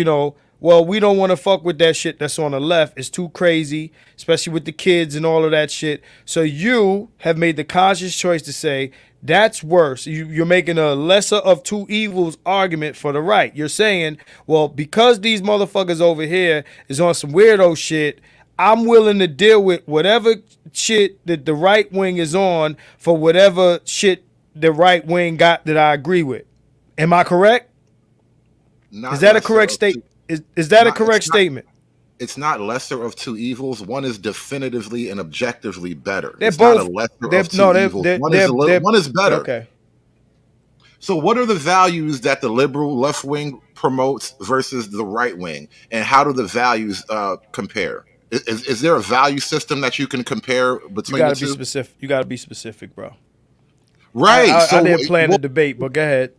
well, we don't want to fuck with that shit that's on the left. It's too crazy, especially with the kids and all of that shit. So you have made the conscious choice to say that's worse. You're making a lesser of two evils argument for the right. You're saying, well, because these motherfuckers over here is on some weirdo shit, I'm willing to deal with whatever shit that the right wing is on for whatever shit the right wing got that I agree with. Am I correct? Is that a correct statement? Is that a correct statement? It's not lesser of two evils. One is definitively and objectively better. They're it's both not a lesser of two evils. One is better. Okay. So what are the values that the liberal left wing promotes versus the right wing? And how do the values compare? Is there a value system that you can compare between the two? You got to be specific, bro. Right. I didn't plan the debate, but go ahead.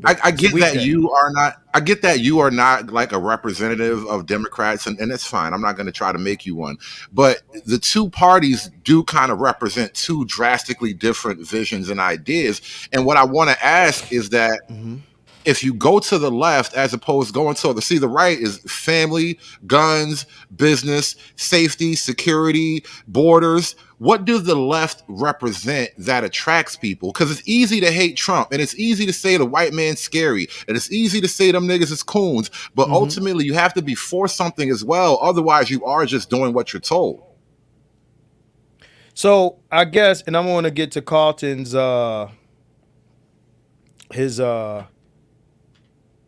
I get that you are not like a representative of Democrats, and it's fine. I'm not going to try to make you one. But the two parties do kind of represent two drastically different visions and ideas. And what I want to ask is that if you go to the left as opposed to going to the right is family, guns, business, safety, security, borders. What does the left represent that attracts people? Because it's easy to hate Trump, and it's easy to say the white man's scary, and it's easy to say them niggas is coons, but ultimately you have to be for something as well. Otherwise, you are just doing what you're told. So I guess, and I'm going to get to Carlton's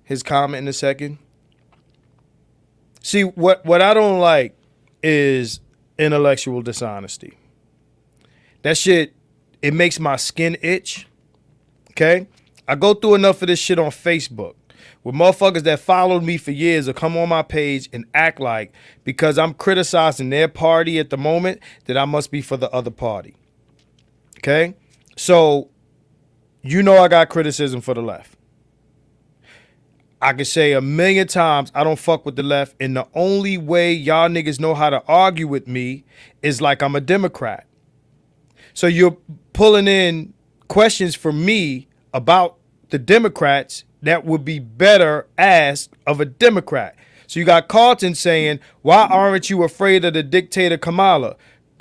his comment in a second. See, what I don't like is intellectual dishonesty. That shit, it makes my skin itch. Okay? I go through enough of this shit on Facebook with motherfuckers that followed me for years or come on my page and act like because I'm criticizing their party at the moment that I must be for the other party. Okay? So, I got criticism for the left. I could say a million times I don't fuck with the left, and the only way y'all niggas know how to argue with me is like I'm a Democrat. So you're pulling in questions from me about the Democrats that would be better asked of a Democrat. So you got Carlton saying, why aren't you afraid of the dictator Kamala?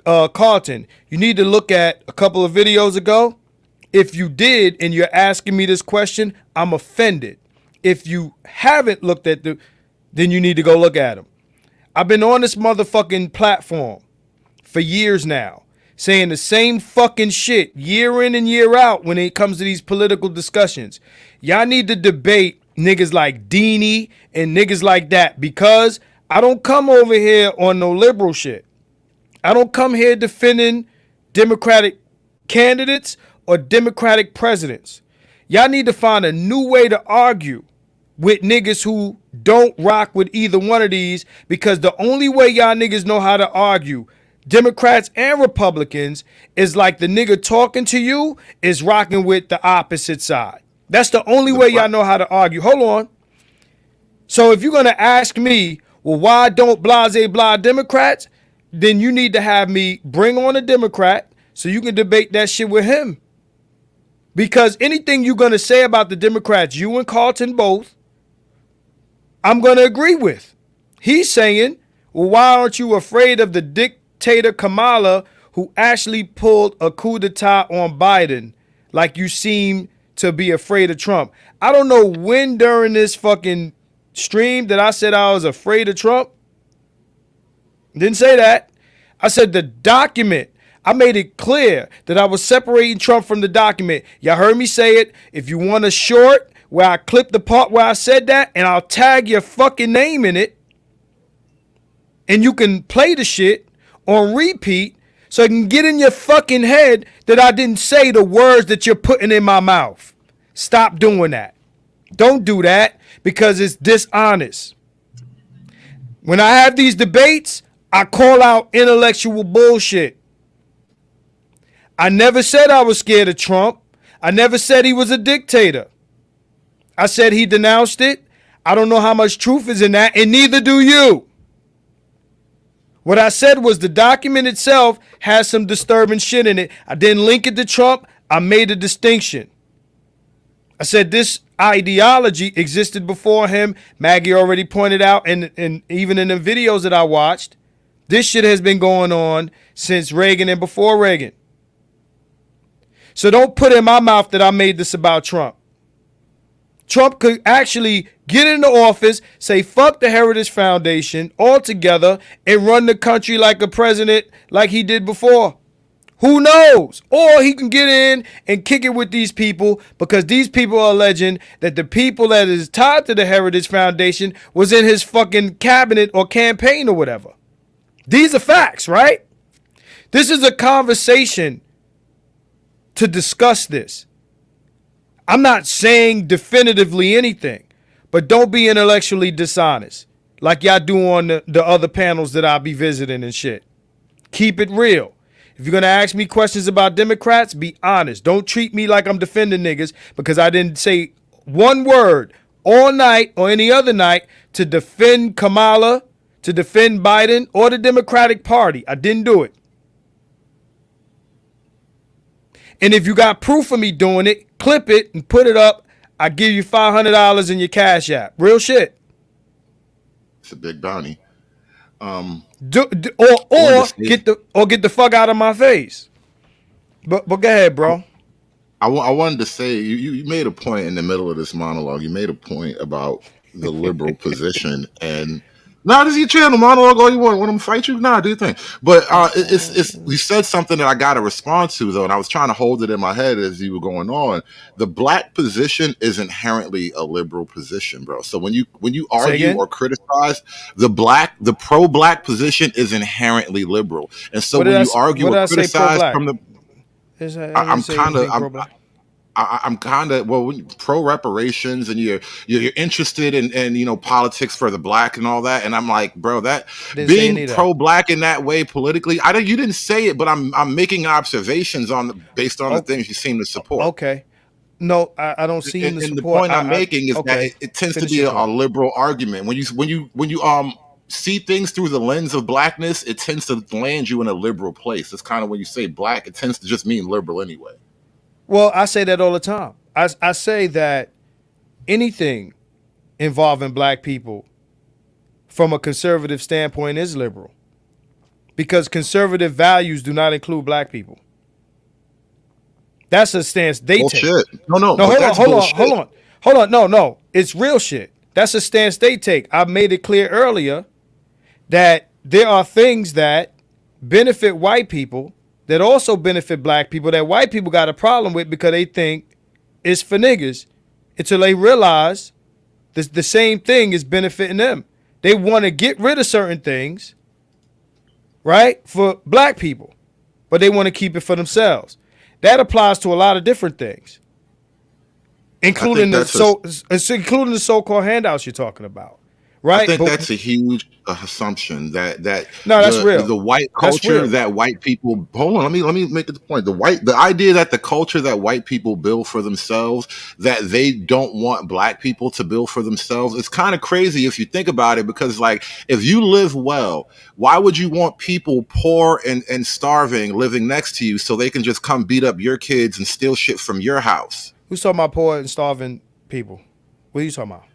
Carlton, you need to look at a couple of videos ago If you did and you're asking me this question, I'm offended. If you haven't looked at then you need to go look at them. I've been on this motherfucking platform for years now, saying the same fucking shit year in and year out when it comes to these political discussions. Y'all need to debate niggas like Deanie and niggas like that, because I don't come over here on no liberal shit. I don't come here defending Democratic candidates or Democratic presidents. Y'all need to find a new way to argue with niggas who don't rock with either one of these, because the only way y'all niggas know how to argue, Democrats and Republicans, is like the nigga talking to you is rocking with the opposite side. That's the only way y'all know how to argue. Hold on. So if you're going to ask me, well, why don't blase blah Democrats? Then you need to have me bring on a Democrat so you can debate that shit with him. Because anything you're going to say about the Democrats, you and Carlton both, I'm going to agree with. He's saying, well, why aren't you afraid of the dictator Kamala, who actually pulled a coup d'etat on Biden, like you seem to be afraid of Trump? I don't know when during this fucking stream that I said I was afraid of Trump. Didn't say that. I said the document. I made it clear that I was separating Trump from the document. Y'all heard me say it. If you want a short where I clip the part where I said that and I'll tag your fucking name in it, and you can play the shit on repeat so it can get in your fucking head that I didn't say the words that you're putting in my mouth. Stop doing that. Don't do that, because it's dishonest. When I have these debates, I call out intellectual bullshit. I never said I was scared of Trump. I never said he was a dictator. I said he denounced it. I don't know how much truth is in that, and neither do you. What I said was the document itself has some disturbing shit in it. I didn't link it to Trump. I made a distinction. I said this ideology existed before him. Maggie already pointed out, and even in the videos that I watched, this shit has been going on since Reagan and before Reagan. So don't put in my mouth that I made this about Trump. Trump could actually get into office, say fuck the Heritage Foundation altogether, and run the country like a president like he did before. Who knows? Or he can get in and kick it with these people, because these people are alleging that the people that is tied to the Heritage Foundation was in his fucking cabinet or campaign or whatever. These are facts, right? This is a conversation to discuss this. I'm not saying definitively anything, but don't be intellectually dishonest like y'all do on the other panels that I'll be visiting and shit. Keep it real. If you're going to ask me questions about Democrats, be honest. Don't treat me like I'm defending niggas, because I didn't say one word all night or any other night to defend Kamala, to defend Biden, or the Democratic Party. I didn't do it. And if you got proof of me doing it, clip it and put it up. I give you $500 in your Cash App. Real shit. It's a big bounty. Or get the fuck out of my face. But go ahead, bro. I wanted to say, you made a point in the middle of this monologue. You made a point about the liberal position, and this is your channel, monologue all you want. Want them to fight you? Nah, do your thing. But it's you said something that I got to respond to, though, and I was trying to hold it in my head as you were going on. The black position is inherently a liberal position, bro. So when you argue or criticize the pro-black position is inherently liberal, and so when you argue or criticize from the, I'm kind of pro reparations, and you're interested in politics for the black and all that, and I'm like, bro, that being pro black in that way politically, you didn't say it, but I'm making observations based on the things you seem to support. Okay, no, I don't see in the support. The point I'm making is that it tends to be a liberal argument. When you see things through the lens of blackness, it tends to land you in a liberal place. It's kind of when you say black, it tends to just mean liberal anyway. Well, I say that all the time. I say that anything involving black people from a conservative standpoint is liberal, because conservative values do not include black people. That's a stance they take. Bullshit. No, No, but that's bullshit. hold on. No. It's real shit. That's a stance they take. I made it clear earlier that there are things that benefit white people that also benefit black people that white people got a problem with because they think it's for niggas until they realize the same thing is benefiting them. They want to get rid of certain things, right, for black people, but they want to keep it for themselves. That applies to a lot of different things, including including the so-called handouts you're talking about, right? I think that's a huge assumption that no, that's real. The white culture that white people hold on. Let me make the point. The idea that the culture that white people build for themselves, that they don't want black people to build for themselves, it's kind of crazy if you think about it. Because like, if you live well, why would you want people poor and starving living next to you so they can just come beat up your kids and steal shit from your house? Who's talking about poor and starving people? What are you talking about?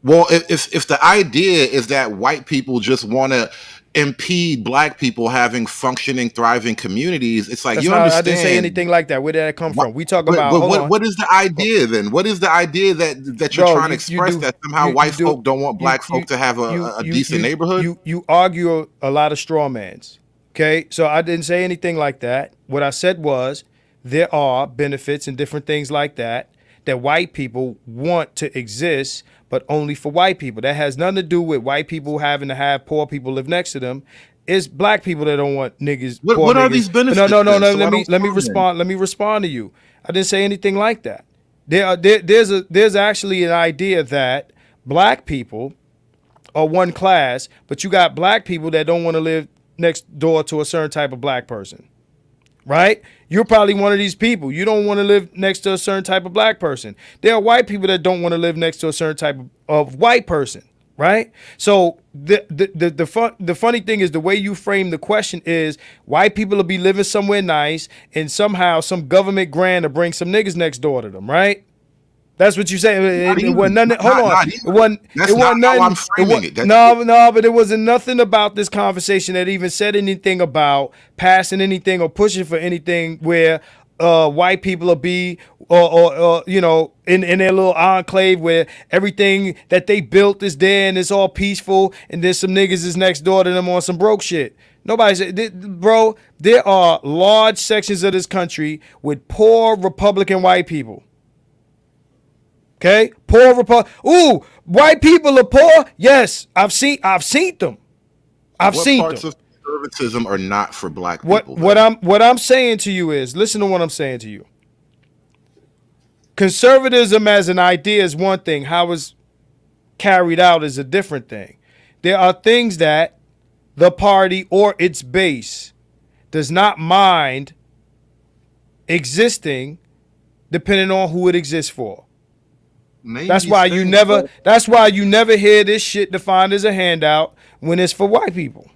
Well, if the idea is that white people just want to impede black people having functioning, thriving communities, it's like, understand. I didn't say anything like that. Where did that come from? We talk about. What is the idea then? What is the idea that you're trying to express that somehow white folk don't want black folk to have a decent neighborhood? You argue a lot of straw mans. Okay, so I didn't say anything like that. What I said was there are benefits and different things like that white people want to exist, but only for white people. That has nothing to do with white people having to have poor people live next to them. It's black people that don't want niggas. What are these benefits? No. Let me respond. Let me respond to you. I didn't say anything like that. There's actually an idea that black people are one class, but you got black people that don't want to live next door to a certain type of black person. Right? You're probably one of these people. You don't want to live next to a certain type of black person. There are white people that don't want to live next to a certain type of white person. Right? So the funny thing is the way you frame the question is white people will be living somewhere nice and somehow some government grant to bring some niggas next door to them. Right? That's what you say. It wasn't nothing. Hold on. It wasn't nothing. No, but it wasn't nothing about this conversation that even said anything about passing anything or pushing for anything where white people will be or you know, in their little enclave where everything that they built is there and it's all peaceful and there's some niggas is next door to them on some broke shit. Nobody said, bro, there are large sections of this country with poor Republican white people. Okay, poor Ooh, white people are poor. Yes, I've seen them. What parts of conservatism are not for black people? What I'm saying to you is, listen to what I'm saying to you. Conservatism as an idea is one thing. How it's carried out is a different thing. There are things that the party or its base does not mind existing, depending on who it exists for. That's why you never hear this shit defined as a handout when it's for white people.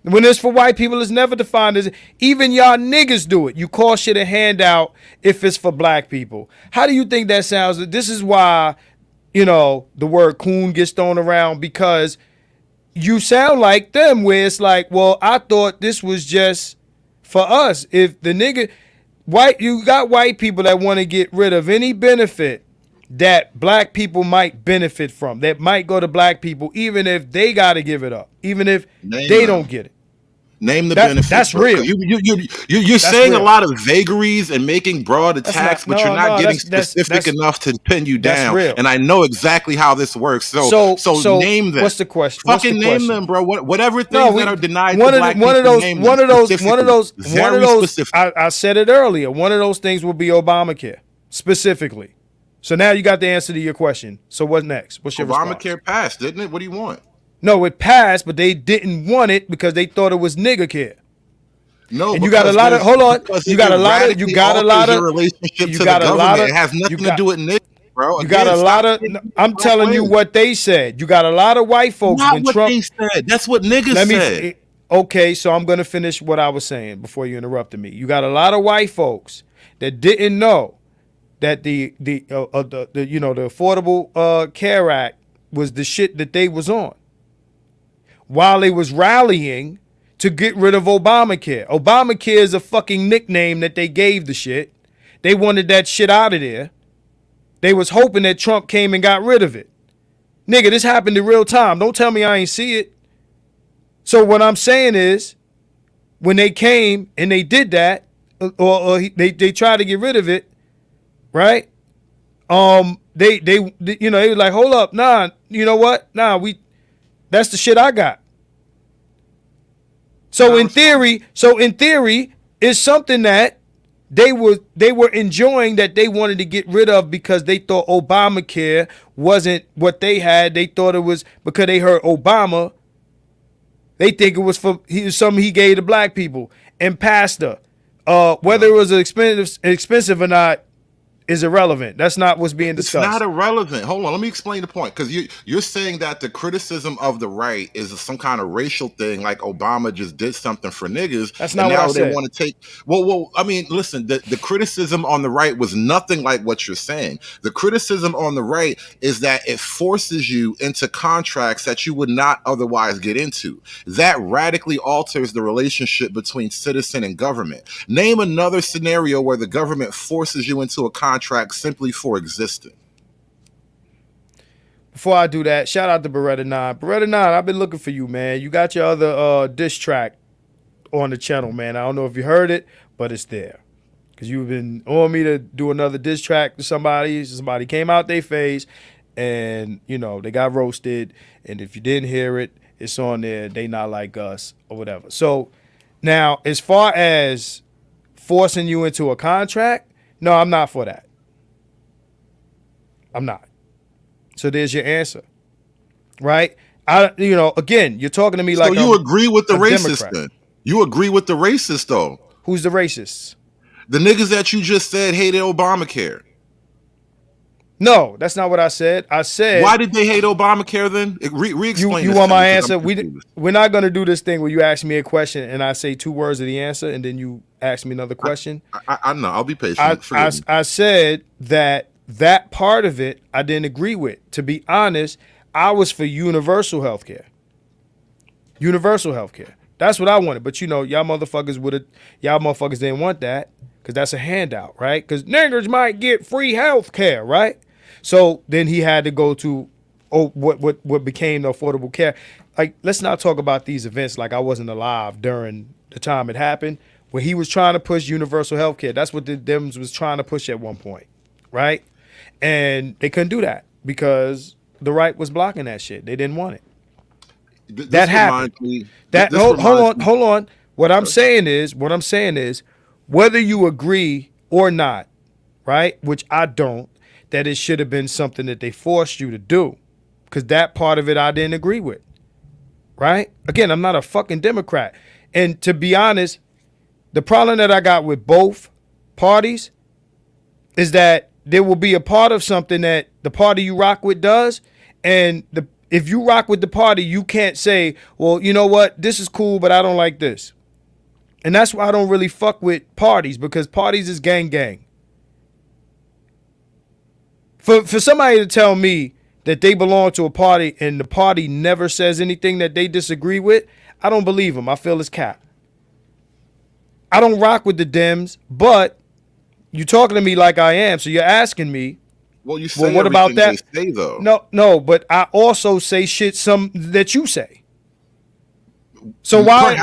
When it's for white people, it's never defined as, even y'all niggas do it. You call shit a handout if it's for black people. How do you think that sounds? This is why, you know, the word coon gets thrown around, because you sound like them where it's like, well, I thought this was just for us. If the nigga, you got white people that want to get rid of any benefit that black people might benefit from, that might go to black people, even if they got to give it up, even if they don't get it. Name the benefits. That's real. You're saying real. A lot of vagaries and making broad attacks, but you're not getting specific enough to pin you down. And I know exactly how this works. So name them. What's the question? Fucking name them, bro. Whatever things that are denied to black people. One of those. I said it earlier. One of those things will be Obamacare specifically. So now you got the answer to your question. So what's next? What's your response? Obamacare passed, didn't it? What do you want? No, it passed, but they didn't want it because they thought it was nigger care. No, and you got a lot of you got a lot of it has nothing to do with nigger, bro. You got a lot of I'm telling you what they said. You got a lot of white folks when Trump they said. That's what niggas said. Okay, so I'm gonna finish what I was saying before you interrupted me. You got a lot of white folks that didn't know that the Affordable Care Act was the shit that they was on, while they was rallying to get rid of Obamacare. Obamacare is a fucking nickname that they gave the shit. They wanted that shit out of there. They was hoping that Trump came and got rid of it. Nigga, this happened in real time. Don't tell me I ain't see it. So what I'm saying is, when they came and they did that, they tried to get rid of it, right? They you know, they were like, hold up, nah, you know what? Nah, that's the shit I got. So in theory, it's something that they were enjoying, that they wanted to get rid of because they thought Obamacare wasn't what they had. They thought it was because they heard Obama. They think it was something he gave to black people and pastor. Whether it was expensive or not is irrelevant. That's not what's being discussed. It's not irrelevant. Hold on, let me explain the point. Because you're saying that the criticism of the right is some kind of racial thing, like Obama just did something for niggas. That's not what I said. They want to take. Well. I mean, listen. The criticism on the right was nothing like what you're saying. The criticism on the right is that it forces you into contracts that you would not otherwise get into. That radically alters the relationship between citizen and government. Name another scenario where the government forces you into a contract simply for existing. Before I do that, shout out to Beretta 9. Beretta 9, I've been looking for you, man. You got your other diss track on the channel, man. I don't know if you heard it, but it's there. Because you've been on me to do another diss track to somebody. Somebody came out their face and, you know, they got roasted. And if you didn't hear it, it's on there. They not like us or whatever. So now, as far as forcing you into a contract, no, I'm not for that. I'm not. So there's your answer, right? Again, you're talking to me like. So you agree with the racist then? You agree with the racist though? Who's the racist? The niggas that you just said hated Obamacare. No, that's not what I said. I said. Why did they hate Obamacare then? Re-explain. You want my answer? We're not going to do this thing where you ask me a question and I say 2 words of the answer and then you ask me another question. I know. I'll be patient. I said that part of it I didn't agree with. To be honest, I was for universal health care. Universal health care. That's what I wanted. But y'all motherfuckers didn't want that because that's a handout, right? Because niggers might get free health care, right? So then he had to go to what became the Affordable Care. Like, let's not talk about these events like I wasn't alive during the time it happened, where he was trying to push universal health care. That's what the Dems was trying to push at one point, right? And they couldn't do that because the right was blocking that shit. They didn't want it. That happened. Hold on. What I'm saying is, whether you agree or not, right? Which I don't, that it should have been something that they forced you to do. Because that part of it I didn't agree with. Right? Again, I'm not a fucking Democrat. And to be honest, the problem that I got with both parties is that there will be a part of something that the party you rock with does, and if you rock with the party, you can't say, well, you know what, this is cool, but I don't like this. And that's why I don't really fuck with parties, because parties is gang. For somebody to tell me that they belong to a party and the party never says anything that they disagree with, I don't believe them. I feel it's cap. I don't rock with the Dems, but you're talking to me like I am, so you're asking me. Well, you say what about that? They say, though. No, but I also say shit that you say. So why?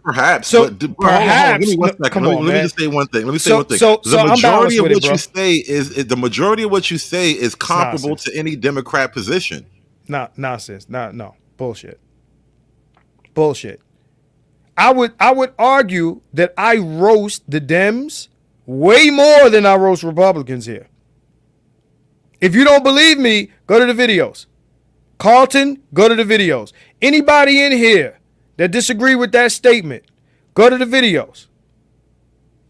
Perhaps. Let me just say one thing. The majority of what you say is comparable to any Democrat position. Nonsense. No. Bullshit. I would argue that I roast the Dems way more than I roast Republicans here. If you don't believe me, go to the videos. Carlton, go to the videos. Anybody in here that disagree with that statement, go to the videos.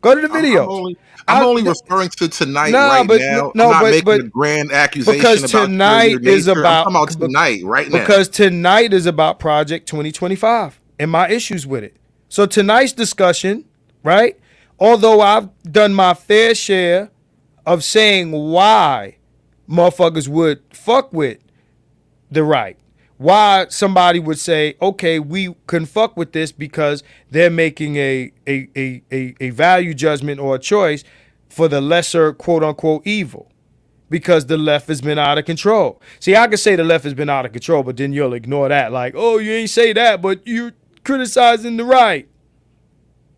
I'm only referring to tonight now. I'm not making a grand accusation because tonight is about tonight right now. Because tonight is about Project 2025 and my issues with it. So tonight's discussion, right? Although I've done my fair share of saying why motherfuckers would fuck with the right. Why somebody would say, okay, we can fuck with this because they're making a value judgment or a choice. for the lesser quote unquote evil, because the left has been out of control. See, I can say the left has been out of control, but then you'll ignore that. Like, oh, you ain't say that, but you're criticizing the right.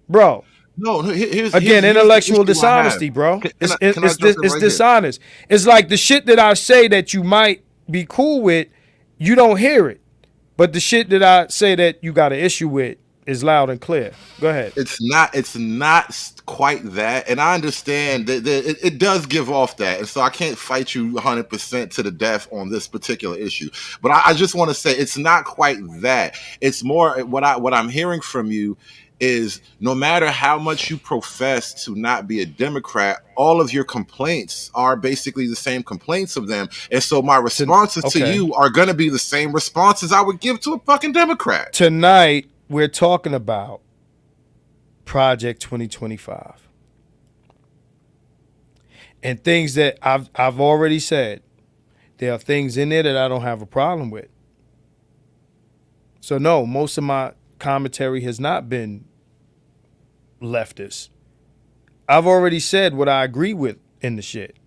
Bro. No, here's intellectual the issue I have. dishonesty, bro. Can It's I jump in right here? dishonest. It's like the shit that I say that you might be cool with, you don't hear it. But the shit that I say that you got an issue with is loud and clear. Go ahead. It's not quite that, and I understand that it does give off that, and so I can't fight you 100% to the death on this particular issue. But I just want to say it's not quite that. It's more what I'm hearing from you is, no matter how much you profess to not be a Democrat, all of your complaints are basically the same complaints of them. And so my responses to you are going to be the same responses I would give to a fucking Democrat. Tonight, we're talking about Project 2025. And things that I've already said, there are things in there that I don't have a problem with. So no, most of my commentary has not been leftist. I've already said what I agree with in the shit.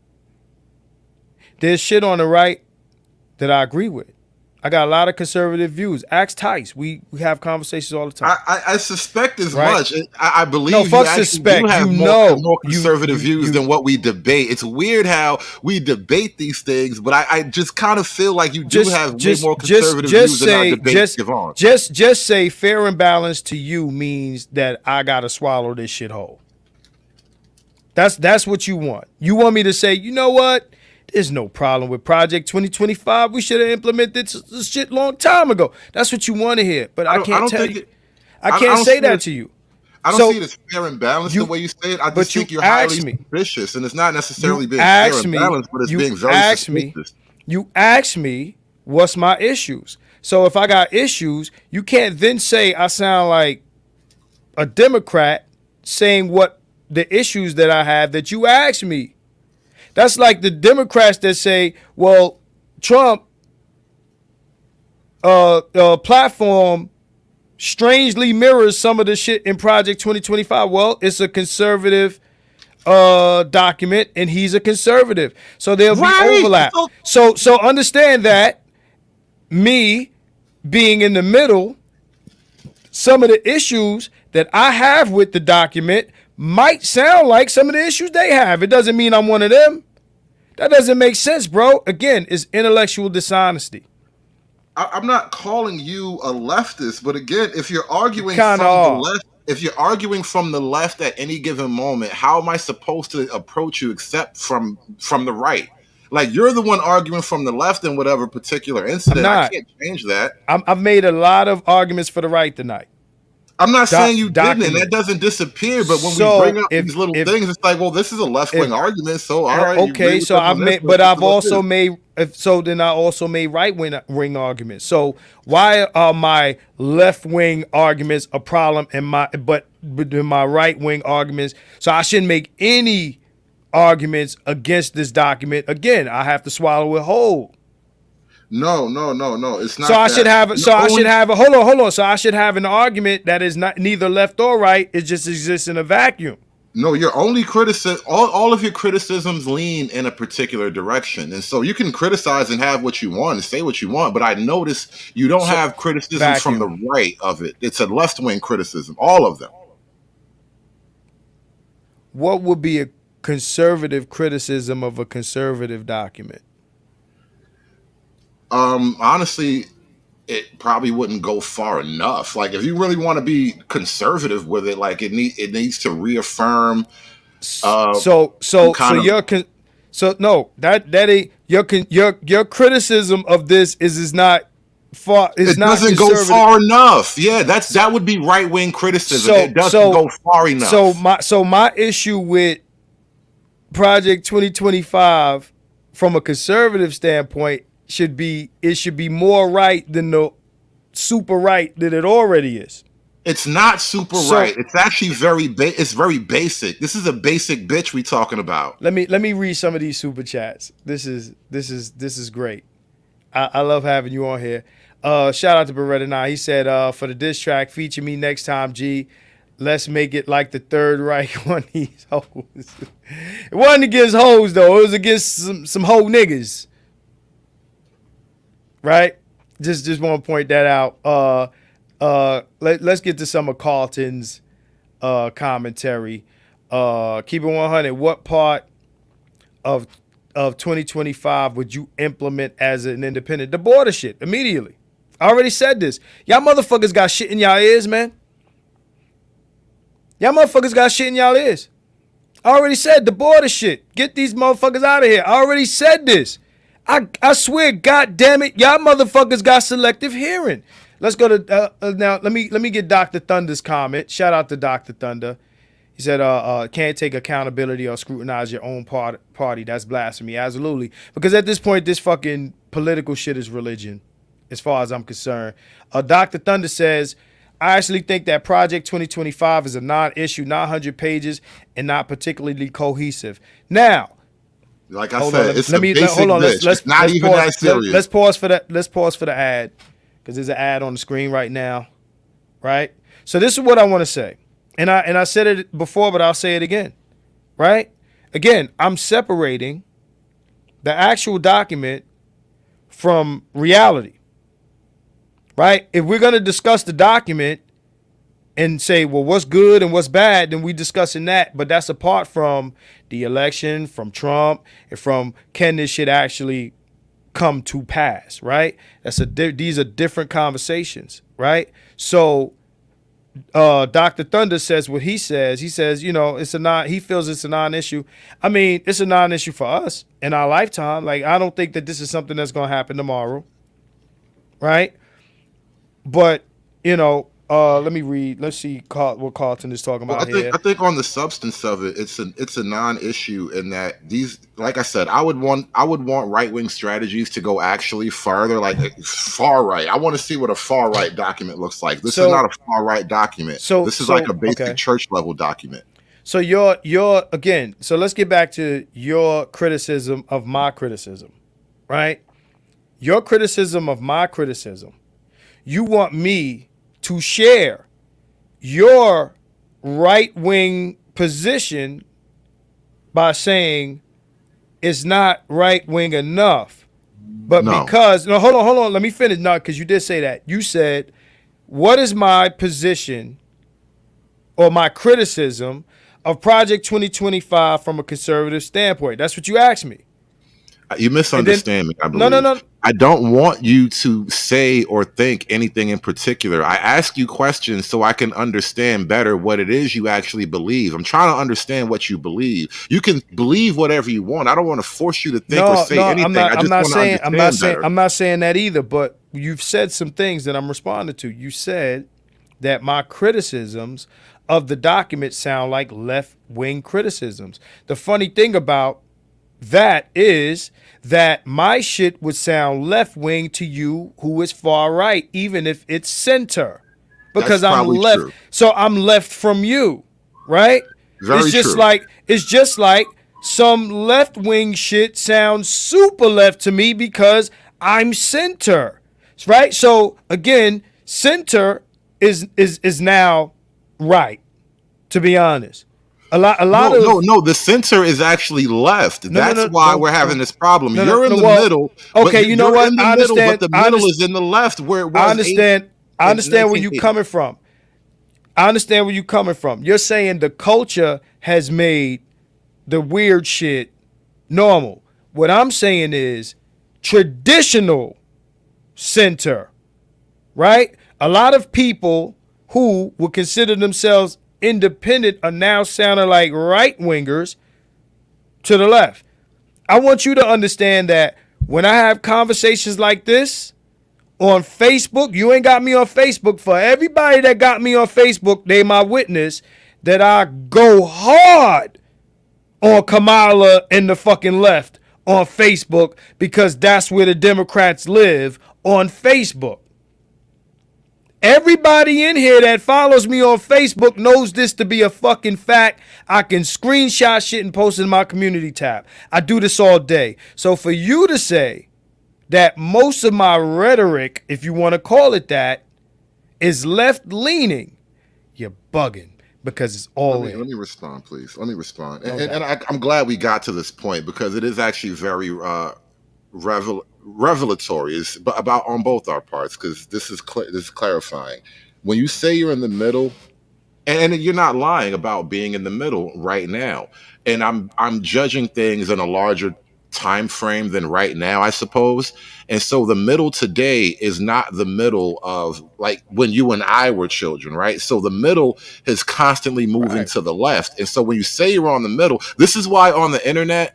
There's shit on the right that I agree with. I got a lot of conservative views. Ask Tice. We have conversations all the time. I suspect as much. I believe no, fuck you suspect. do have you more conservative views than what we debate. It's weird how we debate these things, but I just kind of feel like you do have way more conservative views than our debates give on. Just say fair and balanced to you means that I gotta swallow this shit whole. That's what you want. You want me to say, you know what? There's no problem with Project 2025. We should have implemented this shit long time ago. That's what you want to hear. But I can't tell you. I can't say that to you. I don't see it as fair and balanced the way you say it. I just think you're highly suspicious, and it's not necessarily being fair and balanced, but it's being very suspicious. You ask me what's my issues. So if I got issues, you can't then say I sound like a Democrat saying what the issues that I have that you asked me. That's like the Democrats that say, well, Trump platform strangely mirrors some of the shit in Project 2025. Well, it's a conservative document, and he's a conservative. So there'll be overlap. So understand that me being in the middle, some of the issues that I have with the document might sound like some of the issues they have. It doesn't mean I'm one of them. That doesn't make sense, bro. Again, it's intellectual dishonesty. I'm not calling you a leftist, but again, if you're arguing from the left, if you're arguing from the left at any given moment, how am I supposed to approach you except from the right? Like, you're the one arguing from the left in whatever particular incident. I can't change that. I've made a lot of arguments for the right tonight. I'm not saying you didn't, and that doesn't disappear. But when we bring up these little things, it's like, well, this is a left-wing argument, so all right. Okay, so I've made, but I've also made. So then I also made right-wing arguments. So why are my left-wing arguments a problem, and my right-wing arguments? So I shouldn't make any arguments against this document. Again, I have to swallow it whole. No. It's not. So I should have. So I should have a hold on. So I should have an argument that is not neither left or right. It just exists in a vacuum. No, your only criticism, all of your criticisms lean in a particular direction, and so you can criticize and have what you want and say what you want. But I notice you don't have criticisms from the right of it. It's a left-wing criticism, all of them. What would be a conservative criticism of a conservative document? Honestly, it probably wouldn't go far enough. Like, if you really want to be conservative with it, like it needs to reaffirm. Your criticism of this is not far. It doesn't go far enough. Yeah, that would be right wing criticism. It doesn't go far enough. So my issue with Project 2025 from a conservative standpoint should be more right than the super right that it already is. It's not super right. It's actually very basic. This is a basic bitch we talking about. Let me read some of these super chats. This is great. I love having you on here. Shout out to Beretta 9. He said, for the diss track, feature me next time, G. Let's make it like the Third Reich on these hoes. It wasn't against hoes, though. It was against some hoe niggas. Right? Just want to point that out. Let's get to some of Carlton's commentary. Keep it 100. What part of 2025 would you implement as an independent? The border shit, immediately. I already said this. Y'all motherfuckers got shit in y'all ears, man. Y'all motherfuckers got shit in y'all ears. I already said the border shit. Get these motherfuckers out of here. I already said this. I swear, God damn it, y'all motherfuckers got selective hearing. Let's go to now. Let me get Dr. Thunder's comment. Shout out to Dr. Thunder. He said, "Can't take accountability or scrutinize your own party. That's blasphemy." Absolutely, because at this point, this fucking political shit is religion, as far as I'm concerned. Dr. Thunder says, "I actually think that Project 2025 is a non-issue, 900 pages, and not particularly cohesive." Now. Like I said, it's a basic list. It's not even that serious. Let's pause for that. Let's pause for the ad, because there's an ad on the screen right now, right? So this is what I want to say, and I said it before, but I'll say it again, right? Again, I'm separating the actual document from reality, right? If we're gonna discuss the document and say, well, what's good and what's bad, then we discussing that. But that's apart from the election, from Trump, and from can this shit actually come to pass, right? These are different conversations, right? So Dr. Thunder says what he says. He says, you know, he feels it's a non-issue. I mean, it's a non-issue for us in our lifetime. Like, I don't think that this is something that's going to happen tomorrow, right? But, you know, let me read. Let's see what Carlton is talking about here. I think on the substance of it, it's a non-issue in that these, like I said, I would want right-wing strategies to go actually farther, like far right. I want to see what a far right document looks like. This is not a far right document. This is like a basic church level document. So you're again. So let's get back to your criticism of my criticism, right? Your criticism of my criticism. You want me to share your right-wing position by saying it's not right-wing enough. But because, no, hold on, let me finish. No, because you did say that. You said, what is my position or my criticism of Project 2025 from a conservative standpoint? That's what you asked me. You misunderstand me, I believe. No. I don't want you to say or think anything in particular. I ask you questions so I can understand better what it is you actually believe. I'm trying to understand what you believe. You can believe whatever you want. I don't want to force you to think or say anything. I'm not saying that either, but you've said some things that I'm responding to. You said that my criticisms of the document sound like left-wing criticisms. The funny thing about that is that my shit would sound left wing to you who is far right, even if it's center, because I'm left. True. So I'm left from you, right? It's just like some left wing shit sounds super left to me because I'm center, right? So again, center is now right, to be honest. No, the center is actually left. That's why we're having this problem. You're in the middle. Okay, you know what? I understand. But the middle is in the left where it was. I understand where you're coming from. You're saying the culture has made the weird shit normal. What I'm saying is traditional center, right? A lot of people who would consider themselves independent are now sounding like right wingers to the left. I want you to understand that when I have conversations like this on Facebook, you ain't got me on Facebook. For everybody that got me on Facebook, they my witness that I go hard on Kamala and the fucking left on Facebook, because that's where the Democrats live, on Facebook. Everybody in here that follows me on Facebook knows this to be a fucking fact. I can screenshot shit and post it in my community tab. I do this all day. So for you to say that most of my rhetoric, if you want to call it that, is left-leaning, you're bugging. because it's all in. Let me respond, please. Let me respond. No And doubt. I'm glad we got to this point because it is actually very revelatory. It's about on both our parts because this is clarifying. When you say you're in the middle, and you're not lying about being in the middle right now. And I'm judging things in a larger time frame than right now, I suppose. And so the middle today is not the middle of like when you and I were children, right? So the middle is constantly moving to the left. And so when you say you're on the middle, this is why on the internet,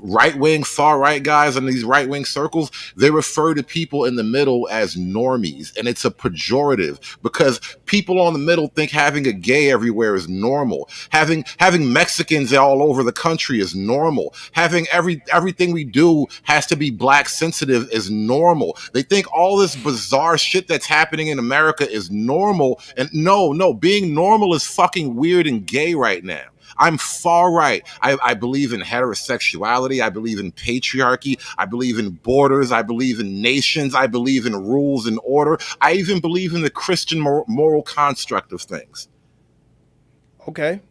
right wing, far right guys in these right wing circles, they refer to people in the middle as normies. And it's a pejorative because people on the middle think having a gay everywhere is normal. Having Mexicans all over the country is normal. Having everything we do has to be black sensitive is normal. They think all this bizarre shit that's happening in America is normal. And no, being normal is fucking weird and gay right now. I'm far right. I believe in heterosexuality. I believe in patriarchy. I believe in borders. I believe in nations. I believe in rules and order. I even believe in the Christian moral construct of things. Okay.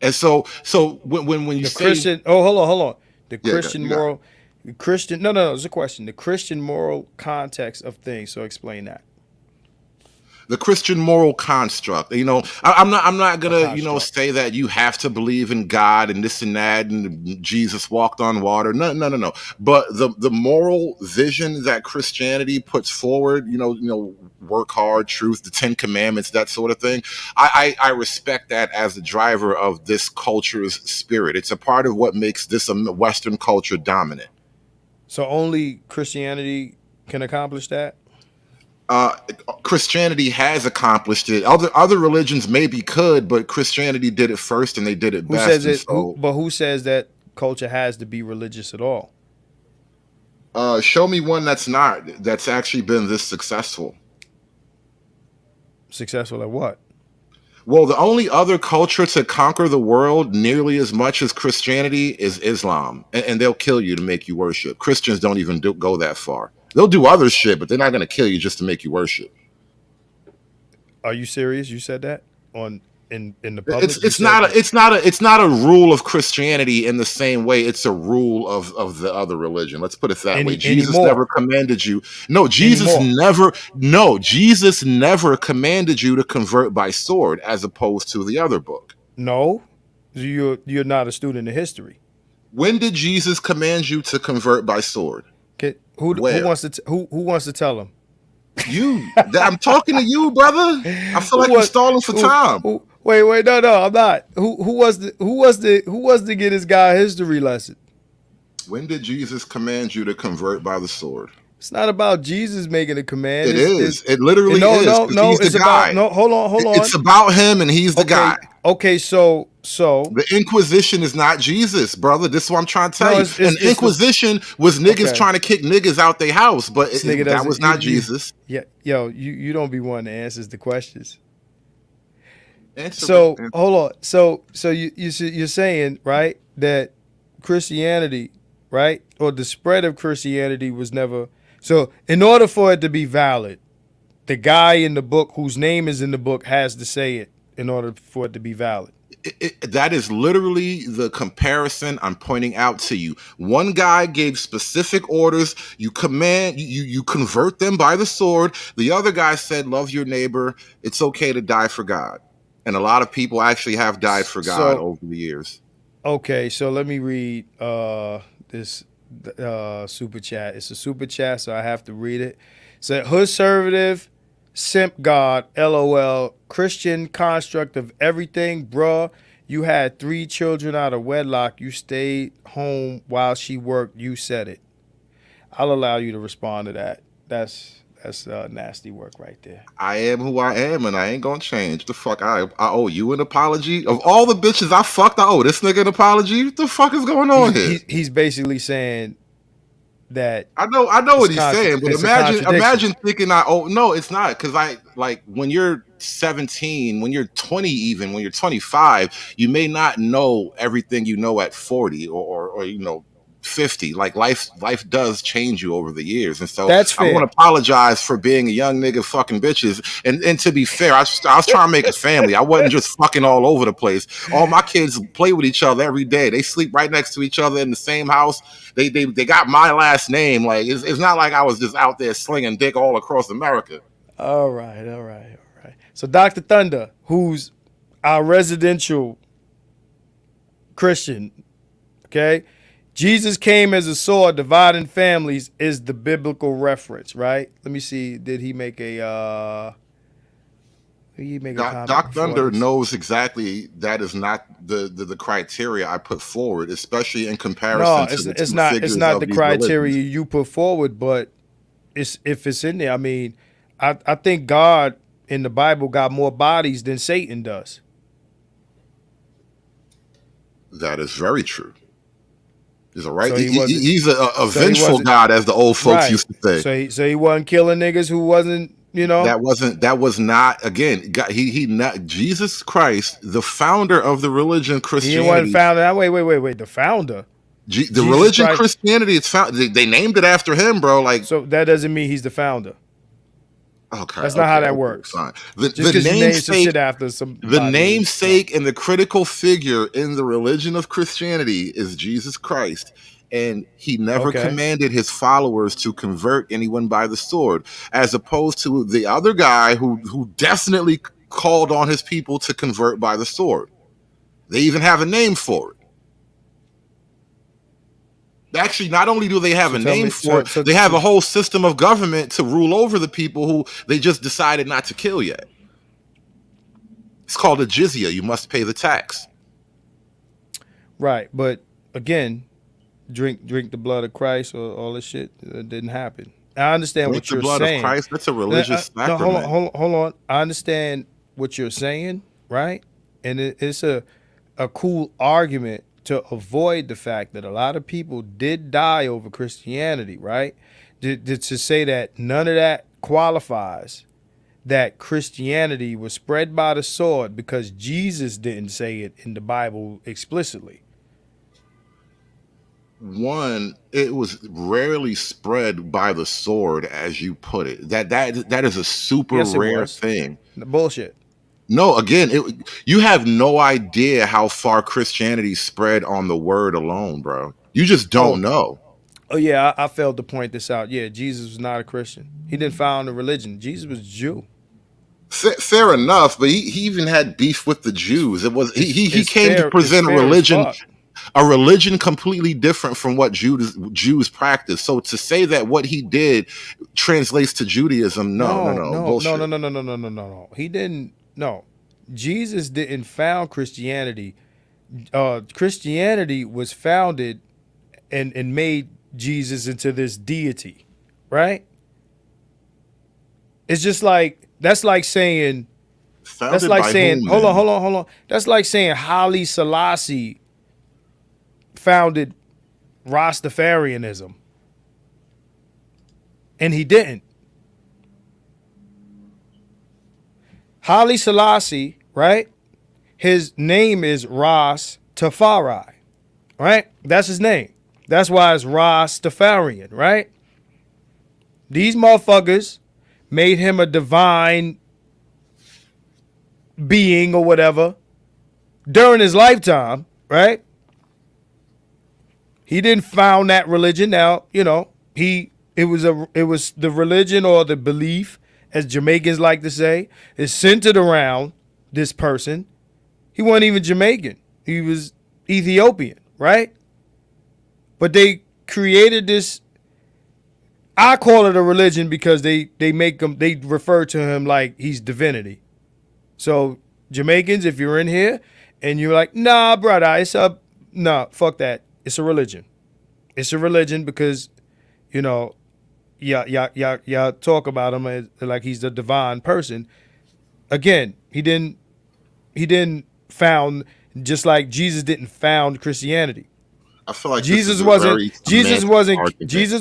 And so when you the say Christian, hold on. The Yeah, Christian you got it. moral, the Christian. No. It's a question. The Christian moral context of things. So explain that. the Christian moral construct. You know, I'm not gonna, say that you have to believe in God and this and that and Jesus walked on water. No. But the moral vision that Christianity puts forward, work hard, truth, the 10 Commandments, that sort of thing. I respect that as the driver of this culture's spirit. It's a part of what makes this a Western culture dominant. So only Christianity can accomplish that. Christianity has accomplished it. Other religions maybe could, but Christianity did it first, and they did it Who best. says it? So, Who says that culture has to be religious at all? show me one that's actually been this successful. Successful at what? Well, the only other culture to conquer the world nearly as much as Christianity is Islam, and they'll kill you to make you worship. Christians don't even go that far. They'll do other shit, but they're not going to kill you just to make you worship. Are you serious? You said that in the public? It's not a rule of Christianity in the same way it's a rule of the other religion. Let's put it that way. Jesus never commanded you. No, Jesus never commanded you to convert by sword as opposed to the other book. No, you're not a student of history. When did Jesus command you to convert by sword? Okay, who wants to tell him? You. I'm talking to you, brother. I feel like you're stalling for time. Wait, no, I'm not. Who was to get this guy a history lesson? When did Jesus command you to convert by the sword? It's not about Jesus making a command. It is. It literally is. No. He's It's the guy. about hold on. It's about him, and he's the guy. Okay, so the Inquisition is not Jesus, brother. This is what I'm trying to tell you. It's Inquisition was niggas trying to kick niggas out their house, but that was not Jesus. You don't be one that answers the questions. Hold on. So you're saying, right, that Christianity, right, or the spread of Christianity was never. So in order for it to be valid, the guy in the book whose name is in the book has to say it in order for it to be valid. That is literally the comparison I'm pointing out to you. One guy gave specific orders. You convert them by the sword. The other guy said, love your neighbor. It's okay to die for God. And a lot of people actually have died for God over the years. Okay, so let me read this super chat. It's a super chat, so I have to read it. It said, Hoodservative, simp God, LOL, Christian construct of everything, bruh. You had 3 children out of wedlock. You stayed home while she worked. You said it. I'll allow you to respond to that. That's nasty work right there. I am who I am, and I ain't gonna change. The fuck, I owe you an apology. Of all the bitches I fucked, I owe this nigga an apology. What the fuck is going on here? He's basically saying that I know what he's saying, but imagine thinking no, it's not, because when you're 17, when you're 20, even when you're 25, you may not know everything you know at 40 or 50. Like life does change you over the years. And so That's I fair. want to apologize for being a young nigga fucking bitches. And to be fair, I was trying to make a family. I wasn't just fucking all over the place. All my kids play with each other every day. They sleep right next to each other in the same house. They got my last name. Like it's not like I was just out there slinging dick all across America. All right. So Dr. Thunder, who's our residential Christian, okay? Jesus came as a sword dividing families is the biblical reference, right? Let me see. Did he make a comment? Doc before Thunder this? knows exactly that is not the criteria I put forward, especially in comparison No, to it's, the it's two not. figures It's not of the these criteria religions. you put forward, but if it's in there. I mean, I think God in the Bible got more bodies than Satan does. That is very true. He's a right. So he wasn't. He's a So he vengeful wasn't God, as the old folks right. used to say. So he wasn't killing niggas who wasn't. You know, That was not, again, God, he not Jesus Christ, the founder of the religion he Christianity. wasn't founder. Wait. The founder. The Jesus religion Christ. Christianity, it's found. They named it after him, bro. Like, So that doesn't mean he's the founder. okay, That's not how that works. Fine. Just because you name some shit after some. The namesake and the critical figure in the religion of Christianity is Jesus Christ. And he never commanded his followers to convert anyone by the sword, as opposed to the other guy who definitely called on his people to convert by the sword. They even have a name for it. Actually, not only do they have a name for it, they have a whole system of government to rule over the people who they just decided not to kill yet. It's called a jizya. You must pay the tax. Right, but again, drink the blood of Christ or all this shit. That didn't happen. I understand what you're saying. Drink the blood of Christ. That's a religious sacrament. No, hold on. I understand what you're saying, right? And it's a cool argument to avoid the fact that a lot of people did die over Christianity, right? To say that none of that qualifies, that Christianity was spread by the sword because Jesus didn't say it in the Bible explicitly. One, it was rarely spread by the sword, as you put it. That is a super rare thing. Bullshit. No, again, you have no idea how far Christianity spread on the word alone, bro. You just don't know. Oh yeah, I failed to point this out. Yeah, Jesus was not a Christian. He didn't found a religion. Jesus was a Jew. Fair enough, but he even had beef with the Jews. It was he came to present a religion completely different from what Jews practice. So to say that what he did translates to Judaism, no, bullshit. No. He didn't. No, Jesus didn't found Christianity. Christianity was founded and made Jesus into this deity, right? It's just like that's like saying hold on. That's like saying Haile Selassie founded Rastafarianism, and he didn't. Haile Selassie, right? His name is Ras Tafari, right? That's his name. That's why it's Rastafarian, right? These motherfuckers made him a divine being or whatever during his lifetime, right? He didn't found that religion. Now, you know, it was the religion or the belief, as Jamaicans like to say, is centered around this person. He wasn't even Jamaican. He was Ethiopian, right? But they created this. I call it a religion because they refer to him like he's divinity. So Jamaicans, if you're in here and you're like, nah, brother, fuck that. It's a religion. It's a religion because, you know, y'all talk about him as, like he's a divine person. Again, he didn't found, just like Jesus didn't found Christianity. I feel like Jesus very Jesus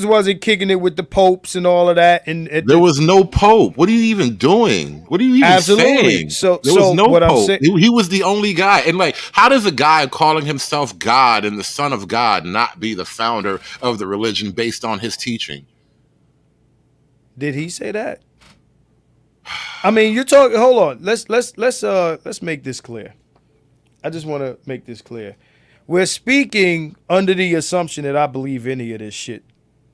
wasn't kicking it with the popes and all of that. And there was no pope. What are you even doing? What are you even saying? So there was no what pope. I'm saying, he was the only guy. And like, how does a guy calling himself God and the Son of God not be the founder of the religion based on his teaching? Did he say that? I mean, you're talking. Hold on. Let's make this clear. I just want to make this clear. We're speaking under the assumption that I believe any of this shit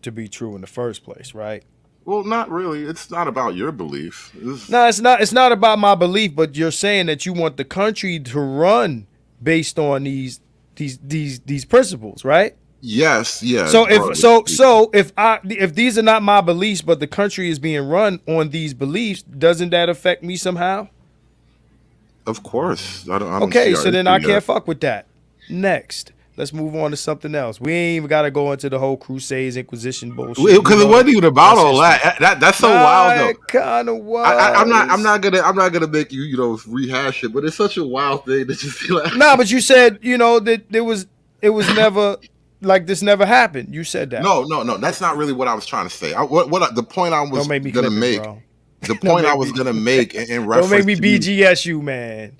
to be true in the first place, right? Well, not really. It's not about your belief. No, it's not. It's not about my belief, but you're saying that you want the country to run based on these principles, right? Yes, yeah. So if these are not my beliefs, but the country is being run on these beliefs, doesn't that affect me somehow? Of course. I don't okay, so then I can't fuck with that. Next, let's move on to something else. We ain't even got to go into the whole Crusades, Inquisition bullshit. Because it wasn't even about all that. That's so wild, though. Kind of wild. I'm not gonna make you rehash it, but it's such a wild thing that you feel like. Nah, but you said that it was never like this never happened. You said that. No. That's not really what I was trying to say. The point I was gonna make. Bro. The point I was gonna make in reference. Don't make me BGS you, man.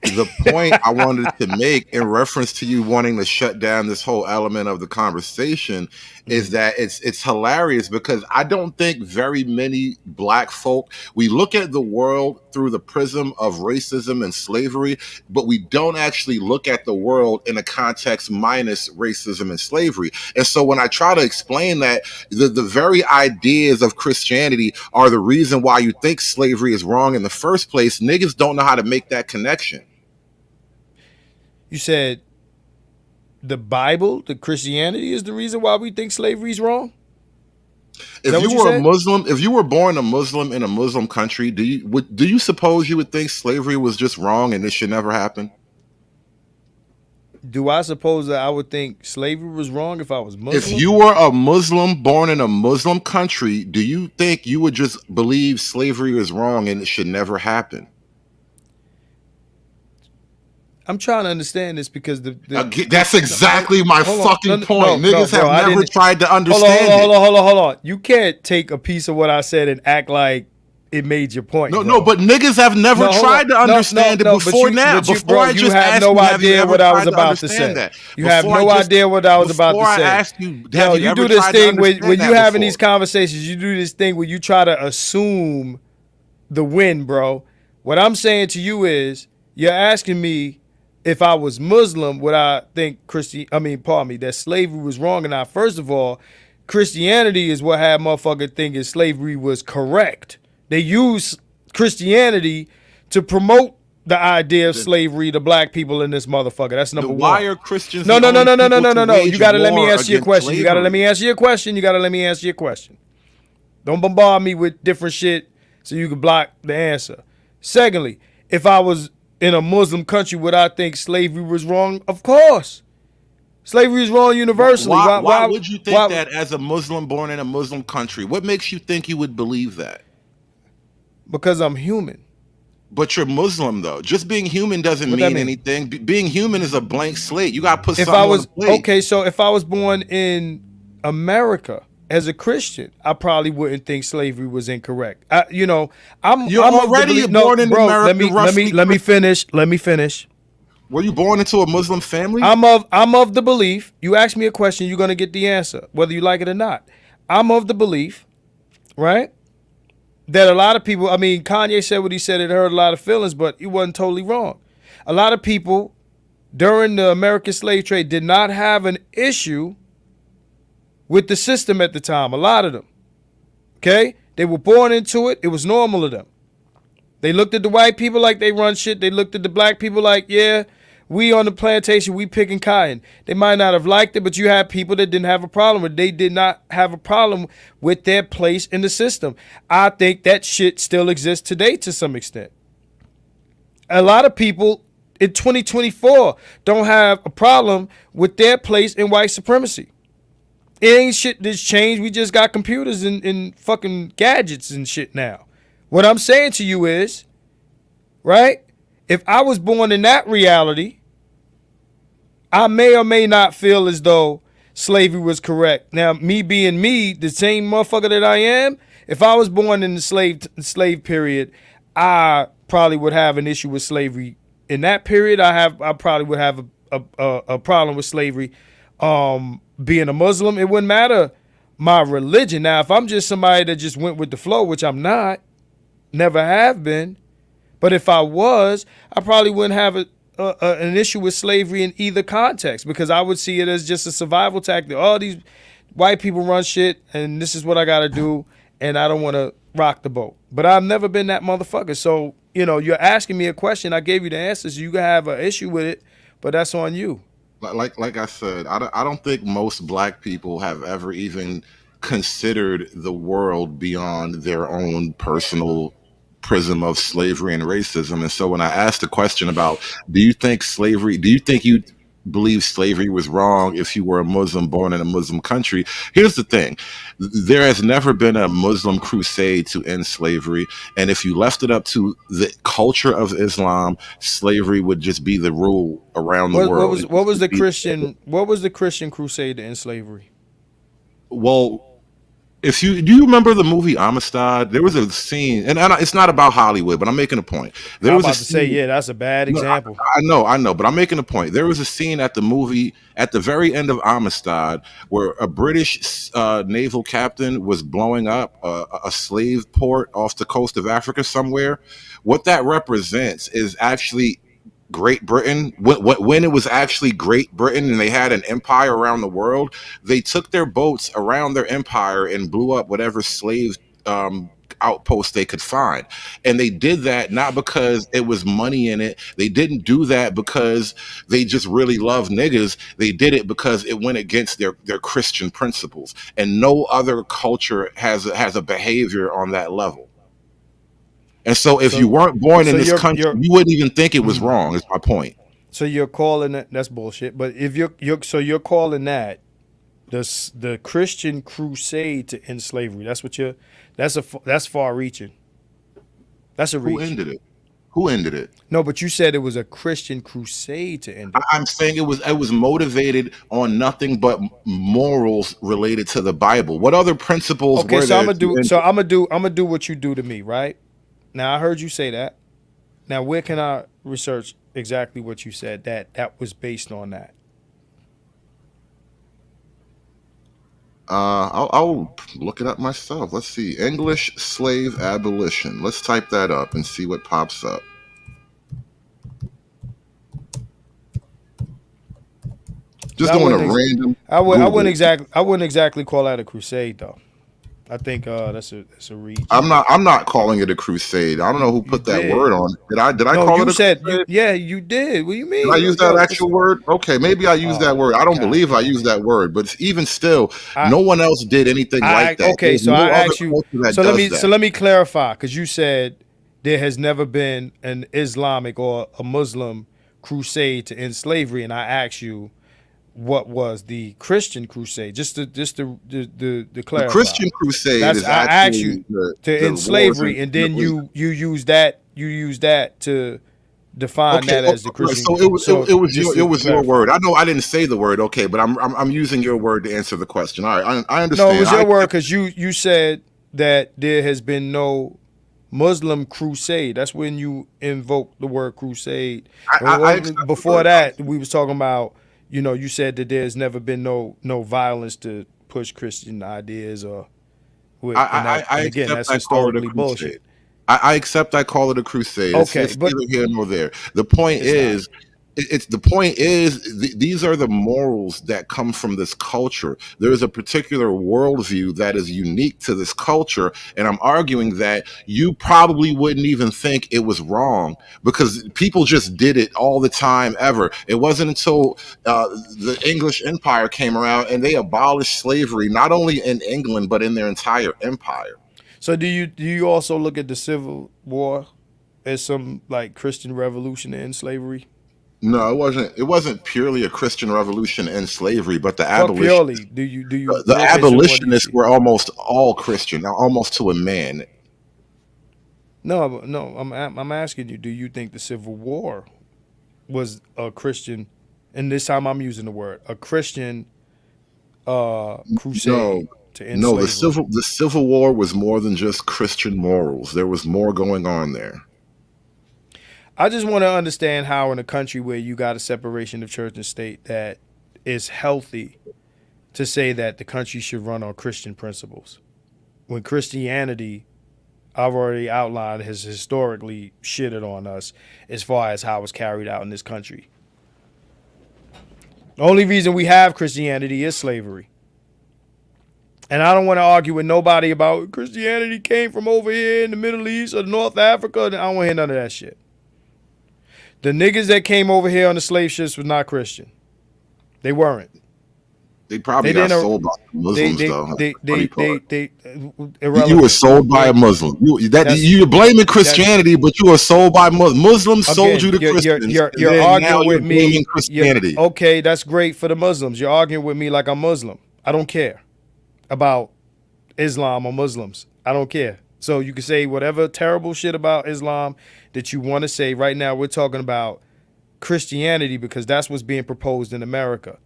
The point I wanted to make in reference to you wanting to shut down this whole element of the conversation is that it's hilarious because I don't think very many black folk, we look at the world through the prism of racism and slavery, but we don't actually look at the world in a context minus racism and slavery. And so when I try to explain that, the very ideas of Christianity are the reason why you think slavery is wrong in the first place, niggas don't know how to make that connection. You said the Bible, the Christianity is the reason why we think slavery is wrong? If you were a Muslim, if you were born a Muslim in a Muslim country, do you suppose you would think slavery was just wrong and it should never happen? Do I suppose that I would think slavery was wrong if I was Muslim? If you were a Muslim born in a Muslim country, do you think you would just believe slavery is wrong and it should never happen? I'm trying to understand this because that's exactly my fucking point. Niggas have never tried to understand it. Hold on. You can't take a piece of what I said and act like it made your point. No, but niggas have never tried to understand it before now. Before I just asked you, have you ever tried to understand that? You have no idea what I was about to say. Before I asked you, have you do this thing when you having these conversations. You do this thing where you try to assume the win, bro. What I'm saying to you is, you're asking me, if I was Muslim, would I think that slavery was wrong or not? First of all, Christianity is what had motherfucker thinking slavery was correct. They use Christianity to promote the idea of slavery to black people in this motherfucker. That's number one. Why are Christians? No. You gotta let me answer your question. You gotta let me answer your question. Don't bombard me with different shit so you can block the answer. Secondly, if I was in a Muslim country, would I think slavery was wrong? Of course. Slavery is wrong universally. Why would you think that as a Muslim born in a Muslim country? What makes you think you would believe that? Because I'm human. But you're Muslim, though. Just being human doesn't mean anything. Being human is a blank slate. You got to put something on the plate. Okay, so if I was born in America as a Christian, I probably wouldn't think slavery was incorrect. You're already born in America. Let me finish. Were you born into a Muslim family? I'm of the belief. You ask me a question, you're gonna get the answer, whether you like it or not. I'm of the belief, right, that a lot of people. I mean, Kanye said what he said. It hurt a lot of feelings, but he wasn't totally wrong. A lot of people during the American slave trade did not have an issue with the system at the time, a lot of them, okay? They were born into it. It was normal to them. They looked at the white people like they run shit. They looked at the black people like, yeah, we on the plantation, we picking cotton. They might not have liked it, but you had people that didn't have a problem with it. They did not have a problem with their place in the system. I think that shit still exists today to some extent. A lot of people in 2024 don't have a problem with their place in white supremacy. It ain't shit that's changed. We just got computers and fucking gadgets and shit now. What I'm saying to you is, right, if I was born in that reality, I may or may not feel as though slavery was correct. Now, me being me, the same motherfucker that I am, if I was born in the slave period, I probably would have an issue with slavery. In that period, I probably would have a problem with slavery. Being a Muslim, it wouldn't matter my religion. Now, if I'm just somebody that just went with the flow, which I'm not, never have been, but if I was, I probably wouldn't have an issue with slavery in either context, because I would see it as just a survival tactic. All these white people run shit, and this is what I got to do, and I don't want to rock the boat. But I've never been that motherfucker. So, you're asking me a question. I gave you the answers. You can have an issue with it, but that's on you. Like I said, I don't think most black people have ever even considered the world beyond their own personal prism of slavery and racism. And so when I asked the question about, do you think you believe slavery was wrong if you were a Muslim born in a Muslim country? Here's the thing. There has never been a Muslim crusade to end slavery. And if you left it up to the culture of Islam, slavery would just be the rule around the world. What was the Christian crusade to end slavery? Well, do you remember the movie Amistad? There was a scene, and it's not about Hollywood, but I'm making a point. I'm about to say, yeah, that's a bad example. I know, but I'm making a point. There was a scene at the very end of Amistad where a British naval captain was blowing up a slave port off the coast of Africa somewhere. What that represents is actually Great Britain. When it was actually Great Britain and they had an empire around the world, they took their boats around their empire and blew up whatever slave outpost they could find. And they did that not because it was money in it. They didn't do that because they just really love niggas. They did it because it went against their Christian principles. And no other culture has a behavior on that level. And so if you weren't born in this country, you wouldn't even think it was wrong, is my point. So you're calling it, that's bullshit. But if you're calling that the Christian crusade to end slavery. That's far reaching. That's a reach. Who ended it? No, but you said it was a Christian crusade to end it. I'm saying it was motivated on nothing but morals related to the Bible. What other principles were there? I'm gonna do what you do to me, right? Now, I heard you say that. Now, where can I research exactly what you said that was based on that? I'll look it up myself. Let's see. English slave abolition. Let's type that up and see what pops up. Just doing a random. I wouldn't exactly call that a crusade, though. I think that's a reach. I'm not calling it a crusade. I don't know who put that word on it. Did I call it a crusade? Yeah, you did. What do you mean? Did I use that actual word? Okay, maybe I used that word. I don't believe I used that word, but even still, no one else did anything like that. Okay, so I asked you. So let me clarify, because you said there has never been an Islamic or a Muslim crusade to end slavery, and I asked you, what was the Christian crusade? Just to clarify. The Christian crusade is I asked you to end slavery, and then you use that to define that as the Christian. So it was your word. I know I didn't say the word, okay, but I'm using your word to answer the question. All right, I understand. No, it was your word, because you said that there has been no Muslim crusade. That's when you invoked the word crusade. Before that, we was talking about. You said that there's never been no violence to push Christian ideas again, that's historically bullshit. I accept I call it a crusade. Okay, it's neither here nor there. The point is, these are the morals that come from this culture. There is a particular worldview that is unique to this culture, and I'm arguing that you probably wouldn't even think it was wrong because people just did it all the time ever. It wasn't until the English Empire came around and they abolished slavery, not only in England, but in their entire empire. So do you also look at the Civil War as some like Christian revolution to end slavery? No, it wasn't purely a Christian revolution in slavery, but the abolitionists. The abolitionists were almost all Christian, almost to a man. No, I'm asking you. Do you think the Civil War was a Christian and this time I'm using the word, a Christian crusade No, to end no. slavery. The Civil War was more than just Christian morals. There was more going on there. I just want to understand how in a country where you got a separation of church and state that is healthy to say that the country should run on Christian principles. When Christianity, I've already outlined, has historically shitted on us as far as how it's carried out in this country. The only reason we have Christianity is slavery. And I don't want to argue with nobody about Christianity came from over here in the Middle East or North Africa. I don't want to hear none of that shit. The niggas that came over here on the slave ships was not Christian. They weren't. They probably got sold by Muslims, though. You were sold by a Muslim. You're blaming Christianity, but you were sold by Muslims. Muslims sold you to Christians. You're arguing with me. Christianity. Okay, that's great for the Muslims. You're arguing with me like I'm Muslim. I don't care about Islam or Muslims. I don't care. So you can say whatever terrible shit about Islam that you want to say. Right now, we're talking about Christianity because that's what's being proposed in America.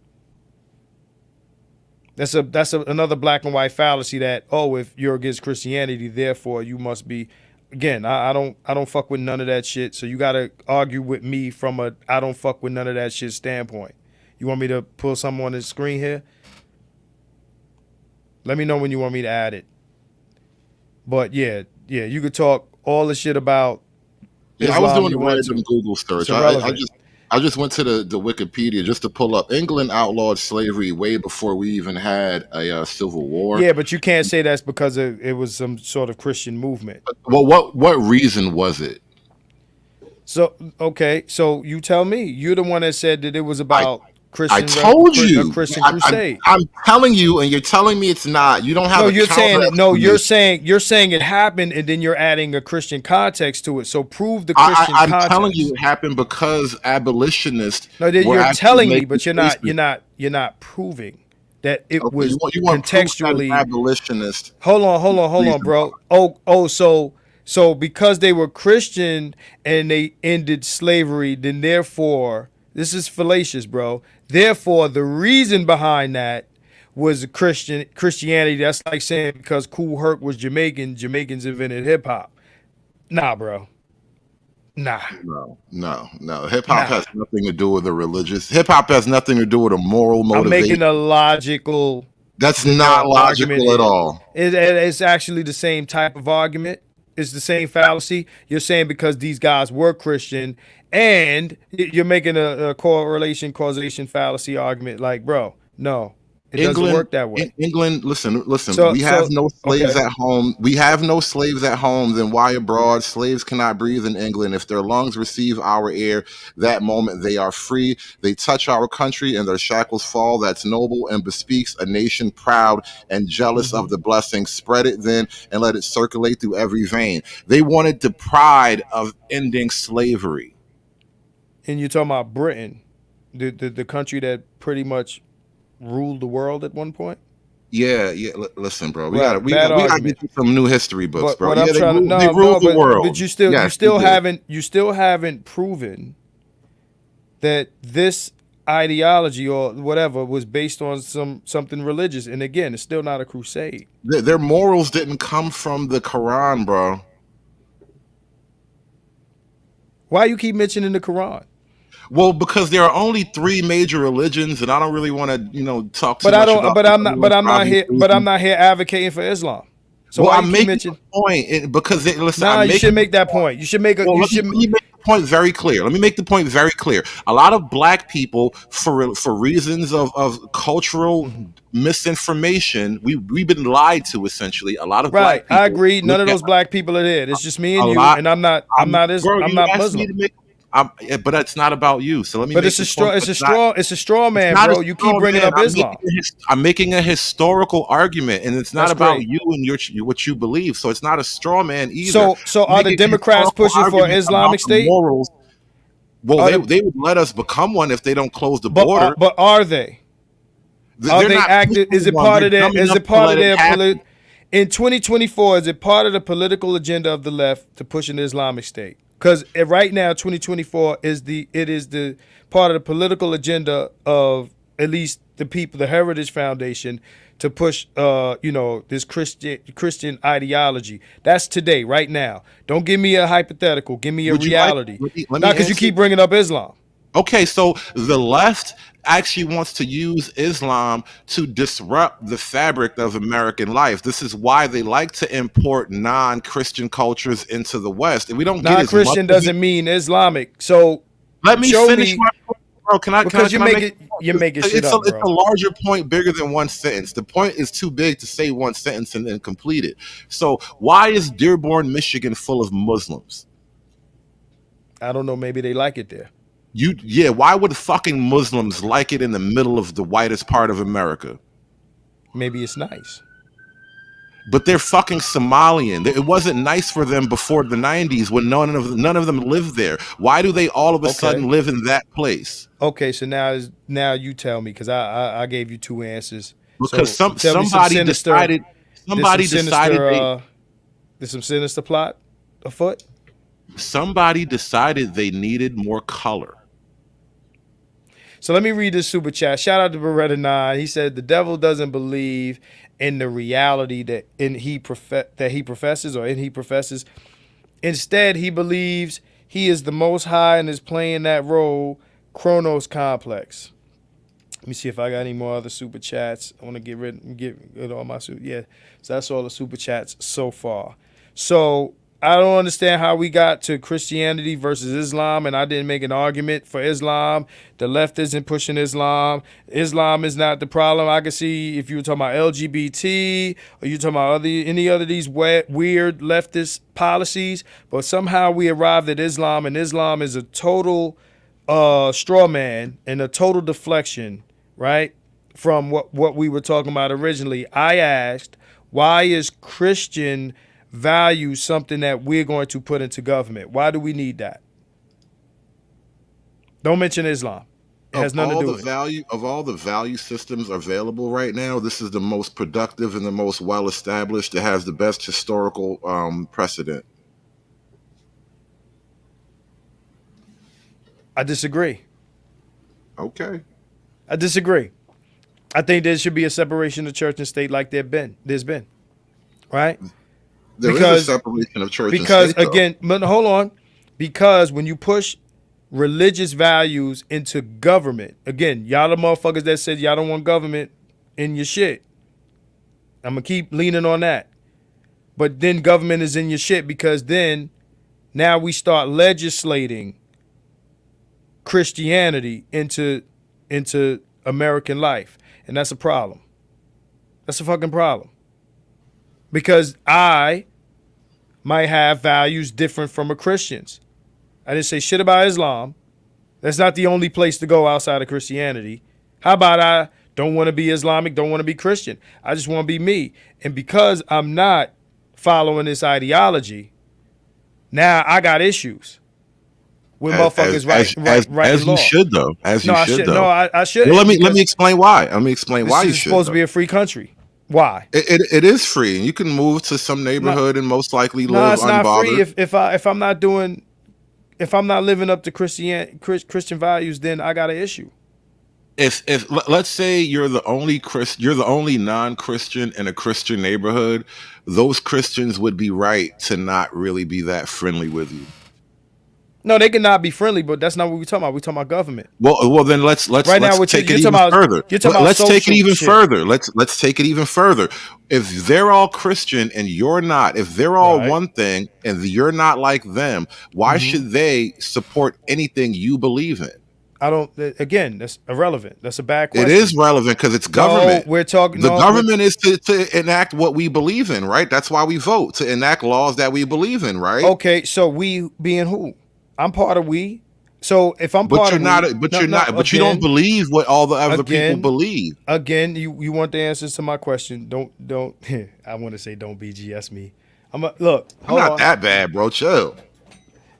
That's another black and white fallacy that, oh, if you're against Christianity, therefore you must be. Again, I don't fuck with none of that shit. So you gotta argue with me from a I don't fuck with none of that shit standpoint. You want me to pull something on the screen here? Let me know when you want me to add it. But yeah, you could talk all the shit about Islam. I was doing a random Google search. I just went to the Wikipedia just to pull up. England outlawed slavery way before we even had a civil war. Yeah, but you can't say that's because it was some sort of Christian movement. Well, what reason was it? So okay, so you tell me. You're the one that said that it was about Christian. I told you, a Christian crusade. I'm telling you, and you're telling me it's not. You don't have. No, you're saying it. No, you're saying it happened, and then you're adding a Christian context to it. So prove the Christian context. I'm telling you it happened because abolitionists. No, you're telling me, but you're not proving that it was you want contextually abolitionist. Hold on, bro. So because they were Christian and they ended slavery, then therefore. This is fallacious, bro. Therefore, the reason behind that was Christianity. That's like saying because Kool Herc was Jamaican, Jamaicans invented hip hop. Nah, bro. Nah. No. Hip hop has nothing to do with the religious. Hip hop has nothing to do with a moral motivation. I'm making a logical. That's not logical at all. It's actually the same type of argument. It's the same fallacy. You're saying because these guys were Christian, and you're making a causation fallacy argument. Like, bro, no, it doesn't work that way. England, listen. We have no slaves at home. We have no slaves at home. Then why abroad? Slaves cannot breathe in England. If their lungs receive our air, that moment they are free. They touch our country and their shackles fall. That's noble and bespeaks a nation proud and jealous of the blessing. Spread it then and let it circulate through every vein. They wanted the pride of ending slavery. And you're talking about Britain, the country that pretty much ruled the world at one point. Yeah. Listen, bro, we gotta get you some new history books, bro. They ruled the world. But you still haven't proven that this ideology or whatever was based on something religious. And again, it's still not a crusade. Their morals didn't come from the Quran, bro. Why you keep mentioning the Quran? Well, because there are only 3 major religions, and I don't really want to, talk too much about. But I'm not here advocating for Islam. So I'm making a point because you should make that point. You should make a. Let me make the point very clear. Let me make the point very clear. A lot of black people, for reasons of cultural misinformation, we've been lied to essentially. A lot of black people. I agree. None of those black people are there. It's just me and you, and I'm not Muslim. But it's not about you. So let me. But it's a straw man, bro. You keep bringing up Islam. I'm making a historical argument, and it's not about you and what you believe. So it's not a straw man either. So are the Democrats pushing for an Islamic state? Morals. Well, they would let us become one if they don't close the border. But are they? Are they active? Is it part of their? Is it part of their? In 2024, is it part of the political agenda of the left to push an Islamic state? Because right now, 2024 is the part of the political agenda of at least the people, the Heritage Foundation, to push, this Christian ideology. That's today, right now. Don't give me a hypothetical. Give me a reality. Let Not me because you answer. keep bringing up Islam. Okay, so the left actually wants to use Islam to disrupt the fabric of American life. This is why they like to import non-Christian cultures into the West, and we don't get as much. Non-Christian doesn't mean Islamic. So let me show finish me, my point, bro. Can I? because Can you're making shit up, It's bro. a larger point, bigger than one sentence. The point is too big to say one sentence and then complete it. So why is Dearborn, Michigan, full of Muslims? I don't know. Maybe they like it there. Why would fucking Muslims like it in the middle of the whitest part of America? Maybe it's nice. But they're fucking Somalian. It wasn't nice for them before the 90s when none of them lived there. Why do they all of a sudden live in that place? Okay, so now you tell me, because I gave you two answers. Because so somebody decided there's some sinister plot afoot. Somebody decided they needed more color. So let me read this super chat. Shout out to Beretta 9. He said the devil doesn't believe in the reality that he professes. Instead, he believes he is the Most High and is playing that role, Chronos complex. Let me see if I got any more other super chats. I want to get rid of all my super. Yeah, so that's all the super chats so far. So I don't understand how we got to Christianity versus Islam, and I didn't make an argument for Islam. The left isn't pushing Islam. Islam is not the problem. I could see if you were talking about LGBT or you talking about any other of these weird leftist policies, but somehow we arrived at Islam, and Islam is a total straw man and a total deflection, right, from what we were talking about originally. I asked, why is Christian value something that we're going to put into government? Why do we need that? Don't mention Islam. It has nothing to do with it. Of all the value systems available right now, this is the most productive and the most well established. It has the best historical precedent. I disagree. Okay. I disagree. I think there should be a separation of church and state like there's been. Right? There is a separation of church and state. Because again, hold on. Because when you push religious values into government, again, y'all the motherfuckers that said y'all don't want government in your shit. I'm gonna keep leaning on that. But then government is in your shit, because then now we start legislating Christianity into American life. And that's a problem. That's a fucking problem. Because I might have values different from a Christian's. I didn't say shit about Islam. That's not the only place to go outside of Christianity. How about I don't want to be Islamic, don't want to be Christian. I just want to be me. And because I'm not following this ideology, now I got issues with motherfuckers right as you should though. As you should though. No, I should. Well, let me explain why. Let me explain why you should. It's supposed to be a free country. Why? It is free, and you can move to some neighborhood and most likely live unbothered. No, it's not free. If I'm not living up to Christian values, then I got an issue. If let's say you're the only non-Christian in a Christian neighborhood, those Christians would be right to not really be that friendly with you. No, they cannot be friendly, but that's not what we're talking about. We're talking about government. Well, then let's take it even further. Let's take it even further. Let's take it even further. If they're all Christian and you're not, if they're all one thing and you're not like them, why should they support anything you believe in? I don't. Again, that's irrelevant. That's a bad question. It is relevant because it's government. No, we're talking. The government is to enact what we believe in, right? That's why we vote, to enact laws that we believe in, right? Okay, so we being who? I'm part of we. So if I'm part of but you don't believe what all the other people believe. Again, you want the answers to my question. Don't I want to say don't BGS me. I'm not that bad, bro. Chill.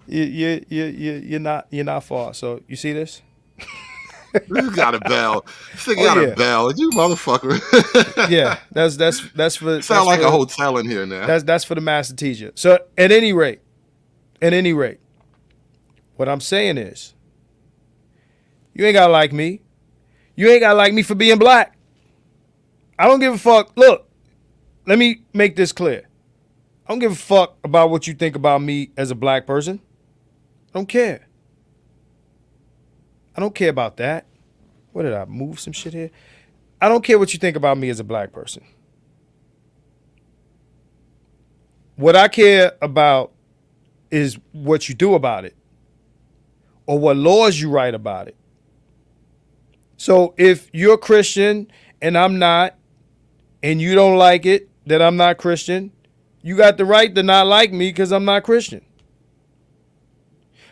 You're not far. So you see this? This got a bell. This thing got a bell. You motherfucker. Yeah, that's for sound like a hotel in here now. That's for the master teacher. So at any rate, What I'm saying is, you ain't gotta like me. You ain't gotta like me for being black. I don't give a fuck. Look, let me make this clear. I don't give a fuck about what you think about me as a black person. I don't care. I don't care about that. What did I move some shit here? I don't care what you think about me as a black person. What I care about is what you do about it or what laws you write about it. So if you're Christian and I'm not, and you don't like it that I'm not Christian, you got the right to not like me because I'm not Christian.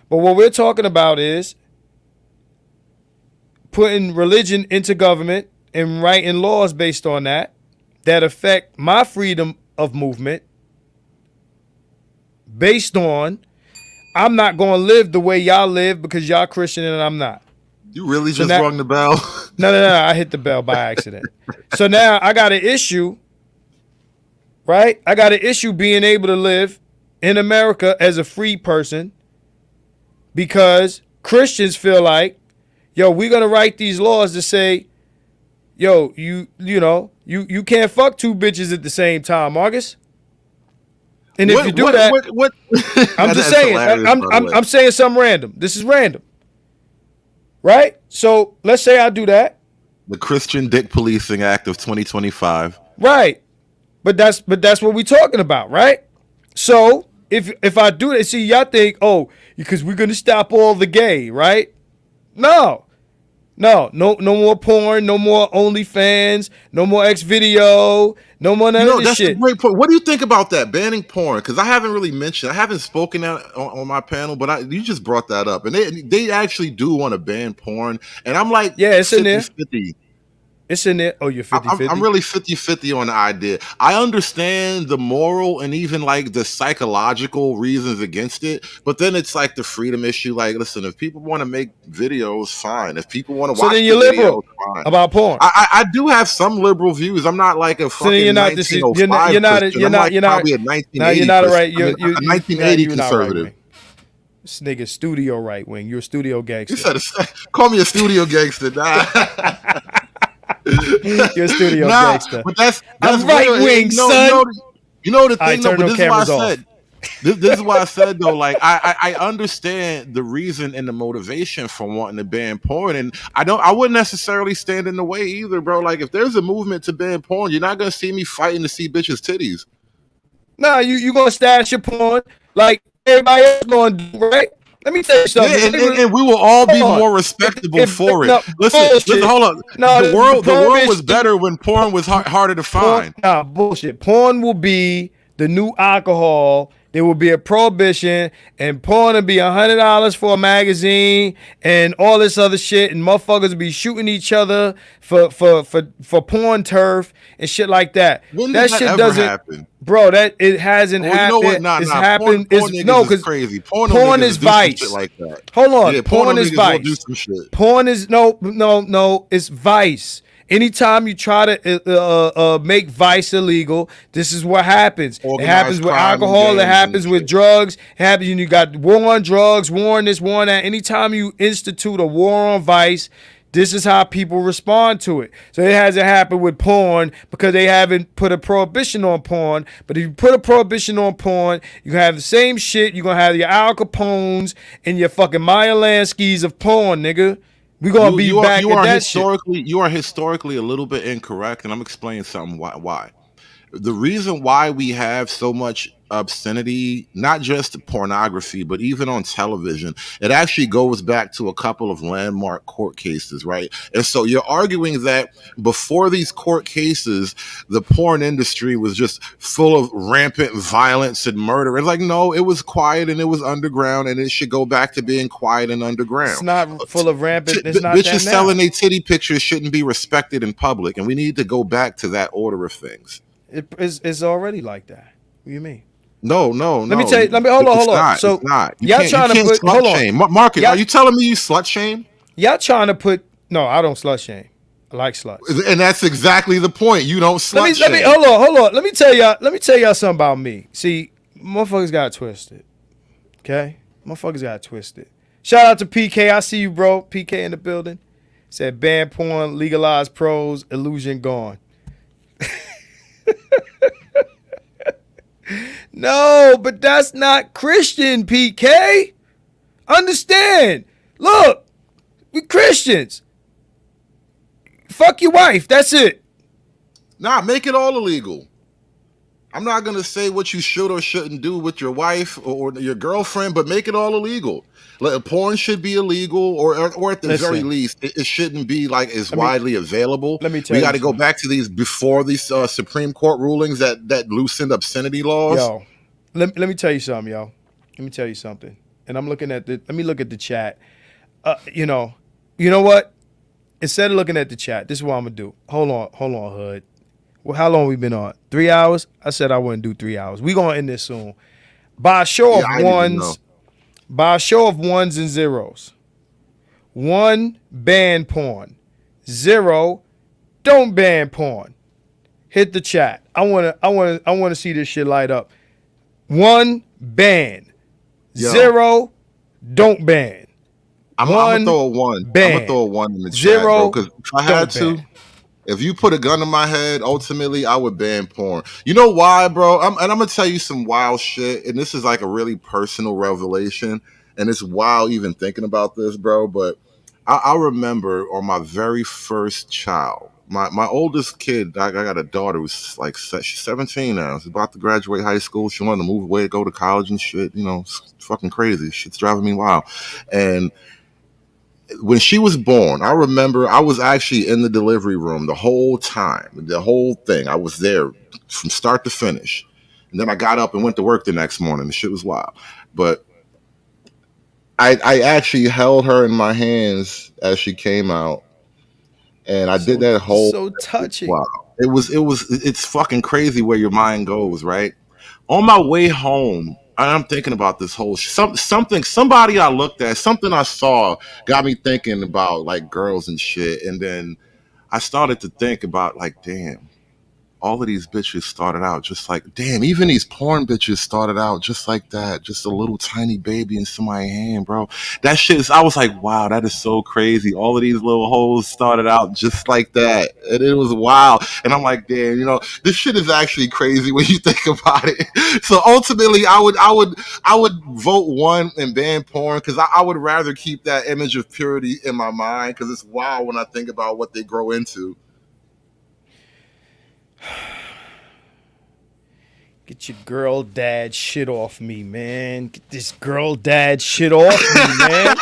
But what we're talking about is putting religion into government and writing laws based on that affect my freedom of movement based on I'm not going to live the way y'all live because y'all Christian and I'm not. You really just rung the bell? No. I hit the bell by accident. So now I got an issue, right? I got an issue being able to live in America as a free person because Christians feel like, yo, we're going to write these laws to say, yo, you can't fuck two bitches at the same time, Marcus. And if you do that, I'm just saying, I'm saying something random. This is random. Right? So let's say I do that. The Christian Dick Policing Act of 2025. Right. But that's what we're talking about, right? So if I do that, see, y'all think, oh, because we're gonna stop all the gay, right? No more porn, no more OnlyFans, no more X video, no more none of this shit. Great point. What do you think about that, banning porn? Because I haven't really mentioned, I haven't spoken out on my panel, but you just brought that up, and they actually do want to ban porn, and I'm like, yeah, it's 50, in there. 50. It's in there. Oh, you're 50-50? I'm really 50-50 on the idea. I understand the moral and even like the psychological reasons against it, but then it's like the freedom issue. Like, listen, if people want to make videos, fine. If people want to watch then you're liberal fine. about porn. I do have some liberal views. I'm not like a fucking you're not 1905 you're not Christian. I'm like probably a 1980 you're not right. You're a 1980 conservative. Right, this nigga studio right wing. You're a studio gangster. You said call me a studio gangster. Nah. You're a studio gangster. But that's right wing, son. You know the thing, though. But this is why I said. This is why I said though. Like I understand the reason and the motivation for wanting to ban porn, and I wouldn't necessarily stand in the way either, bro. Like if there's a movement to ban porn, you're not gonna see me fighting to see bitches' titties. Nah, you gonna stash your porn like everybody else gonna do, right? Let me tell you something. Yeah, and we will all be more respectable for it. No, listen, hold on. No, the world was better when porn was harder to find. Nah, bullshit. Porn will be the new alcohol. There will be a prohibition, and porn will be $100 for a magazine, and all this other shit, and motherfuckers will be shooting each other for porn turf and shit like that. When that shit doesn't happen, bro. That it hasn't happened. You know what? It's happened. Porn is crazy. Porn is vice. Like that. Hold on, yeah, porn is vice. Do some shit. Porn is no. It's vice. Anytime you try to make vice illegal, this is what happens. It happens with alcohol. It happens with drugs. It happens when you got war on drugs, war on this, war on that. Anytime you institute a war on vice, this is how people respond to it. So it hasn't happened with porn because they haven't put a prohibition on porn. But if you put a prohibition on porn, you have the same shit. You're going to have your Al Capones and your fucking Meyer Lansky's of porn, nigga. We're gonna be back at that shit. You are historically a little bit incorrect, and I'm explaining something why. The reason why we have so much obscenity, not just pornography, but even on television, it actually goes back to a couple of landmark court cases, right? And so you're arguing that before these court cases, the porn industry was just full of rampant violence and murder. It's like, no, it was quiet and it was underground, and it should go back to being quiet and underground. It's not full of rampant. It's not bitches selling their titty pictures shouldn't be respected in public, and we need to go back to that order of things. It's already like that. What do you mean? No. Let me tell you. Hold on. So it's not. Y'all trying to put slut shame. Marcus, are you telling me you slut shame? Y'all trying to put no. I don't slut shame. I like sluts. And that's exactly the point. You don't slut shame. Hold on. Let me tell y'all something about me. See, motherfuckers got twisted. Okay, motherfuckers got twisted. Shout out to PK. I see you, bro. PK in the building. Said ban porn, legalize pros, illusion gone. No, but that's not Christian, PK. Understand. Look, we Christians. Fuck your wife. That's it. Nah, make it all illegal. I'm not going to say what you should or shouldn't do with your wife or your girlfriend, but make it all illegal. Like, porn should be illegal, or at the very least, it shouldn't be like as widely available. Let me tell you. We got to go back to these before these Supreme Court rulings that loosened obscenity laws. Yo, let me tell you something, yo. Let me tell you something. And I'm looking at let me look at the chat. You know what? Instead of looking at the chat, this is what I'm gonna do. Hold on, Hood. Well, how long we been on? 3 hours? I said I wouldn't do 3 hours. We gonna end this soon. By a show of ones and zeros. 1, ban porn. 0, don't ban porn. Hit the chat. I wanna see this shit light up. 1, ban. 0, don't ban. I'm gonna throw a 1. Ban. I'm gonna throw a 1 in the 0, chat, bro. Because if I had to, ban. if you put a gun to my head, ultimately I would ban porn. You know why, bro? I'm gonna tell you some wild shit, and this is like a really personal revelation, and it's wild even thinking about this, bro. But I remember on my very first child, my oldest kid, I got a daughter who's like, she's 17 now. She's about to graduate high school. She wanted to move away, go to college and shit. You know, it's fucking crazy. Shit's driving me wild. And when she was born, I remember I was actually in the delivery room the whole time, the whole thing. I was there from start to finish. And then I got up and went to work the next morning. The shit was wild. But I actually held her in my hands as she came out. And I did that whole... So touching. Wow. It's fucking crazy where your mind goes, right? On my way home, I'm thinking about this whole somebody I looked at, something I saw got me thinking about like girls and shit. And then I started to think about like, damn, all of these bitches started out just like, damn, even these porn bitches started out just like that. Just a little tiny baby in somebody's hand, bro. That shit is, I was like, wow, that is so crazy. All of these little hoes started out just like that. And it was wild. And I'm like, damn, you know, this shit is actually crazy when you think about it. So ultimately I would vote 1 and ban porn, because I would rather keep that image of purity in my mind, because it's wild when I think about what they grow into. Get your girl dad shit off me, man. Get this girl dad shit off me, man.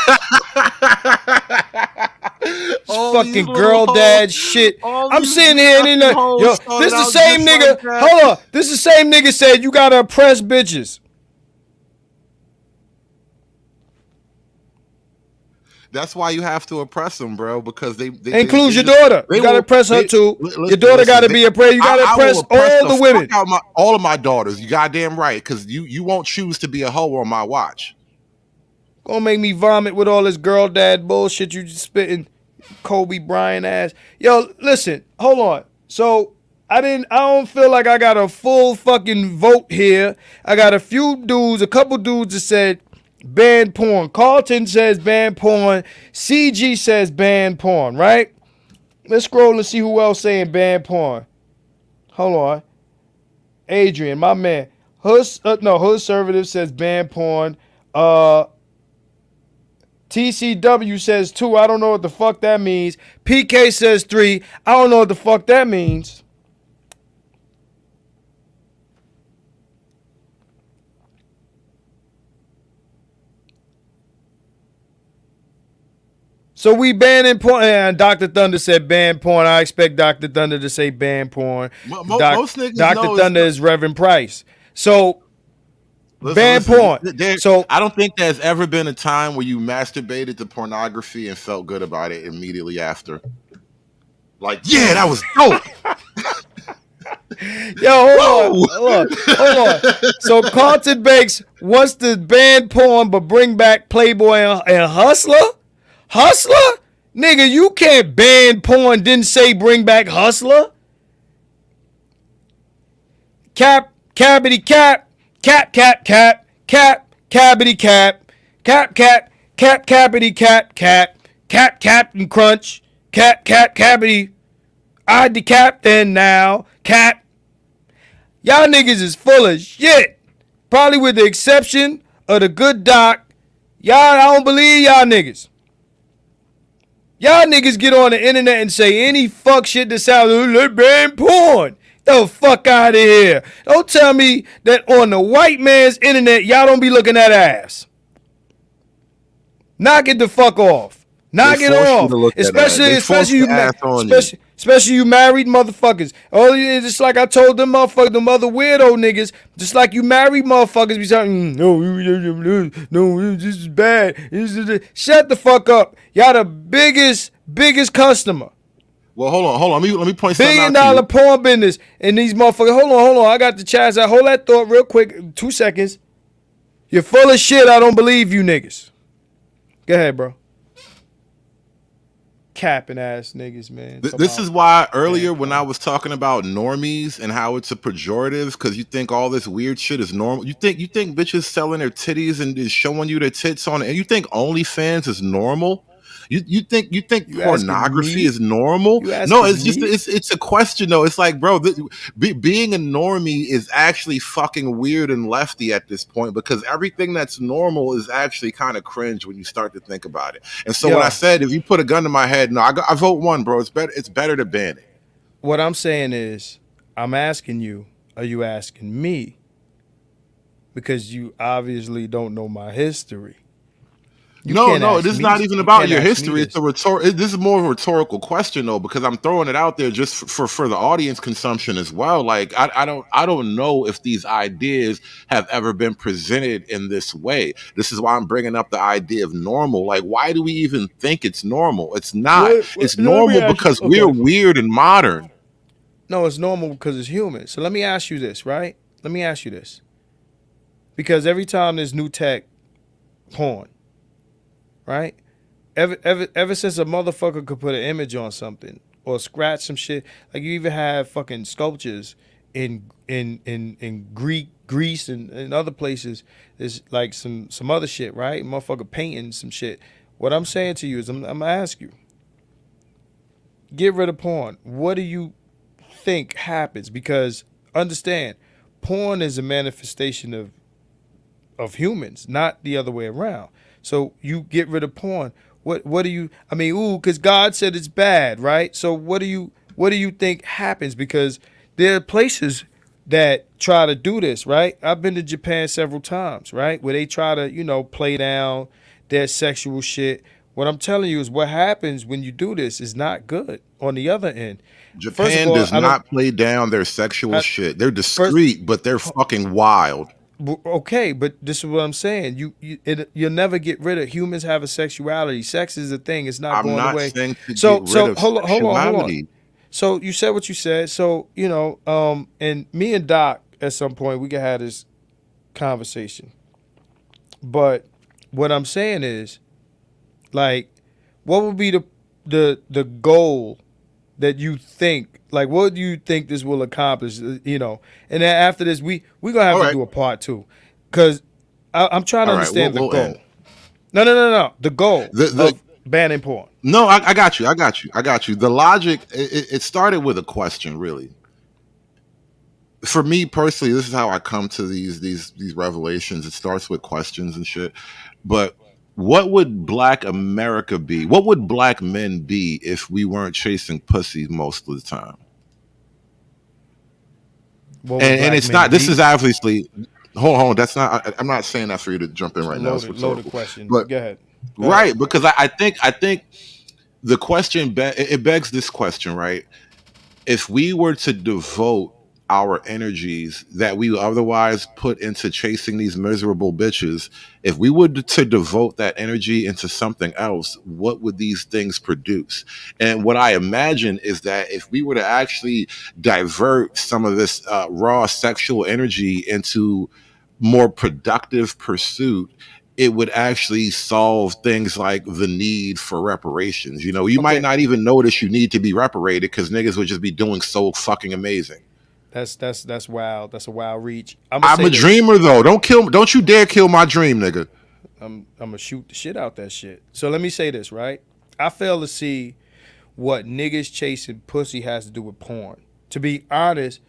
Fucking girl dad shit. I'm sitting here and yo, this the same nigga. Hold on. This the same nigga said you gotta oppress bitches. That's why you have to oppress them, bro, because they includes your daughter. You gotta oppress her too. Your daughter gotta be oppressed. You gotta oppress all the women. All of my daughters. You goddamn right, because you won't choose to be a hoe on my watch. Gonna make me vomit with all this girl dad bullshit you just spitting, Kobe Bryant ass. Yo, listen, hold on. So I don't feel like I got a full fucking vote here. I got a couple dudes that said ban porn. Carlton says ban porn. CG says ban porn, right? Let's scroll and see who else saying ban porn. Hold on. Adrian, my man. Hood Conservative says ban porn. TCW says 2. I don't know what the fuck that means. PK says 3. I don't know what the fuck that means. So we banning porn. And Dr. Thunder said ban porn. I expect Dr. Thunder to say ban porn. Most niggas Dr. Thunder is Reverend Price. So ban porn. So I don't think there's ever been a time where you masturbated to pornography and felt good about it immediately after. Like, yeah, that was dope. Yo, hold on. So Carlton Banks wants to ban porn but bring back Playboy and Hustler? Hustler? Nigga, you can't ban porn, didn't say bring back Hustler. Cabbity cap, cap, cabbity cap, cap, Cappity, Captain Crunch, Cappity. I the captain now, Cap. Y'all niggas is full of shit. Probably with the exception of the good doc. I don't believe y'all niggas. Y'all niggas get on the internet and say any fuck shit that sounds like ban porn. The fuck out of here. Don't tell me that on the white man's internet, y'all don't be looking at ass. Knock it the fuck off. Knock it off. Especially you married motherfuckers. Oh, just like I told them motherfuckers, them other weirdo niggas, just like you married motherfuckers be saying, no, this is bad. Shut the fuck up. Y'all the biggest customer. Well, hold on. Let me point something $1 out billion porn business. And these motherfuckers, hold on. I got the chance. Hold that thought real quick. 2 seconds. You're full of shit. I don't believe you niggas. Go ahead, bro. Capping ass niggas, man. This is why earlier when I was talking about normies and how it's a pejorative because you think all this weird shit is normal. You think bitches selling their titties and is showing you their tits on it, and you think OnlyFans is normal? You think pornography is normal? No, it's just it's a question though. It's like, bro, being a normie is actually fucking weird and lefty at this point because everything that's normal is actually kind of cringe when you start to think about it. And so when I said if you put a gun to my head, no, I vote one, bro. It's better to ban it. What I'm saying is, I'm asking you, are you asking me? Because you obviously don't know my history. No, this is not even about your history. It's this is more of a rhetorical question though, because I'm throwing it out there just for the audience consumption as well. Like I don't know if these ideas have ever been presented in this way. This is why I'm bringing up the idea of normal. Like, why do we even think it's normal? It's not. It's normal because we're weird and modern. No, it's normal because it's human. So let me ask you this, right? Let me ask you this. Because every time there's new tech, porn. Right? Ever since a motherfucker could put an image on something or scratch some shit, like you even have fucking sculptures in Greece and other places. There's like some other shit, right? Motherfucker painting some shit. What I'm saying to you is I'm gonna ask you, get rid of porn. What do you think happens? Because understand, porn is a manifestation of humans, not the other way around. So you get rid of porn. What do you? I mean, because God said it's bad, right? So what do you think happens? Because there are places that try to do this, right? I've been to Japan several times, right, where they try to play down their sexual shit. What I'm telling you is what happens when you do this is not good. On the other end, Japan does not play down their sexual shit. They're discreet, but they're fucking wild. Okay, but this is what I'm saying. You'll never get rid of. Humans have a sexuality. Sex is a thing. It's not going away. So hold on. So you said what you said. So and me and Doc at some point we could have this conversation. But what I'm saying is, like, what would be the goal that you think? Like, what do you think this will accomplish? And then after this, we gonna have to do a part 2, because I'm trying to understand the goal. No. The goal of banning porn. No, I got you. The logic. It started with a question, really. For me personally, this is how I come to these revelations. It starts with questions and shit. But what would Black America be? What would Black men be if we weren't chasing pussy most of the time? And it's not. This is obviously. Hold on. That's not. I'm not saying that for you to jump in right now. Loaded question. But go ahead. Right, because I think the question it begs this question, right? If we were to devote our energies that we otherwise put into chasing these miserable bitches, if we were to devote that energy into something else, what would these things produce? And what I imagine is that if we were to actually divert some of this raw sexual energy into more productive pursuit, it would actually solve things like the need for reparations. You might not even notice you need to be reparated because niggas would just be doing so fucking amazing. That's wild. That's a wild reach. I'm a dreamer though. Don't you dare kill my dream, nigga. gonna shoot the shit out that shit. So let me say this, right? I fail to see what niggas chasing pussy has to do with porn. To be honest,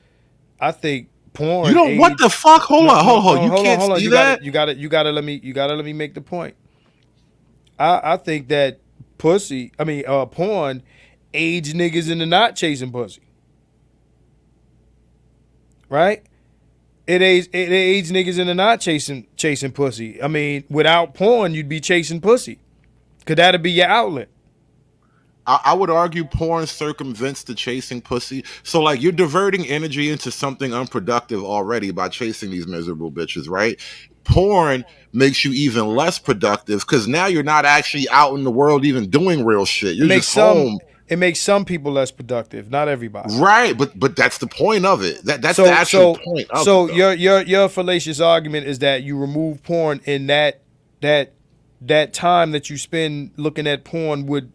I think porn. You don't. What the fuck? Hold on. You can't see that. You gotta let me make the point. I think that porn aids niggas into not chasing pussy. Right? It aids niggas into not chasing pussy. I mean, without porn, you'd be chasing pussy. Cause that'd be your outlet. I would argue porn circumvents the chasing pussy. So like you're diverting energy into something unproductive already by chasing these miserable bitches, right? Porn makes you even less productive because now you're not actually out in the world even doing real shit. You're just home. It makes some people less productive, not everybody. Right, but that's the point of it. That's the actual point of it. So your fallacious argument is that you remove porn in that time that you spend looking at porn would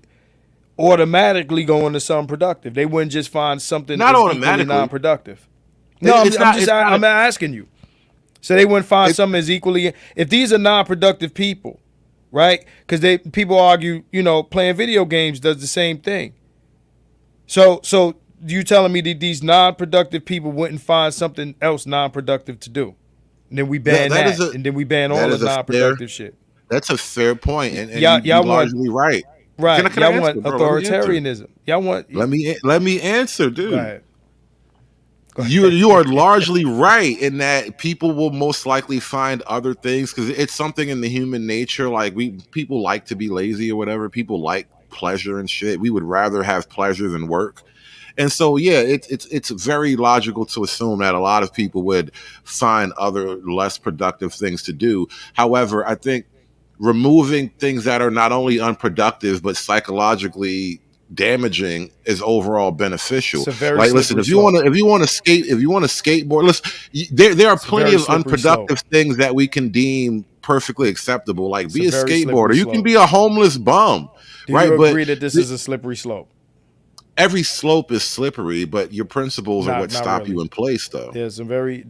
automatically go into something productive. They wouldn't just find something not automatically non-productive. No, I'm asking you. So they wouldn't find something as equally. If these are non-productive people, right? Because people argue, playing video games does the same thing. So you telling me that these non-productive people wouldn't find something else non-productive to do? And then we ban and then we ban all the non-productive shit. That's a fair point, and you're largely right. Right. Can I y'all want authoritarianism. Y'all want. Let me answer, dude. Go ahead. You are largely right in that people will most likely find other things because it's something in the human nature. Like people like to be lazy or whatever. People like pleasure and shit. We would rather have pleasure than work. And so, yeah, it's very logical to assume that a lot of people would find other less productive things to do. However, I think removing things that are not only unproductive but psychologically damaging is overall beneficial. Like, listen, if you want to skateboard, listen, there are plenty of unproductive things that we can deem perfectly acceptable. Like, be a skateboarder. You can be a homeless bum. Do you agree that this is a slippery slope? Every slope is slippery, but your principles are what stop you in place, though. There's some very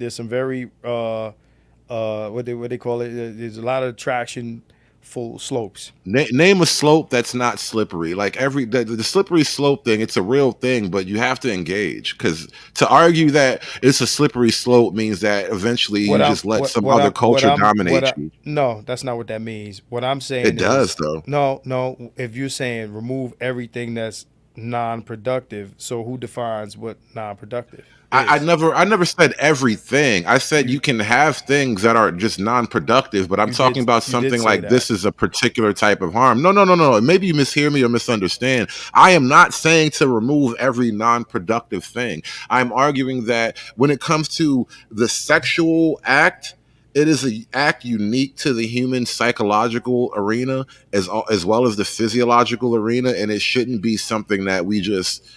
what they call it. There's a lot of traction. Full slopes. Name a slope that's not slippery. Like the slippery slope thing, it's a real thing, but you have to engage. Because to argue that it's a slippery slope means that eventually you just let some other culture dominate you. No, that's not what that means. What I'm saying it does though. No. If you're saying remove everything that's non-productive, so who defines what non-productive? I never said everything. I said you can have things that are just non-productive, but I'm talking about something like this is a particular type of harm. No. Maybe you mishear me or misunderstand. I am not saying to remove every non-productive thing. I'm arguing that when it comes to the sexual act, it is an act unique to the human psychological arena as well as the physiological arena, and it shouldn't be something that we just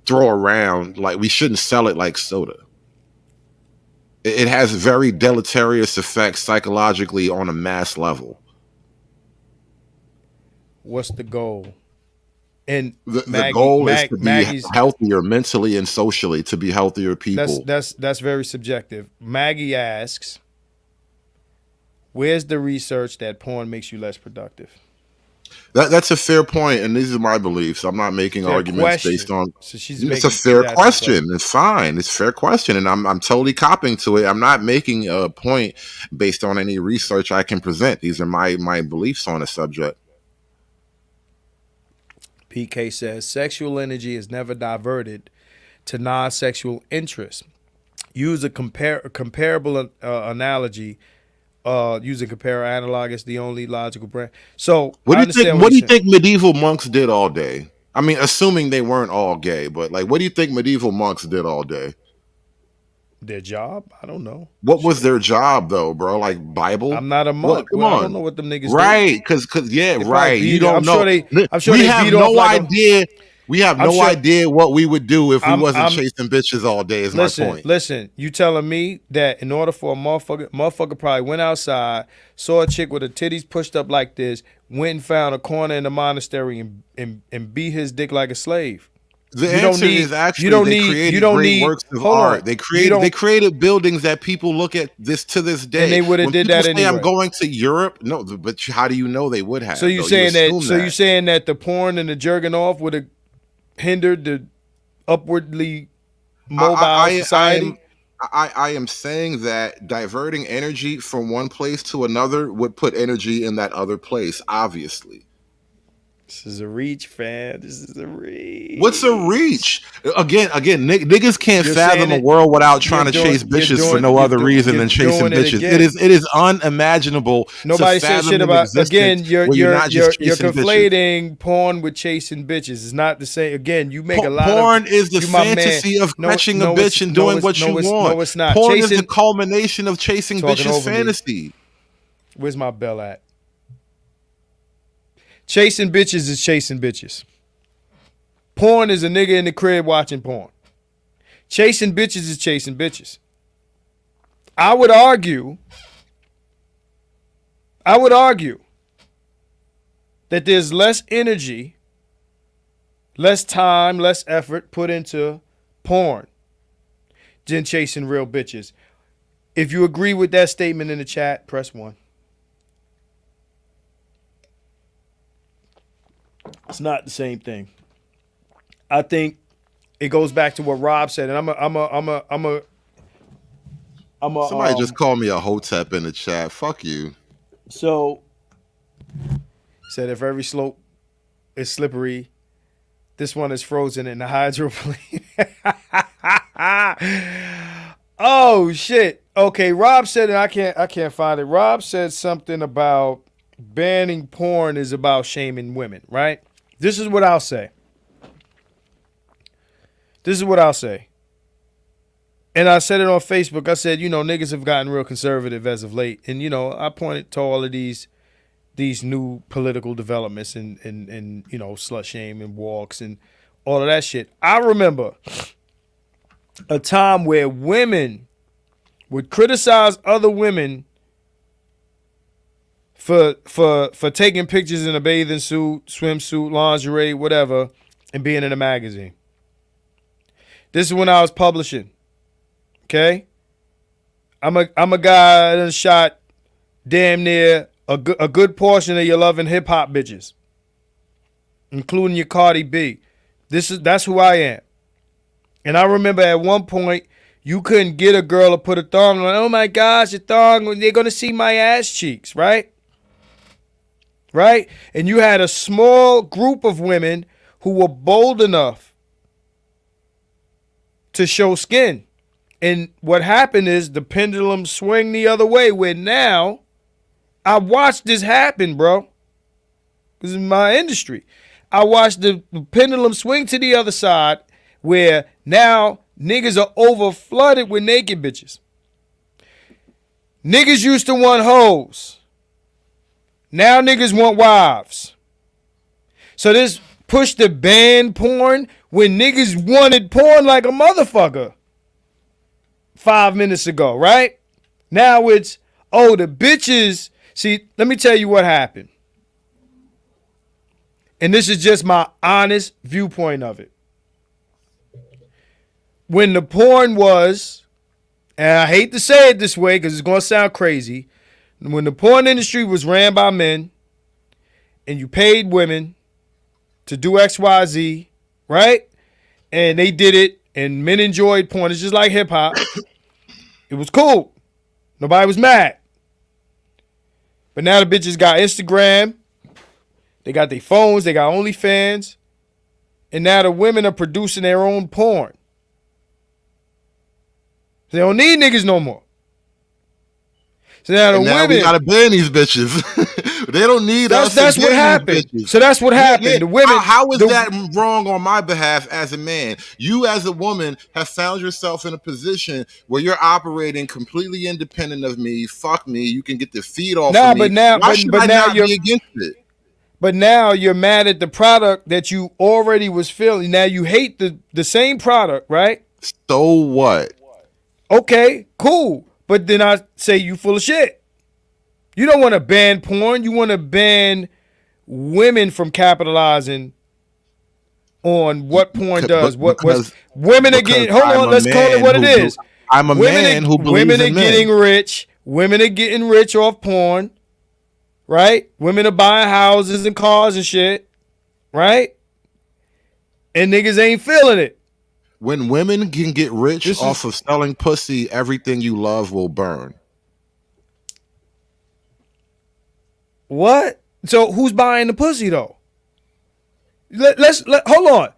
throw around. Like, we shouldn't sell it like soda. It has very deleterious effects psychologically on a mass level. What's the goal? And the goal is to be healthier mentally and socially, to be healthier people. That's very subjective. Maggie asks, where's the research that porn makes you less productive? That's a fair point, and these are my beliefs. I'm not making arguments based on. So it's a fair question. It's fine. It's a fair question, and I'm totally copping to it. I'm not making a point based on any research I can present. These are my beliefs on the subject. PK says sexual energy is never diverted to non-sexual interest. Use a comparable analogy. Using compare analog is the only logical brand. So what do you think medieval monks did all day? I mean, assuming they weren't all gay, but like, what do you think medieval monks did all day? Their job? I don't know. What was their job though, bro? Like Bible? I'm not a monk. I don't know what them niggas right? Because right. You don't know. I'm sure we have no idea. We have no idea what we would do if we wasn't chasing bitches all day. Is my point. Listen, you telling me that in order for a motherfucker probably went outside, saw a chick with her titties pushed up like this, went and found a corner in the monastery and beat his dick like a slave. The answer is actually they created great works of art. They created buildings that people look at to this day. And they would have did that anyway. I'm going to Europe. No, but how do you know they would have? So you're saying that the porn and the jerking off would have hindered the upwardly mobile society? I am saying that diverting energy from one place to another would put energy in that other place, obviously. This is a reach, fam. This is a reach. What's a reach? Again, niggas can't fathom a world without trying to chase bitches for no other reason than chasing bitches. It is unimaginable. Nobody said shit about. Again, you're conflating porn with chasing bitches. It's not the same. Again, you make a lot of porn is the fantasy of catching a bitch and doing what you want. No, it's not. Porn is the culmination of chasing bitches' fantasy. Where's my bell at? Chasing bitches is chasing bitches. Porn is a nigga in the crib watching porn. Chasing bitches is chasing bitches. I would argue that there's less energy, less time, less effort put into porn than chasing real bitches. If you agree with that statement in the chat, press 1. It's not the same thing. I think it goes back to what Rob said, and Somebody just called me a hotep in the chat. Fuck you. So said if every slope is slippery, this one is frozen in the hydroplane. Oh shit. Okay, Rob said it. I can't find it. Rob said something about banning porn is about shaming women, right? This is what I'll say. And I said it on Facebook. I said, niggas have gotten real conservative as of late. And, I pointed to all of these new political developments and slut shame and walks and all of that shit. I remember a time where women would criticize other women for taking pictures in a bathing suit, swimsuit, lingerie, whatever, and being in a magazine. This is when I was publishing. Okay? I'm a guy that shot damn near a good portion of your loving hip hop bitches, including your Cardi B. That's who I am. And I remember at one point you couldn't get a girl to put a thong on. Oh my gosh, your thong, they're gonna see my ass cheeks, right? Right? And you had a small group of women who were bold enough to show skin. And what happened is the pendulum swung the other way, where now I watched this happen, bro. This is my industry. I watched the pendulum swing to the other side, where now niggas are over flooded with naked bitches. Niggas used to want hoes. Now niggas want wives. So this push to ban porn when niggas wanted porn like a motherfucker 5 minutes ago, right? Now it's, the bitches. See, let me tell you what happened. And this is just my honest viewpoint of it. When the porn was, and I hate to say it this way because it's going to sound crazy, when the porn industry was ran by men and you paid women to do XYZ, right? And they did it and men enjoyed porn. It's just like hip hop. It was cool. Nobody was mad. But now the bitches got Instagram. They got their phones. They got OnlyFans. And now the women are producing their own porn. They don't need niggas no more. So now women, we gotta ban these bitches. They don't need us. That's what happened. So that's what happened. Yeah. The women. How is that wrong on my behalf as a man? You as a woman have found yourself in a position where you're operating completely independent of me. Fuck me. You can get the feed off of me. Why should I not be against it? But now you're mad at the product that you already was feeling. Now you hate the same product, right? So what? Okay, cool. But then I say you full of shit. You don't want to ban porn. You want to ban women from capitalizing on what porn does. What women are getting. Hold on, let's call it what it is. I'm a man who believes in men. Women are getting rich. Women are getting rich off porn, right? Women are buying houses and cars and shit, right? And niggas ain't feeling it. When women can get rich off of selling pussy, everything you love will burn. What? So who's buying the pussy though? Hold on.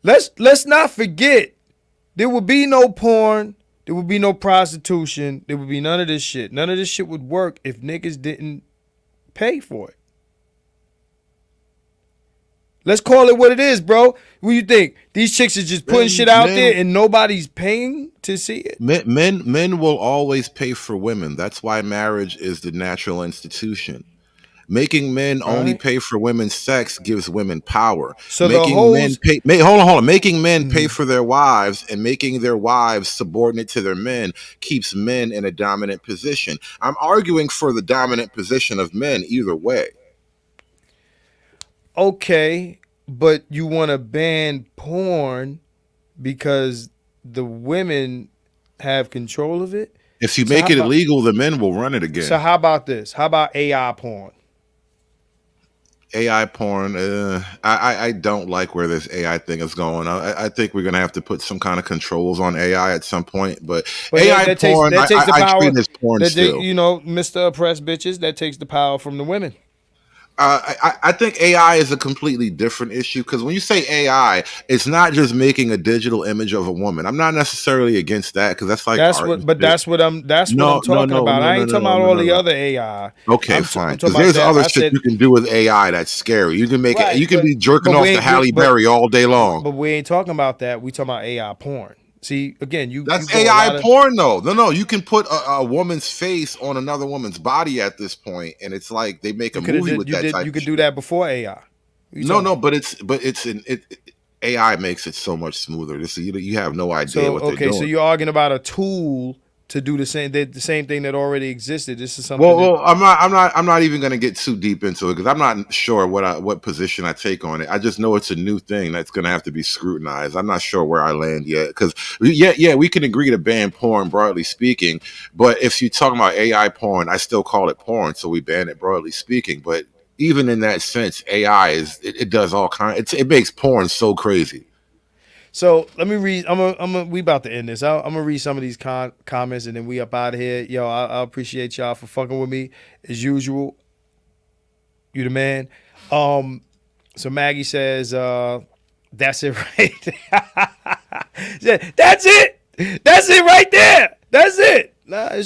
Let's not forget there would be no porn, there would be no prostitution, there would be none of this shit. None of this shit would work if niggas didn't pay for it. Let's call it what it is, bro. What do you think? These chicks are just putting shit out there and nobody's paying to see it? Men will always pay for women. That's why marriage is the natural institution. Making men only pay for women's sex gives women power. So making men pay. Hold on. Making men pay for their wives and making their wives subordinate to their men keeps men in a dominant position. I'm arguing for the dominant position of men either way. Okay, but you want to ban porn because the women have control of it? If you make it illegal, the men will run it again. So how about this? How about AI porn? AI porn, I don't like where this AI thing is going. I think we're going to have to put some kind of controls on AI at some point. But AI porn, I treat it as porn still. You know, Mr. Oppressed bitches, that takes the power from the women. I think AI is a completely different issue because when you say AI, it's not just making a digital image of a woman. I'm not necessarily against that because that's like that's what I'm talking about. I ain't talking about all the other AI. Okay, fine. Because there's other shit you can do with AI that's scary. You can make it. You can be jerking off to Halle Berry all day long. But we ain't talking about that. We talking about AI porn. See, again, that's AI porn, though. No, you can put a woman's face on another woman's body at this point, and it's like they make a movie with that type. You could do that before AI. No, but AI makes it so much smoother. You have no idea what they're doing. So you're arguing about a tool to do the same thing that already existed. This is something. Well, I'm not even going to get too deep into it because I'm not sure what position I take on it. I just know it's a new thing that's going to have to be scrutinized. I'm not sure where I land yet because we can agree to ban porn broadly speaking, but if you're talking about AI porn, I still call it porn, so we ban it broadly speaking. But even in that sense, AI it does all kinds. It makes porn so crazy. So let me read. We about to end this. I'm gonna read some of these comments and then we up out of here. Yo, I appreciate y'all for fucking with me as usual. You the man. So Maggie says, "That's it right." That's it. That's it right there. That's it. Nah,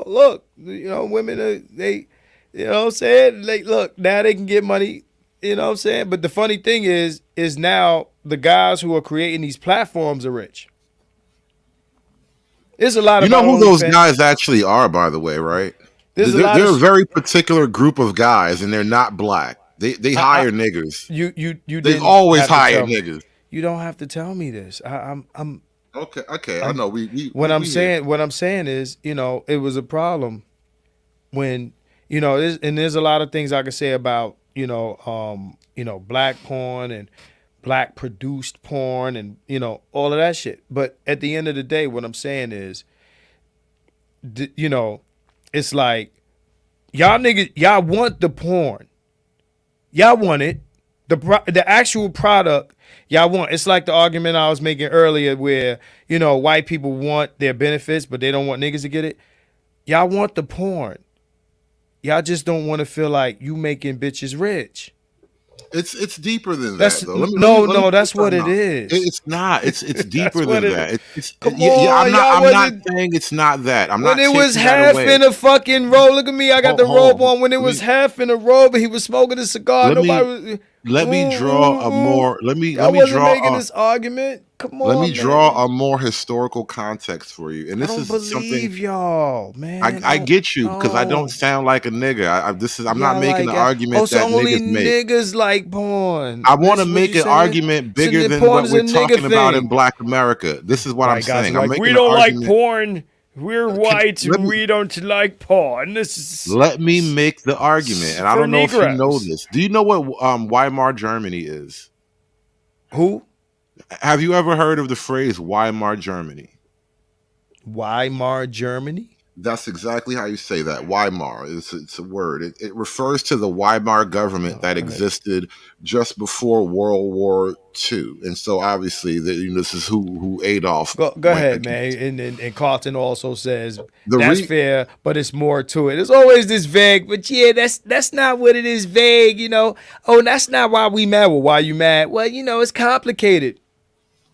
look, women they, what I'm saying? Like, look, now they can get money. You know what I'm saying? But the funny thing is now the guys who are creating these platforms are rich. There's a lot of who those guys actually are, by the way, right? They're a very particular group of guys, and they're not black. They hire niggas. They always hire niggas. You don't have to tell me this. I'm okay. I know. What I'm saying is, it was a problem when there's a lot of things I can say about black porn and black produced porn and all of that shit. But at the end of the day, what I'm saying is, it's like y'all niggas, y'all want the porn, y'all want it, the actual product y'all want. It's like the argument I was making earlier where white people want their benefits but they don't want niggas to get it. Y'all want the porn. Y'all just don't want to feel like you making bitches rich. It's deeper than that, though. No, that's what it is. It's not. It's deeper than that. I'm not saying it's not that. I'm not. When it was half in a fucking robe. Look at me. I got the robe on. When it was half in a robe, and he was smoking a cigar. Let me draw a more. Let me draw making this argument. Come on. Let me draw a more historical context for you. And this is something y'all, man. I get you because I don't sound like a nigga. I'm not making the argument that niggas make. Niggas like porn. I want to make an argument bigger than what we're talking about in Black America. This is what I'm saying. We don't like porn. We're white and we don't like porn. Let me make the argument, and I don't know if you know this. Do you know what Weimar Germany is? Who? Have you ever heard of the phrase Weimar Germany? Weimar Germany? That's exactly how you say that. Weimar. It's a word. It refers to the Weimar government that existed just before World War II. And so obviously this is who Adolf. Go ahead, man. And Carlton also says that's fair, but it's more to it. There's always this vague, but yeah, that's not what it is. Vague, you know. Oh, that's not why we mad. Well, why you mad? Well, you know, it's complicated.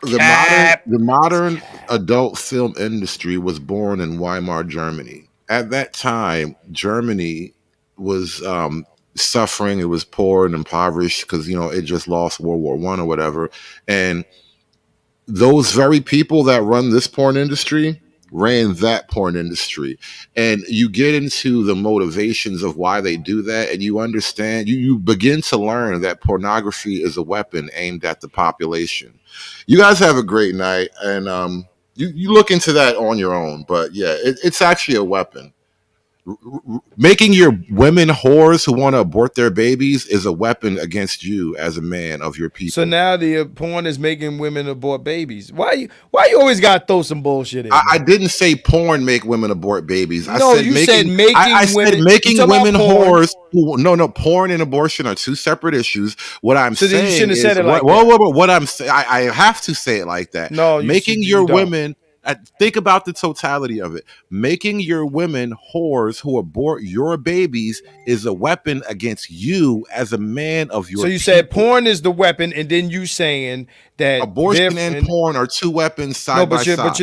The modern adult film industry was born in Weimar, Germany. At that time, Germany was suffering. It was poor and impoverished because, you know, it just lost World War I or whatever. And those very people that run this porn industry ran that porn industry. And you get into the motivations of why they do that, and you understand, you begin to learn that pornography is a weapon aimed at the population. You guys have a great night, and you look into that on your own. But yeah, it's actually a weapon. Making your women whores who want to abort their babies is a weapon against you as a man of your people. So now the porn is making women abort babies. Why you always gotta throw some bullshit in? I didn't say porn make women abort babies. I said making women whores. No, porn and abortion are two separate issues. What I'm saying then you shouldn't have is, said it like that. What I'm saying, I have to say it like that. No, making your women. Think about the totality of it. Making your women whores who abort your babies is a weapon against you as a man of your people. So you said porn is the weapon, and then you saying that abortion and porn are two weapons side by side.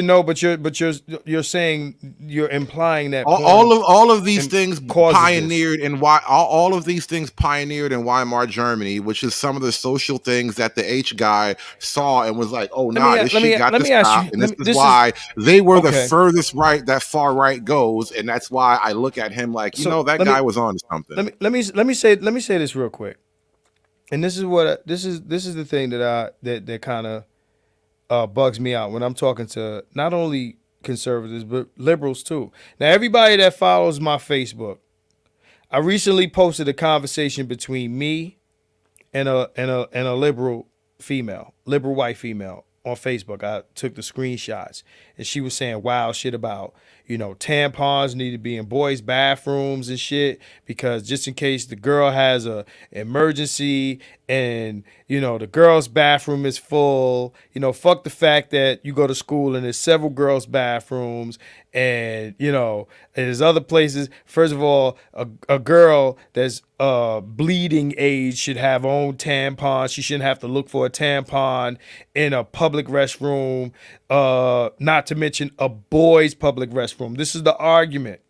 You're saying, you're implying that all of these things pioneered in all of these things pioneered in Weimar Germany, which is some of the social things that the H guy saw and was like, oh nah, this shit got to stop, and this is why they were the furthest right that far right goes, and that's why I look at him like, that guy was on to something. Let me say this real quick, and this is what this is the thing that kind of bugs me out when I'm talking to not only conservatives but liberals too. Now, everybody that follows my Facebook, I recently posted a conversation between me and a liberal white female on Facebook. I took the screenshots, and she was saying wild shit about, tampons need to be in boys' bathrooms and shit, because just in case the girl has a emergency and, the girls' bathroom is full, fuck the fact that you go to school and there's several girls' bathrooms, and, and there's other places. First of all, a girl that's bleeding age should have her own tampon. She shouldn't have to look for a tampon in a public restroom, not to mention a boy's public restroom. This is the argument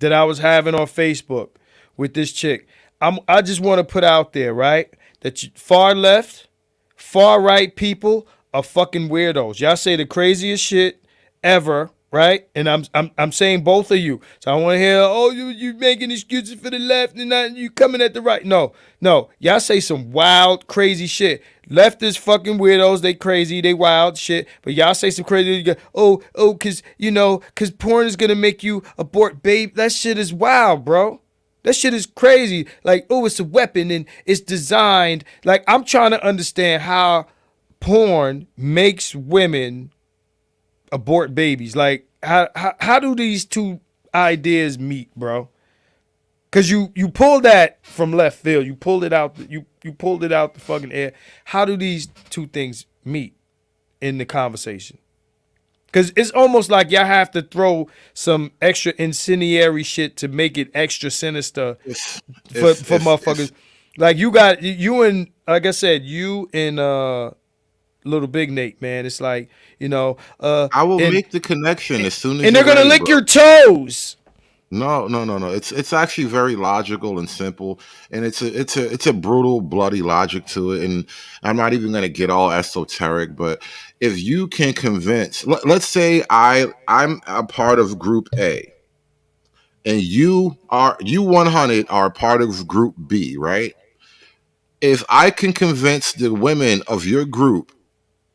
that I was having on Facebook with this chick. I just want to put out there, right, that far left, far right people are fucking weirdos. Y'all say the craziest shit ever, right? And I'm saying both of you. So I want to hear, oh, you making excuses for the left and not you coming at the right. No. Y'all say some wild, crazy shit. Left is fucking weirdos. They crazy. They wild shit. But y'all say some crazy. You go, because porn is going to make you abort babe. That shit is wild, bro. That shit is crazy. Like, oh, it's a weapon and it's designed. Like, I'm trying to understand how porn makes women abort babies. Like, how do these two ideas meet, bro? Because you pulled that from left field. You pulled it out. You pulled it out the fucking air. How do these two things meet in the conversation? Because it's almost like y'all have to throw some extra incendiary shit to make it extra sinister for motherfuckers. Like you and like I said, you and Little Big Nate, man. It's like, I will make the connection as soon as and they're gonna lick your toes. No. It's actually very logical and simple, and it's a brutal, bloody logic to it. And I'm not even gonna get all esoteric, but if you can convince, let's say I'm a part of Group A, and you 100 are part of Group B, right? If I can convince the women of your group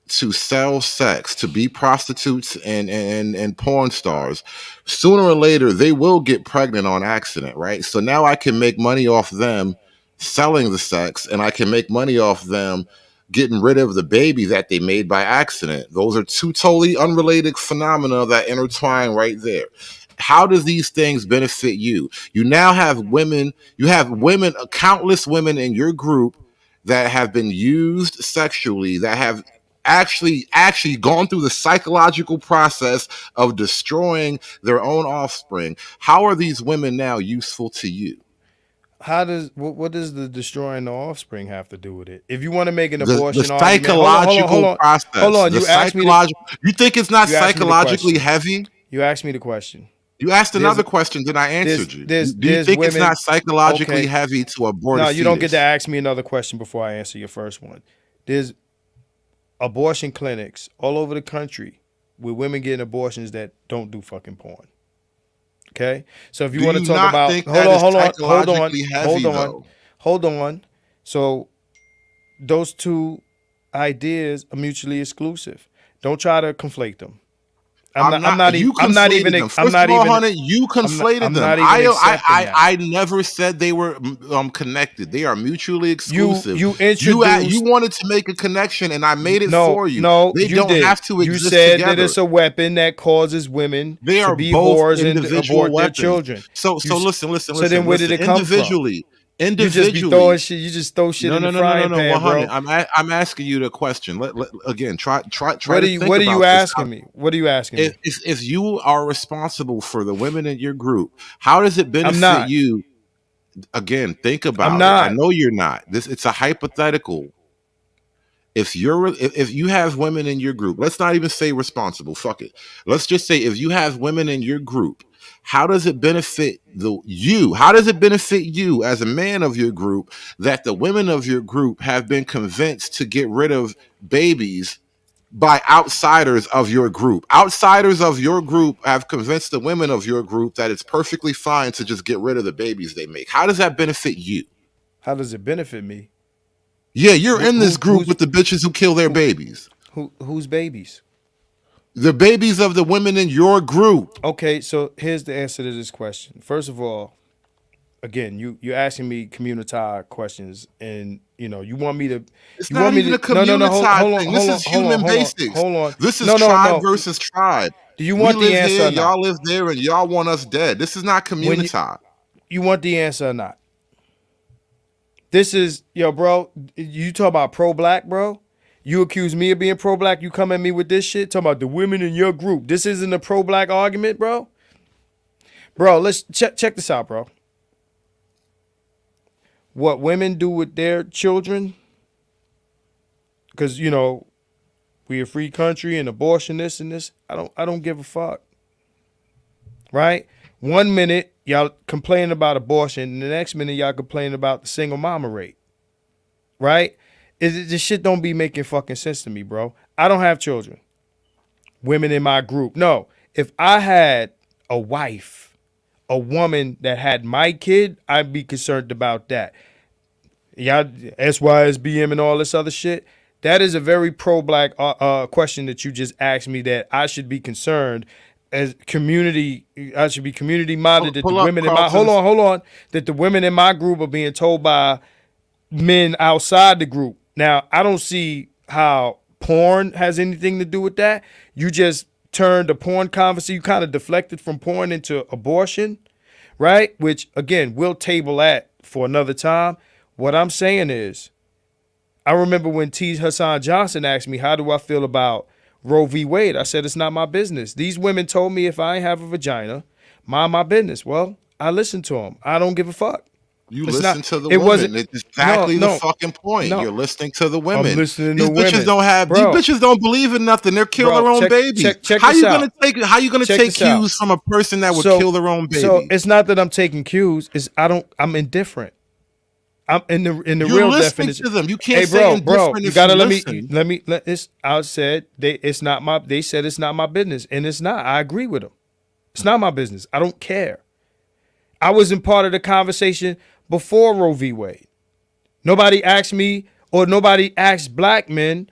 to sell sex, to be prostitutes and porn stars, sooner or later they will get pregnant on accident, right? So now I can make money off them selling the sex, and I can make money off them getting rid of the baby that they made by accident. Those are two totally unrelated phenomena that intertwine right there. How does these things benefit you? You now have women, countless women in your group that have been used sexually, that have actually gone through the psychological process of destroying their own offspring. How are these women now useful to you? What does the destroying the offspring have to do with it? If you want to make an The abortion psychological process. Hold on. You think it's not psychologically heavy? You asked me the question. You asked another question, then I answered you. Do you think it's not psychologically heavy to abort a fetus? No, you don't get to ask me another question before I answer your first one. There's abortion clinics all over the country with women getting abortions that don't do fucking porn. Okay? So if you want to talk about hold on. So those two ideas are mutually exclusive. Don't try to conflate them. I'm not even you conflated them. I never said they were connected. They are mutually exclusive. You wanted to make a connection, and I made it for you. No, they don't have to exist together. You said together. that it's a weapon that causes women to be whores and abort their children. So listen. So then where did it come from? Individually, you just throw shit in the frying pan, bro. I'm asking you the question. Again, try. What are you asking me? What are you asking me? If you are responsible for the women in your group, how does it benefit you? Again, think about it. I know you're not. It's a hypothetical. If you have women in your group, let's not even say responsible. Fuck it. Let's just say if you have women in your group, how does it benefit you? How does it benefit you as a man of your group that the women of your group have been convinced to get rid of babies by outsiders of your group? Outsiders of your group have convinced the women of your group that it's perfectly fine to just get rid of the babies they make. How does that benefit you? How does it benefit me? Yeah, you're in this group with the bitches who kill their babies. Whose babies? The babies of the women in your group. Okay, so here's the answer to this question. First of all, again, you're asking me communitized questions, and you want me to. It's not even a communitized thing. This is human basics. Hold on. This is tribe versus tribe. Do you want the answer? Here, y'all live there, and y'all want us dead. This is not communitized. You want the answer or not? This is bro. You talk about pro-black, bro. You accuse me of being pro-black. You come at me with this shit. Talking about the women in your group. This isn't a pro-black argument, bro. Bro, let's check this out, bro. What women do with their children, because we a free country and abortion this and this. I don't give a fuck. Right? 1 minute y'all complaining about abortion, and the next minute y'all complaining about the single mama rate. Right? This shit don't be making fucking sense to me, bro. I don't have children. Women in my group. No. If I had a wife, a woman that had my kid, I'd be concerned about that. Y'all, SYSBM and all this other shit. That is a very pro-black question that you just asked me, that I should be concerned as community. I should be community minded that the women in my hold on, that the women in my group are being told by men outside the group. Now, I don't see how porn has anything to do with that. You just turned the porn conversation. You kind of deflected from porn into abortion, right? Which, again, we'll table that for another time. What I'm saying is, I remember when T. Hassan Johnson asked me, how do I feel about Roe v. Wade? I said, it's not my business. These women told me if I ain't have a vagina, mind my business. Well, I listened to them. I don't give a fuck. You listen to the women. It's exactly the fucking point. You're listening to the women. I'm listening to women. These bitches don't believe in nothing. They're killing their own babies. How you gonna take cues from a person that would kill their own baby? So it's not that I'm taking cues. It's I'm indifferent. I'm in the real definition. To them. You can't say indifferent. You gotta let me. I said it's not my. They said it's not my business, and it's not. I agree with them. It's not my business. I don't care. I wasn't part of the conversation before Roe v. Wade. Nobody asked me, or nobody asked black men,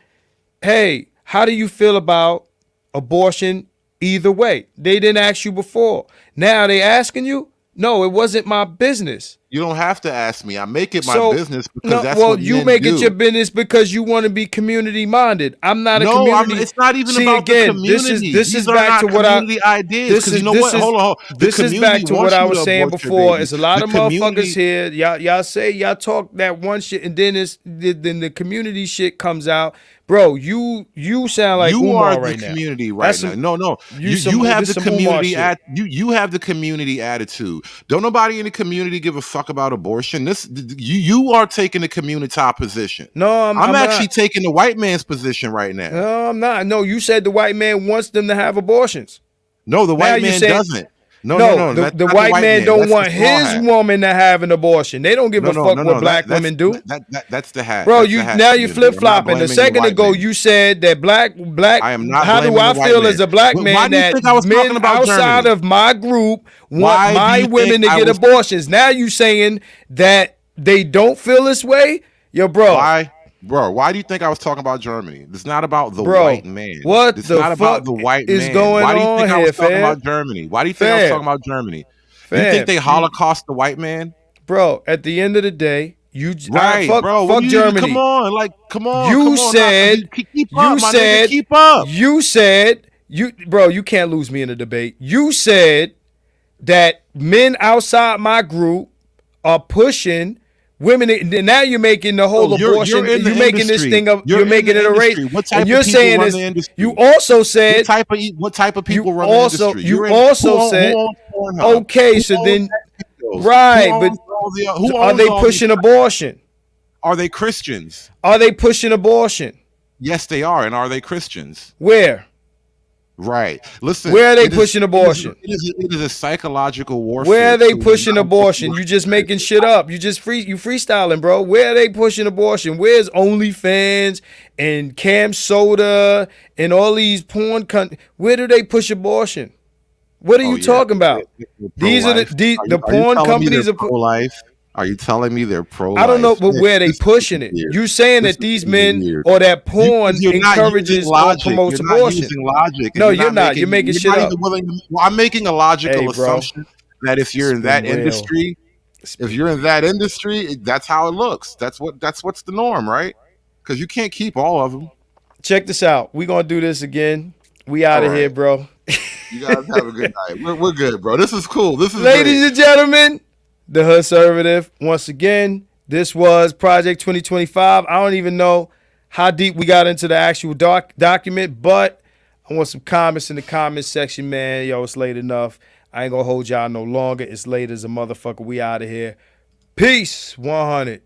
hey, how do you feel about abortion either way? They didn't ask you before. Now they asking you? No, it wasn't my business. You don't have to ask me. I make it my business because that's well, what you men make do. it your business because you want to be community minded. I'm not a community. It's not even See, about again, the community. This These is are back not to what community ideas. Because you know what? Hold on. This is back to what I was saying before. It's It's a lot of motherfuckers here. Y'all say y'all talk that one shit, and then then the community shit comes out. Bro, you sound like you Umar are the right now. community right now. No. You have the community you have the community attitude. Don't nobody in the community give a fuck about abortion. You are taking the community position. No, I'm actually not. taking the white man's position right now. No, I'm not. No, you said the white man wants them to have abortions. No, the white man doesn't. No. The white man don't want his woman to have an abortion. They don't give a fuck what black women do. That's the hat. Bro, now you flip flopping. A second ago, you said that black. I am not. How do I feel as a black man that men outside of my group want my women to get abortions? Now you saying that they don't feel this way, yo, bro. Why? Bro, why do you think I was talking about Germany? It's not about the white man. What it's the not fuck about the white is man. going Why do you on think I here, was talking fam? about Germany? Why do you think I was talking about Germany? You think they Holocaust the white man? Bro, at the end of the day, fuck Germany. Come on. You said keep up. You said bro, you can't lose me in a debate. You said that men outside my group are pushing women, and now you're making the whole abortion. You're making this thing of. You're making it a race. And you're saying this. You also said what type of people run the industry? You also said okay. So then, right? But who are they pushing abortion? Are they Christians? Are they pushing abortion? Yes, they are. And are they Christians? Where? Right. Listen. Where are they pushing abortion? It is a psychological warfare. Where are they pushing abortion? You just making shit up. You freestyling, bro. Where are they pushing abortion? Where's OnlyFans and Cam Soda and all these porn where do they push abortion? What are you talking about? These are the porn companies are pro-life. Are you telling me they're pro-life? I don't know, but where are they pushing it? You saying that these men or that porn encourages or promotes abortion? Not using logic. No, you're not. You're making shit up. I'm making a logical assumption that if you're in that industry, that's how it looks. That's what's the norm, right? Because you can't keep all of them. Check this out. We're gonna do this again. We out of here, bro. You guys have a good night. We're good, bro. This is cool. This is ladies and gentlemen. The Hoodservative. Once again, this was Project 2025. I don't even know how deep we got into the actual document, but I want some comments in the comments section, man. Yo, it's late enough. I ain't gonna hold y'all no longer. It's late as a motherfucker. We out of here. Peace. 100.